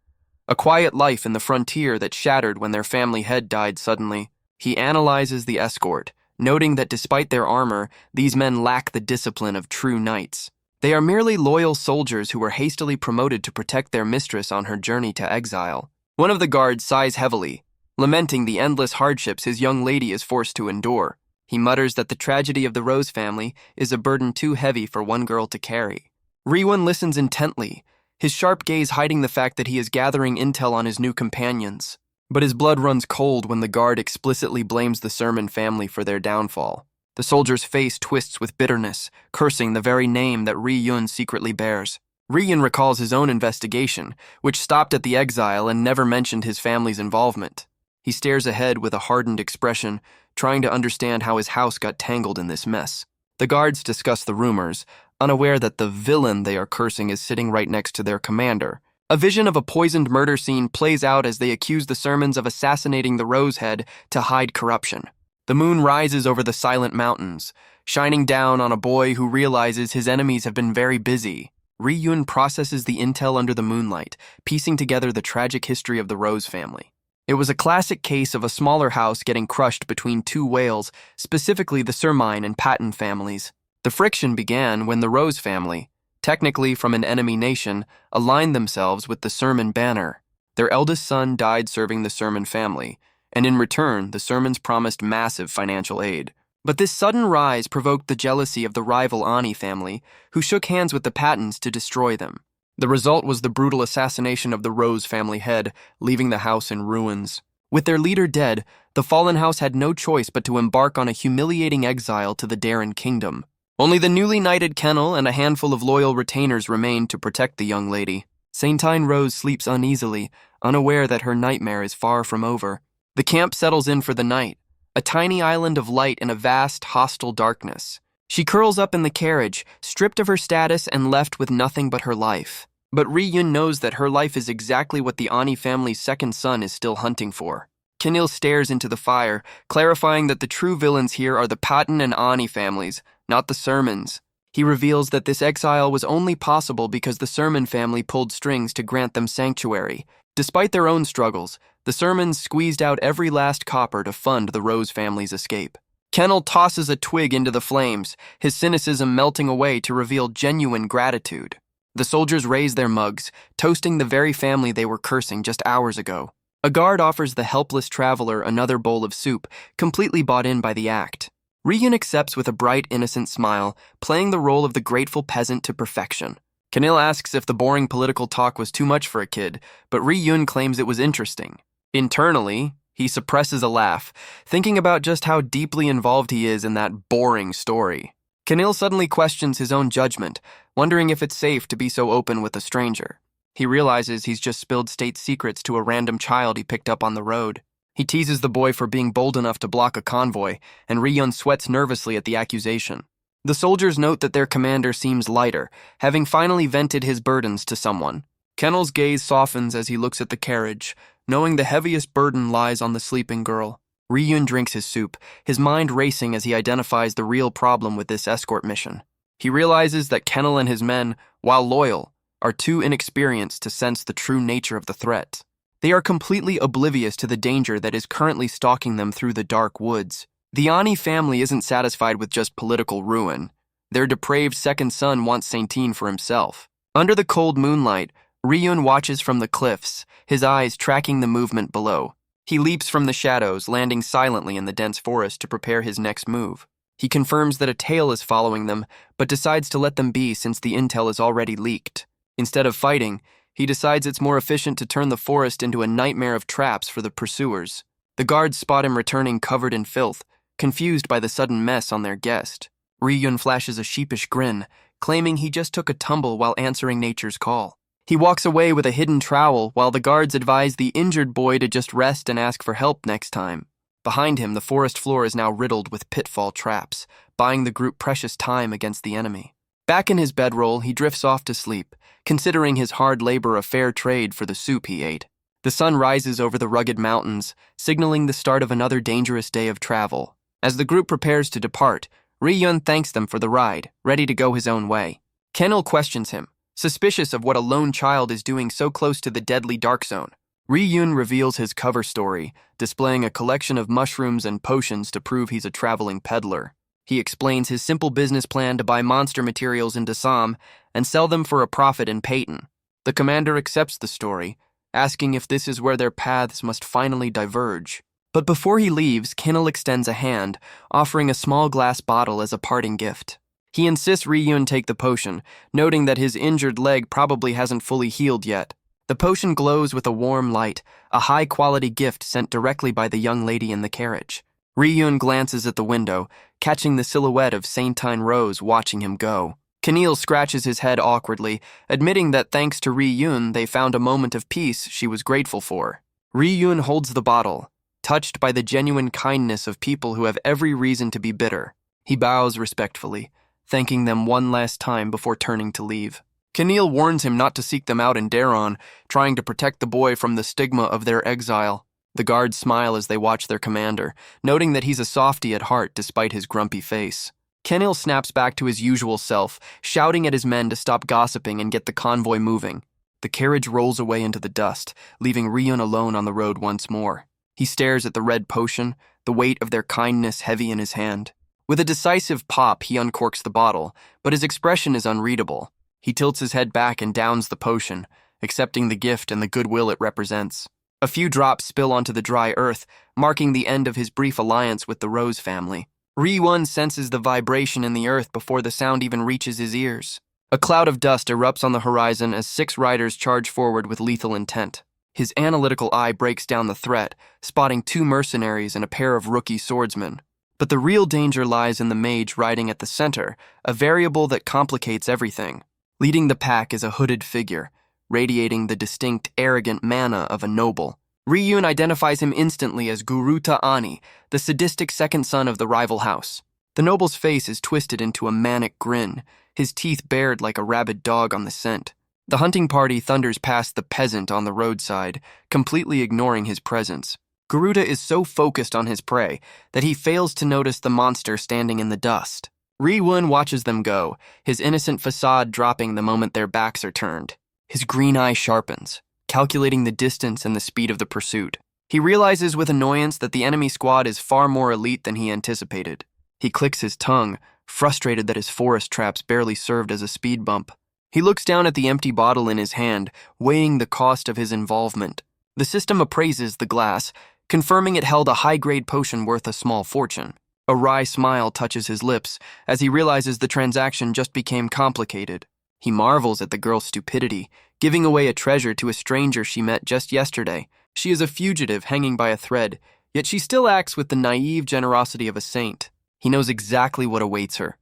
A quiet life in the frontier that shattered when their family head died suddenly. He analyzes the escort, noting that despite their armor, these men lack the discipline of true knights. They are merely loyal soldiers who were hastily promoted to protect their mistress on her journey to exile. One of the guards sighs heavily, lamenting the endless hardships his young lady is forced to endure. He mutters that the tragedy of the Rose family is a burden too heavy for one girl to carry. Ryun listens intently, his sharp gaze hiding the fact that he is gathering intel on his new companions. But his blood runs cold when the guard explicitly blames the Sermon family for their downfall. The soldier's face twists with bitterness, cursing the very name that Ryun secretly bears. Ryun recalls his own investigation, which stopped at the exile and never mentioned his family's involvement. He stares ahead with a hardened expression, trying to understand how his house got tangled in this mess. The guards discuss the rumors, unaware that the villain they are cursing is sitting right next to their commander. A vision of a poisoned murder scene plays out as they accuse the Sermons of assassinating the Rosehead to hide corruption. The moon rises over the silent mountains, shining down on a boy who realizes his enemies have been very busy. Ryun processes the intel under the moonlight, piecing together the tragic history of the Rose family. It was a classic case of a smaller house getting crushed between two whales, specifically the Sermine and Patton families. The friction began when the Rose family, technically from an enemy nation, aligned themselves with the Sermon banner. Their eldest son died serving the Sermon family, and in return, the Sermons promised massive financial aid. But this sudden rise provoked the jealousy of the rival Ani family, who shook hands with the Pattons to destroy them. The result was the brutal assassination of the Rose family head, leaving the house in ruins. With their leader dead, the fallen house had no choice but to embark on a humiliating exile to the Darren Kingdom. Only the newly knighted Kennel and a handful of loyal retainers remained to protect the young lady. Saintine Rose sleeps uneasily, unaware that her nightmare is far from over. The camp settles in for the night, a tiny island of light in a vast, hostile darkness. She curls up in the carriage, stripped of her status and left with nothing but her life. But Ryun knows that her life is exactly what the Ani family's second son is still hunting for. Kennel stares into the fire, clarifying that the true villains here are the Patton and Ani families, not the Sermons. He reveals that this exile was only possible because the Sermon family pulled strings to grant them sanctuary. Despite their own struggles, the Sermons squeezed out every last copper to fund the Rose family's escape. Kennel tosses a twig into the flames, his cynicism melting away to reveal genuine gratitude. The soldiers raise their mugs, toasting the very family they were cursing just hours ago. A guard offers the helpless traveler another bowl of soup, completely bought in by the act. Ryun accepts with a bright, innocent smile, playing the role of the grateful peasant to perfection. Kennel asks if the boring political talk was too much for a kid, but Ryun claims it was interesting. Internally, he suppresses a laugh, thinking about just how deeply involved he is in that boring story. Kennel suddenly questions his own judgment, wondering if it's safe to be so open with a stranger. He realizes he's just spilled state secrets to a random child he picked up on the road. He teases the boy for being bold enough to block a convoy, and Ryun sweats nervously at the accusation. The soldiers note that their commander seems lighter, having finally vented his burdens to someone. Kennel's gaze softens as he looks at the carriage, knowing the heaviest burden lies on the sleeping girl. Ryun drinks his soup, his mind racing as he identifies the real problem with this escort mission. He realizes that Kennel and his men, while loyal, are too inexperienced to sense the true nature of the threat. They are completely oblivious to the danger that is currently stalking them through the dark woods. The Ani family isn't satisfied with just political ruin. Their depraved second son wants Saintine for himself. Under the cold moonlight, Ryun watches from the cliffs, his eyes tracking the movement below. He leaps from the shadows, landing silently in the dense forest to prepare his next move. He confirms that a tail is following them, but decides to let them be since the intel is already leaked. Instead of fighting, he decides it's more efficient to turn the forest into a nightmare of traps for the pursuers. The guards spot him returning covered in filth, confused by the sudden mess on their guest. Ryun flashes a sheepish grin, claiming he just took a tumble while answering nature's call. He walks away with a hidden trowel while the guards advise the injured boy to just rest and ask for help next time. Behind him, the forest floor is now riddled with pitfall traps, buying the group precious time against the enemy. Back in his bedroll, he drifts off to sleep, considering his hard labor a fair trade for the soup he ate. The sun rises over the rugged mountains, signaling the start of another dangerous day of travel. As the group prepares to depart, Ryun thanks them for the ride, ready to go his own way. Kennel questions him, suspicious of what a lone child is doing so close to the deadly dark zone. Ryun reveals his cover story, displaying a collection of mushrooms and potions to prove he's a traveling peddler. He explains his simple business plan to buy monster materials in Dassam and sell them for a profit in Peyton. The commander accepts the story, asking if this is where their paths must finally diverge. But before he leaves, Kennel extends a hand, offering a small glass bottle as a parting gift. He insists Ryun take the potion, noting that his injured leg probably hasn't fully healed yet. The potion glows with a warm light, a high-quality gift sent directly by the young lady in the carriage. Ryun glances at the window, catching the silhouette of Saintine Rose watching him go. Kennel scratches his head awkwardly, admitting that thanks to Ryun, they found a moment of peace she was grateful for. Ryun holds the bottle, touched by the genuine kindness of people who have every reason to be bitter. He bows respectfully, thanking them one last time before turning to leave. Kennel warns him not to seek them out in Daron, trying to protect the boy from the stigma of their exile. The guards smile as they watch their commander, noting that he's a softy at heart despite his grumpy face. Kennel snaps back to his usual self, shouting at his men to stop gossiping and get the convoy moving. The carriage rolls away into the dust, leaving Ryun alone on the road once more. He stares at the red potion, the weight of their kindness heavy in his hand. With a decisive pop, he uncorks the bottle, but his expression is unreadable. He tilts his head back and downs the potion, accepting the gift and the goodwill it represents. A few drops spill onto the dry earth, marking the end of his brief alliance with the Rose family. Ryun senses the vibration in the earth before the sound even reaches his ears. A cloud of dust erupts on the horizon as 6 riders charge forward with lethal intent. His analytical eye breaks down the threat, spotting 2 mercenaries and a pair of rookie swordsmen. But the real danger lies in the mage riding at the center, a variable that complicates everything. Leading the pack is a hooded figure, radiating the distinct, arrogant mana of a noble. Ryun identifies him instantly as Guruta Ani, the sadistic second son of the rival house. The noble's face is twisted into a manic grin, his teeth bared like a rabid dog on the scent. The hunting party thunders past the peasant on the roadside, completely ignoring his presence. Garuda is so focused on his prey that he fails to notice the monster standing in the dust. Ryun watches them go, his innocent facade dropping the moment their backs are turned. His green eye sharpens, calculating the distance and the speed of the pursuit. He realizes with annoyance that the enemy squad is far more elite than he anticipated. He clicks his tongue, frustrated that his forest traps barely served as a speed bump. He looks down at the empty bottle in his hand, weighing the cost of his involvement. The system appraises the glass, confirming it held a high-grade potion worth a small fortune. A wry smile touches his lips as he realizes the transaction just became complicated. He marvels at the girl's stupidity, giving away a treasure to a stranger she met just yesterday. She is a fugitive hanging by a thread, yet she still acts with the naive generosity of a saint. He knows exactly what awaits her.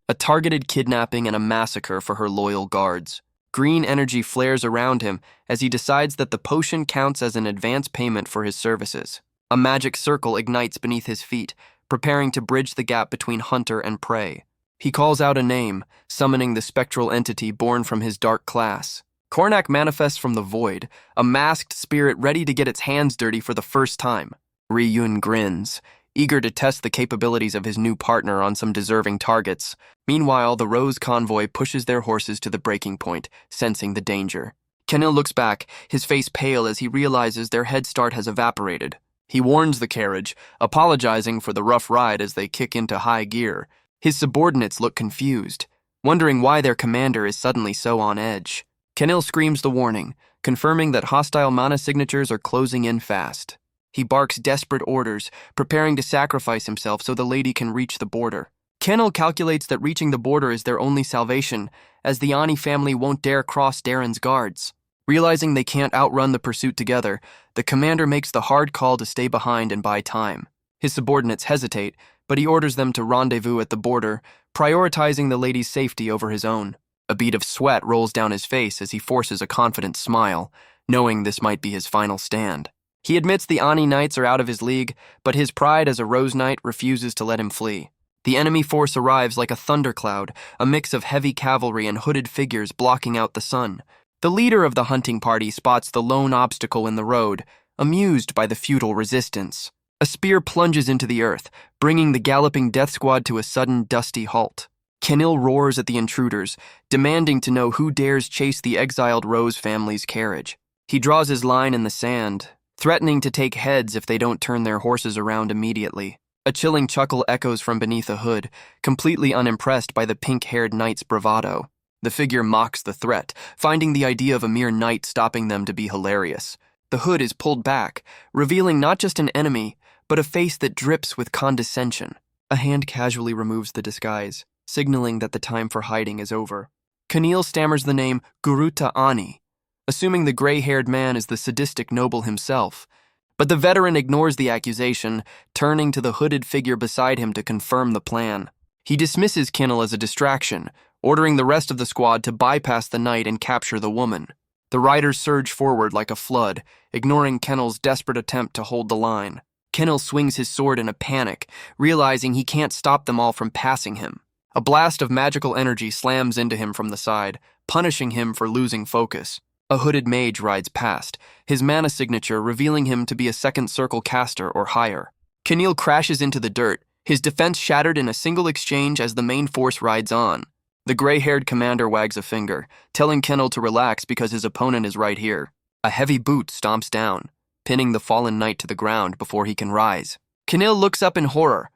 A targeted kidnapping and a massacre for her loyal guards. Green energy flares around him as he decides that the potion counts as an advance payment for his services. A magic circle ignites beneath his feet, preparing to bridge the gap between hunter and prey. He calls out a name, summoning the spectral entity born from his dark class. Cornac manifests from the void, a masked spirit ready to get its hands dirty for the first time. Ri-Yun grins, eager to test the capabilities of his new partner on some deserving targets. Meanwhile, the Rose convoy pushes their horses to the breaking point, sensing the danger. Kenil looks back, his face pale as he realizes their head start has evaporated. He warns the carriage, apologizing for the rough ride as they kick into high gear. His subordinates look confused, wondering why their commander is suddenly so on edge. Kenil screams the warning, confirming that hostile mana signatures are closing in fast. He barks desperate orders, preparing to sacrifice himself so the lady can reach the border. Kenil calculates that reaching the border is their only salvation, as the Ani family won't dare cross Darren's guards. Realizing they can't outrun the pursuit together, the commander makes the hard call to stay behind and buy time. His subordinates hesitate, but he orders them to rendezvous at the border, prioritizing the lady's safety over his own. A bead of sweat rolls down his face as he forces a confident smile, knowing this might be his final stand. He admits the Ani Knights are out of his league, but his pride as a Rose Knight refuses to let him flee. The enemy force arrives like a thundercloud, a mix of heavy cavalry and hooded figures blocking out the sun. The leader of the hunting party spots the lone obstacle in the road, amused by the futile resistance. A spear plunges into the earth, bringing the galloping death squad to a sudden, dusty halt. Kenil roars at the intruders, demanding to know who dares chase the exiled Rose family's carriage. He draws his line in the sand, threatening to take heads if they don't turn their horses around immediately. A chilling chuckle echoes from beneath a hood, completely unimpressed by the pink-haired knight's bravado. The figure mocks the threat, finding the idea of a mere knight stopping them to be hilarious. The hood is pulled back, revealing not just an enemy, but a face that drips with condescension. A hand casually removes the disguise, signaling that the time for hiding is over. Kenil stammers the name Guruta Ani, assuming the gray-haired man is the sadistic noble himself. But the veteran ignores the accusation, turning to the hooded figure beside him to confirm the plan. He dismisses Kenil as a distraction, ordering the rest of the squad to bypass the knight and capture the woman. The riders surge forward like a flood, ignoring Kenil's desperate attempt to hold the line. Kenil swings his sword in a panic, realizing he can't stop them all from passing him. A blast of magical energy slams into him from the side, punishing him for losing focus. A hooded mage rides past, his mana signature revealing him to be a second circle caster or higher. Kenil crashes into the dirt, his defense shattered in a single exchange as the main force rides on. The gray-haired commander wags a finger, telling Kenil to relax because his opponent is right here. A heavy boot stomps down, pinning the fallen knight to the ground before he can rise. Kenil looks up in horror,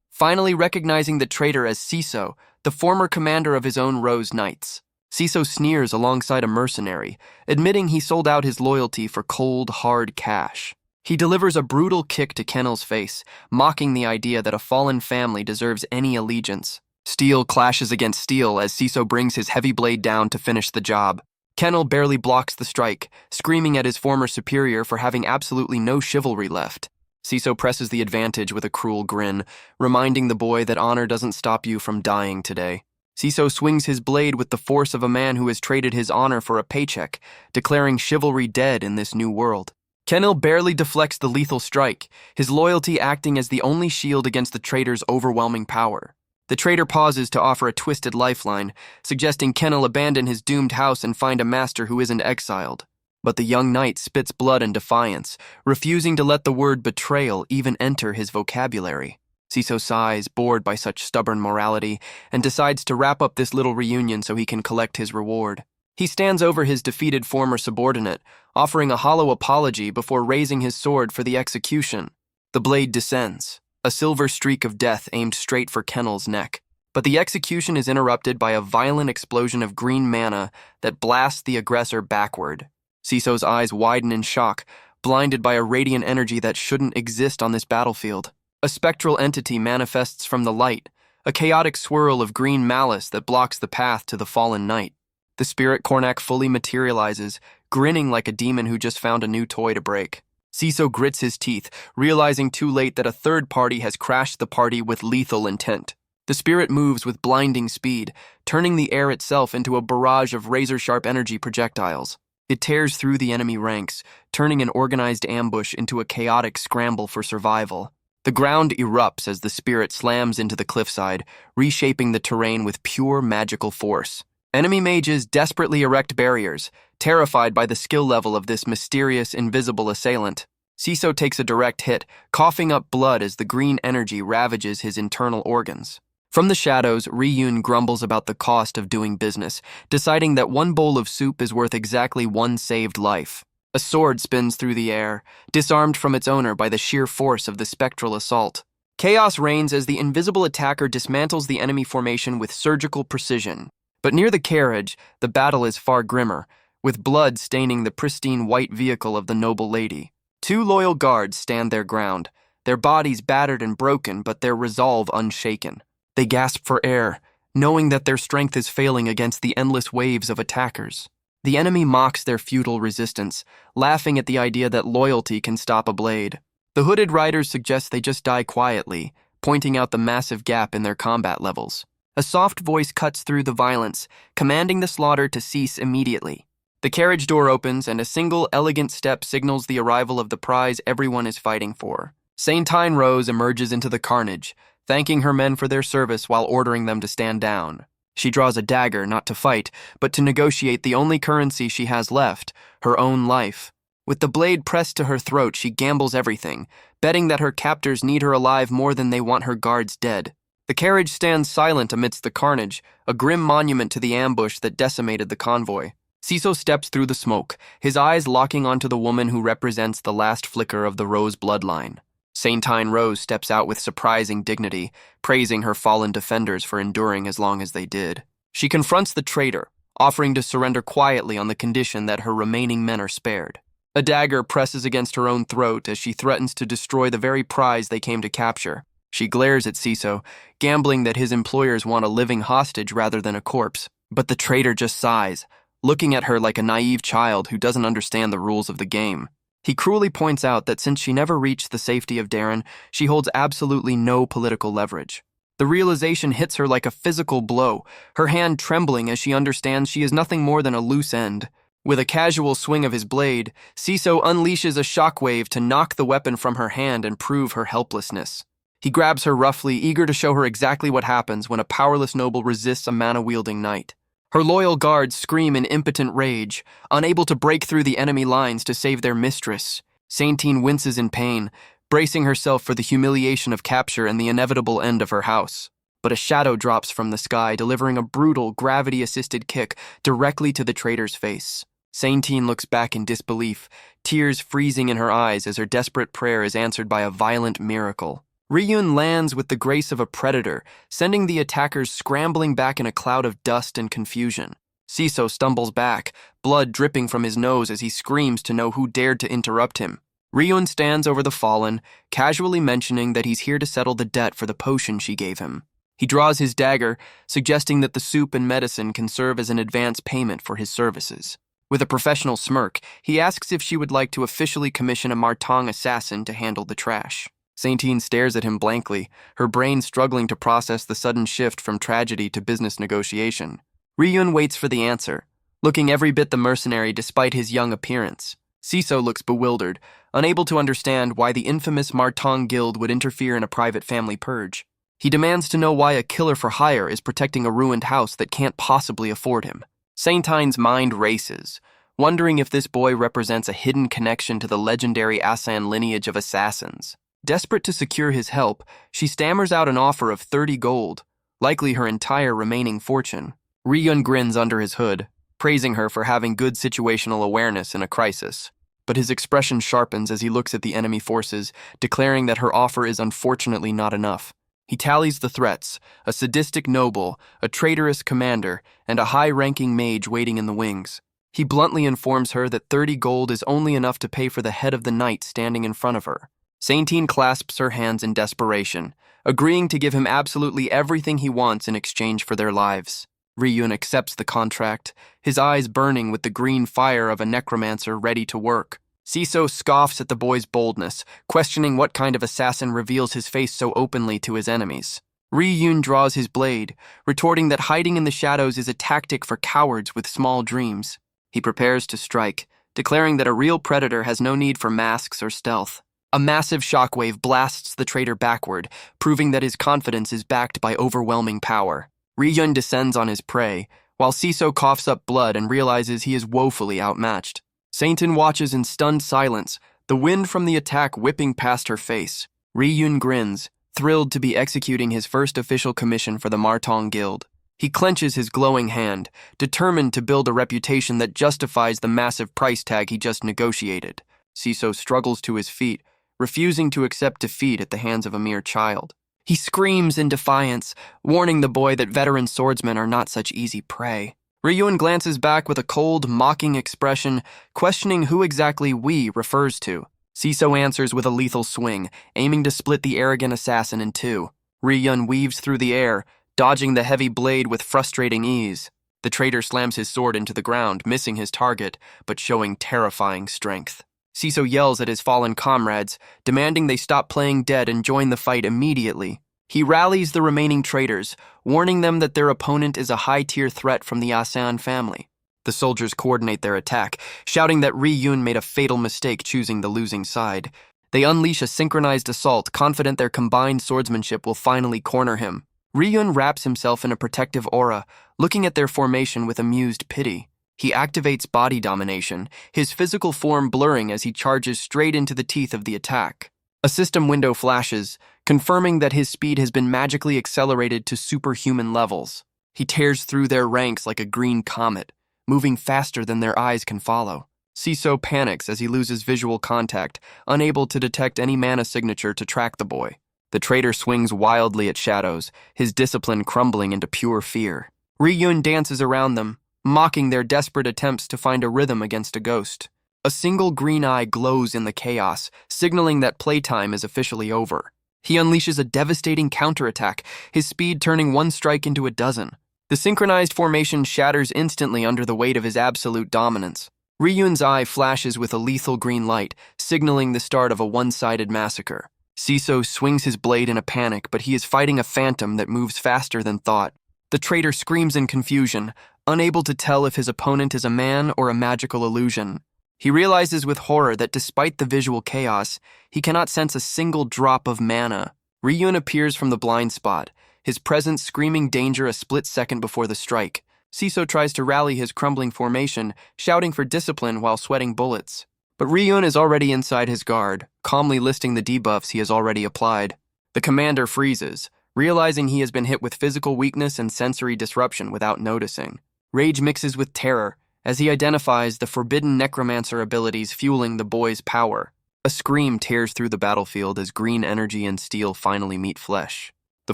finally recognizing the traitor as Ciso, the former commander of his own Rose Knights. Ciso sneers alongside a mercenary, admitting he sold out his loyalty for cold, hard cash. He delivers a brutal kick to Kenil's face, mocking the idea that a fallen family deserves any allegiance. Steel clashes against steel as Ciso brings his heavy blade down to finish the job. Kenil barely blocks the strike, screaming at his former superior for having absolutely no chivalry left. Ciso presses the advantage with a cruel grin, reminding the boy that honor doesn't stop you from dying today. Ciso swings his blade with the force of a man who has traded his honor for a paycheck, declaring chivalry dead in this new world. Kenil barely deflects the lethal strike, his loyalty acting as the only shield against the traitor's overwhelming power. The traitor pauses to offer a twisted lifeline, suggesting Kenil abandon his doomed house and find a master who isn't exiled. But the young knight spits blood in defiance, refusing to let the word betrayal even enter his vocabulary. Ciso sighs, bored by such stubborn morality, and decides to wrap up this little reunion so he can collect his reward. He stands over his defeated former subordinate, offering a hollow apology before raising his sword for the execution. The blade descends, a silver streak of death aimed straight for Kenil's neck. But the execution is interrupted by a violent explosion of green mana that blasts the aggressor backward. Ciso's eyes widen in shock, blinded by a radiant energy that shouldn't exist on this battlefield. A spectral entity manifests from the light, a chaotic swirl of green malice that blocks the path to the fallen knight. The spirit Cornac fully materializes, grinning like a demon who just found a new toy to break. Ciso grits his teeth, realizing too late that a third party has crashed the party with lethal intent. The spirit moves with blinding speed, turning the air itself into a barrage of razor-sharp energy projectiles. It tears through the enemy ranks, turning an organized ambush into a chaotic scramble for survival. The ground erupts as the spirit slams into the cliffside, reshaping the terrain with pure magical force. Enemy mages desperately erect barriers, terrified by the skill level of this mysterious, invisible assailant. Siso takes a direct hit, coughing up blood as the green energy ravages his internal organs. From the shadows, Ryun grumbles about the cost of doing business, deciding that one bowl of soup is worth exactly one saved life. A sword spins through the air, disarmed from its owner by the sheer force of the spectral assault. Chaos reigns as the invisible attacker dismantles the enemy formation with surgical precision. But near the carriage, the battle is far grimmer, with blood staining the pristine white vehicle of the noble lady. 2 loyal guards stand their ground, their bodies battered and broken, but their resolve unshaken. They gasp for air, knowing that their strength is failing against the endless waves of attackers. The enemy mocks their futile resistance, laughing at the idea that loyalty can stop a blade. The hooded riders suggest they just die quietly, pointing out the massive gap in their combat levels. A soft voice cuts through the violence, commanding the slaughter to cease immediately. The carriage door opens, and a single, elegant step signals the arrival of the prize everyone is fighting for. Saintine Rose emerges into the carnage, thanking her men for their service while ordering them to stand down. She draws a dagger, not to fight, but to negotiate the only currency she has left, her own life. With the blade pressed to her throat, she gambles everything, betting that her captors need her alive more than they want her guards dead. The carriage stands silent amidst the carnage, a grim monument to the ambush that decimated the convoy. Siso steps through the smoke, his eyes locking onto the woman who represents the last flicker of the Rose bloodline. Saintine Rose steps out with surprising dignity, praising her fallen defenders for enduring as long as they did. She confronts the traitor, offering to surrender quietly on the condition that her remaining men are spared. A dagger presses against her own throat as she threatens to destroy the very prize they came to capture. She glares at Siso, gambling that his employers want a living hostage rather than a corpse. But the traitor just sighs, looking at her like a naive child who doesn't understand the rules of the game. He cruelly points out that since she never reached the safety of Darren, she holds absolutely no political leverage. The realization hits her like a physical blow, her hand trembling as she understands she is nothing more than a loose end. With a casual swing of his blade, Siso unleashes a shockwave to knock the weapon from her hand and prove her helplessness. He grabs her roughly, eager to show her exactly what happens when a powerless noble resists a mana-wielding knight. Her loyal guards scream in impotent rage, unable to break through the enemy lines to save their mistress. Saintine winces in pain, bracing herself for the humiliation of capture and the inevitable end of her house. But a shadow drops from the sky, delivering a brutal, gravity-assisted kick directly to the traitor's face. Saintine looks back in disbelief, tears freezing in her eyes as her desperate prayer is answered by a violent miracle. Ryun lands with the grace of a predator, sending the attackers scrambling back in a cloud of dust and confusion. Siso stumbles back, blood dripping from his nose as he screams to know who dared to interrupt him. Ryun stands over the fallen, casually mentioning that he's here to settle the debt for the potion she gave him. He draws his dagger, suggesting that the soup and medicine can serve as an advance payment for his services. With a professional smirk, he asks if she would like to officially commission a Martong assassin to handle the trash. Saintine stares at him blankly, her brain struggling to process the sudden shift from tragedy to business negotiation. Ryun waits for the answer, looking every bit the mercenary despite his young appearance. Siso looks bewildered, unable to understand why the infamous Martong Guild would interfere in a private family purge. He demands to know why a killer for hire is protecting a ruined house that can't possibly afford him. Saintine's mind races, wondering if this boy represents a hidden connection to the legendary Asan lineage of assassins. Desperate to secure his help, she stammers out an offer of 30 gold, likely her entire remaining fortune. Ryun grins under his hood, praising her for having good situational awareness in a crisis. But his expression sharpens as he looks at the enemy forces, declaring that her offer is unfortunately not enough. He tallies the threats: a sadistic noble, a traitorous commander, and a high-ranking mage waiting in the wings. He bluntly informs her that 30 gold is only enough to pay for the head of the knight standing in front of her. Saintine clasps her hands in desperation, agreeing to give him absolutely everything he wants in exchange for their lives. Ryun accepts the contract, his eyes burning with the green fire of a necromancer ready to work. Siso scoffs at the boy's boldness, questioning what kind of assassin reveals his face so openly to his enemies. Ryun draws his blade, retorting that hiding in the shadows is a tactic for cowards with small dreams. He prepares to strike, declaring that a real predator has no need for masks or stealth. A massive shockwave blasts the traitor backward, proving that his confidence is backed by overwhelming power. Ri-yun descends on his prey, while Siso coughs up blood and realizes he is woefully outmatched. Saintin watches in stunned silence, the wind from the attack whipping past her face. Ri-yun grins, thrilled to be executing his first official commission for the Martong Guild. He clenches his glowing hand, determined to build a reputation that justifies the massive price tag he just negotiated. Siso struggles to his feet, refusing to accept defeat at the hands of a mere child. He screams in defiance, warning the boy that veteran swordsmen are not such easy prey. Ri-yun glances back with a cold, mocking expression, questioning who exactly "we" refers to. Siso answers with a lethal swing, aiming to split the arrogant assassin in two. Ri-yun weaves through the air, dodging the heavy blade with frustrating ease. The traitor slams his sword into the ground, missing his target, but showing terrifying strength. Siso yells at his fallen comrades, demanding they stop playing dead and join the fight immediately. He rallies the remaining traitors, warning them that their opponent is a high-tier threat from the Asan family. The soldiers coordinate their attack, shouting that Ri-yun made a fatal mistake choosing the losing side. They unleash a synchronized assault, confident their combined swordsmanship will finally corner him. Ri-yun wraps himself in a protective aura, looking at their formation with amused pity. He activates body domination, his physical form blurring as he charges straight into the teeth of the attack. A system window flashes, confirming that his speed has been magically accelerated to superhuman levels. He tears through their ranks like a green comet, moving faster than their eyes can follow. Siso panics as he loses visual contact, unable to detect any mana signature to track the boy. The traitor swings wildly at shadows, his discipline crumbling into pure fear. Ri-yun dances around them, mocking their desperate attempts to find a rhythm against a ghost. A single green eye glows in the chaos, signaling that playtime is officially over. He unleashes a devastating counterattack, his speed turning one strike into a dozen. The synchronized formation shatters instantly under the weight of his absolute dominance. Ri-yun's eye flashes with a lethal green light, signaling the start of a one-sided massacre. Siso swings his blade in a panic, but he is fighting a phantom that moves faster than thought. The traitor screams in confusion, unable to tell if his opponent is a man or a magical illusion. He realizes with horror that despite the visual chaos, he cannot sense a single drop of mana. Ri-yun appears from the blind spot, his presence screaming danger a split second before the strike. Siso tries to rally his crumbling formation, shouting for discipline while sweating bullets. But Ri-yun is already inside his guard, calmly listing the debuffs he has already applied. The commander freezes, realizing he has been hit with physical weakness and sensory disruption without noticing. Rage mixes with terror as he identifies the forbidden necromancer abilities fueling the boy's power. A scream tears through the battlefield as green energy and steel finally meet flesh. The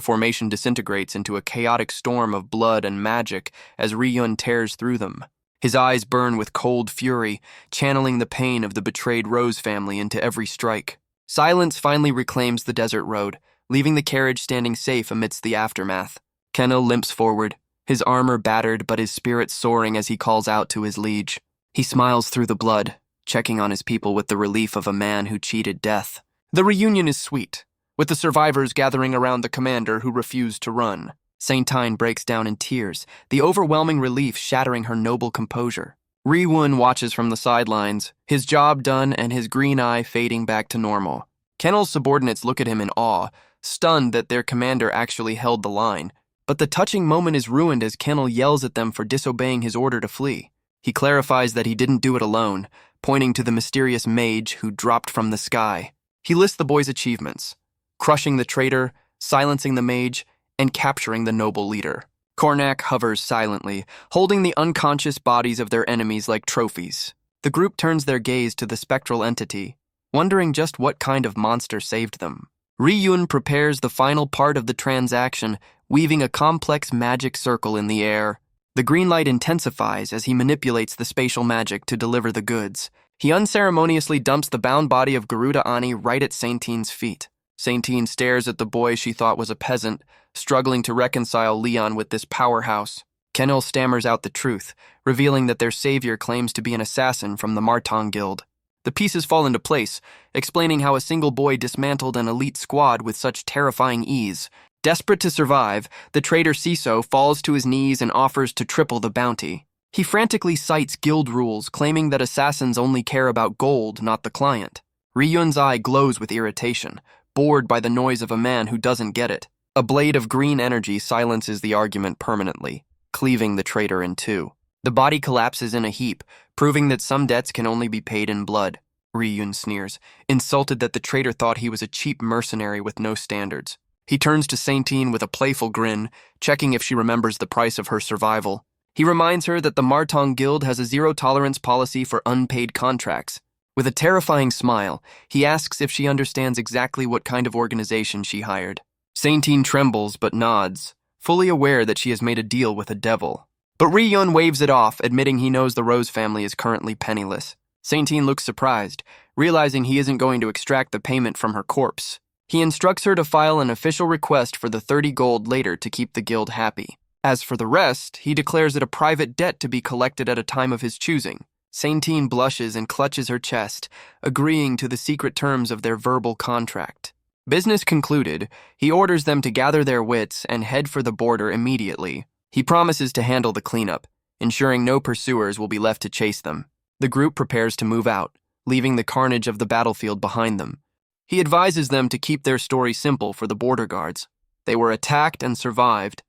formation disintegrates into a chaotic storm of blood and magic as Ri-yun tears through them. His eyes burn with cold fury, channeling the pain of the betrayed Rose family into every strike. Silence finally reclaims the desert road, leaving the carriage standing safe amidst the aftermath. Kenno limps forward, his armor battered but his spirit soaring as he calls out to his liege. He smiles through the blood, checking on his people with the relief of a man who cheated death. The reunion is sweet, with the survivors gathering around the commander who refused to run. Saintine breaks down in tears, the overwhelming relief shattering her noble composure. Ri-yun watches from the sidelines, his job done and his green eye fading back to normal. Kennel's subordinates look at him in awe, stunned that their commander actually held the line. But the touching moment is ruined as Kennel yells at them for disobeying his order to flee. He clarifies that he didn't do it alone, pointing to the mysterious mage who dropped from the sky. He lists the boy's achievements: crushing the traitor, silencing the mage, and capturing the noble leader. Kornak hovers silently, holding the unconscious bodies of their enemies like trophies. The group turns their gaze to the spectral entity, wondering just what kind of monster saved them. Ri-yun prepares the final part of the transaction, weaving a complex magic circle in the air. The green light intensifies as he manipulates the spatial magic to deliver the goods. He unceremoniously dumps the bound body of Garuda Ani right at Saintine's feet. Saintine stares at the boy she thought was a peasant, struggling to reconcile Leon with this powerhouse. Kenil stammers out the truth, revealing that their savior claims to be an assassin from the Martong Guild. The pieces fall into place, explaining how a single boy dismantled an elite squad with such terrifying ease. Desperate to survive, the traitor Siso falls to his knees and offers to triple the bounty. He frantically cites guild rules, claiming that assassins only care about gold, not the client. Ryun's eye glows with irritation, bored by the noise of a man who doesn't get it. A blade of green energy silences the argument permanently, cleaving the traitor in two. The body collapses in a heap, proving that some debts can only be paid in blood. Ryun sneers, insulted that the traitor thought he was a cheap mercenary with no standards. He turns to Saintine with a playful grin, checking if she remembers the price of her survival. He reminds her that the Martong Guild has a zero-tolerance policy for unpaid contracts. With a terrifying smile, he asks if she understands exactly what kind of organization she hired. Saintine trembles but nods, fully aware that she has made a deal with a devil. But Ryun waves it off, admitting he knows the Rose family is currently penniless. Saintine looks surprised, realizing he isn't going to extract the payment from her corpse. He instructs her to file an official request for the 30 gold later to keep the guild happy. As for the rest, he declares it a private debt to be collected at a time of his choosing. Saintine blushes and clutches her chest, agreeing to the secret terms of their verbal contract. Business concluded, he orders them to gather their wits and head for the border immediately. He promises to handle the cleanup, ensuring no pursuers will be left to chase them. The group prepares to move out, leaving the carnage of the battlefield behind them. He advises them to keep their story simple for the border guards. They were attacked and survived.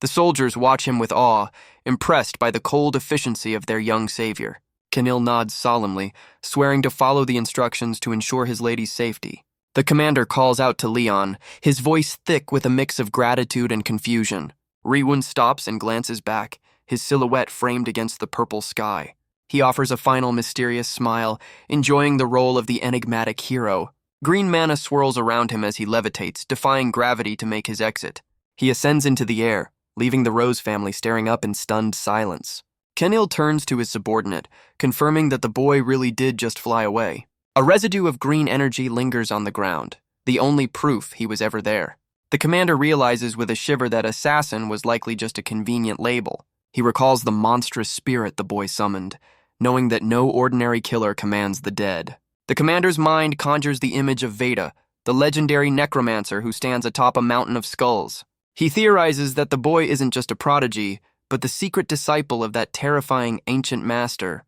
The soldiers watch him with awe, impressed by the cold efficiency of their young savior. Kenil nods solemnly, swearing to follow the instructions to ensure his lady's safety. The commander calls out to Leon, his voice thick with a mix of gratitude and confusion. Riwon stops and glances back, his silhouette framed against the purple sky. He offers a final mysterious smile, enjoying the role of the enigmatic hero. Green mana swirls around him as he levitates, defying gravity to make his exit. He ascends into the air, leaving the Rose family staring up in stunned silence. Kenil turns to his subordinate, confirming that the boy really did just fly away. A residue of green energy lingers on the ground, the only proof he was ever there. The commander realizes with a shiver that assassin was likely just a convenient label. He recalls the monstrous spirit the boy summoned, knowing that no ordinary killer commands the dead. The commander's mind conjures the image of Veda, the legendary necromancer who stands atop a mountain of skulls. He theorizes that the boy isn't just a prodigy, but the secret disciple of that terrifying ancient master.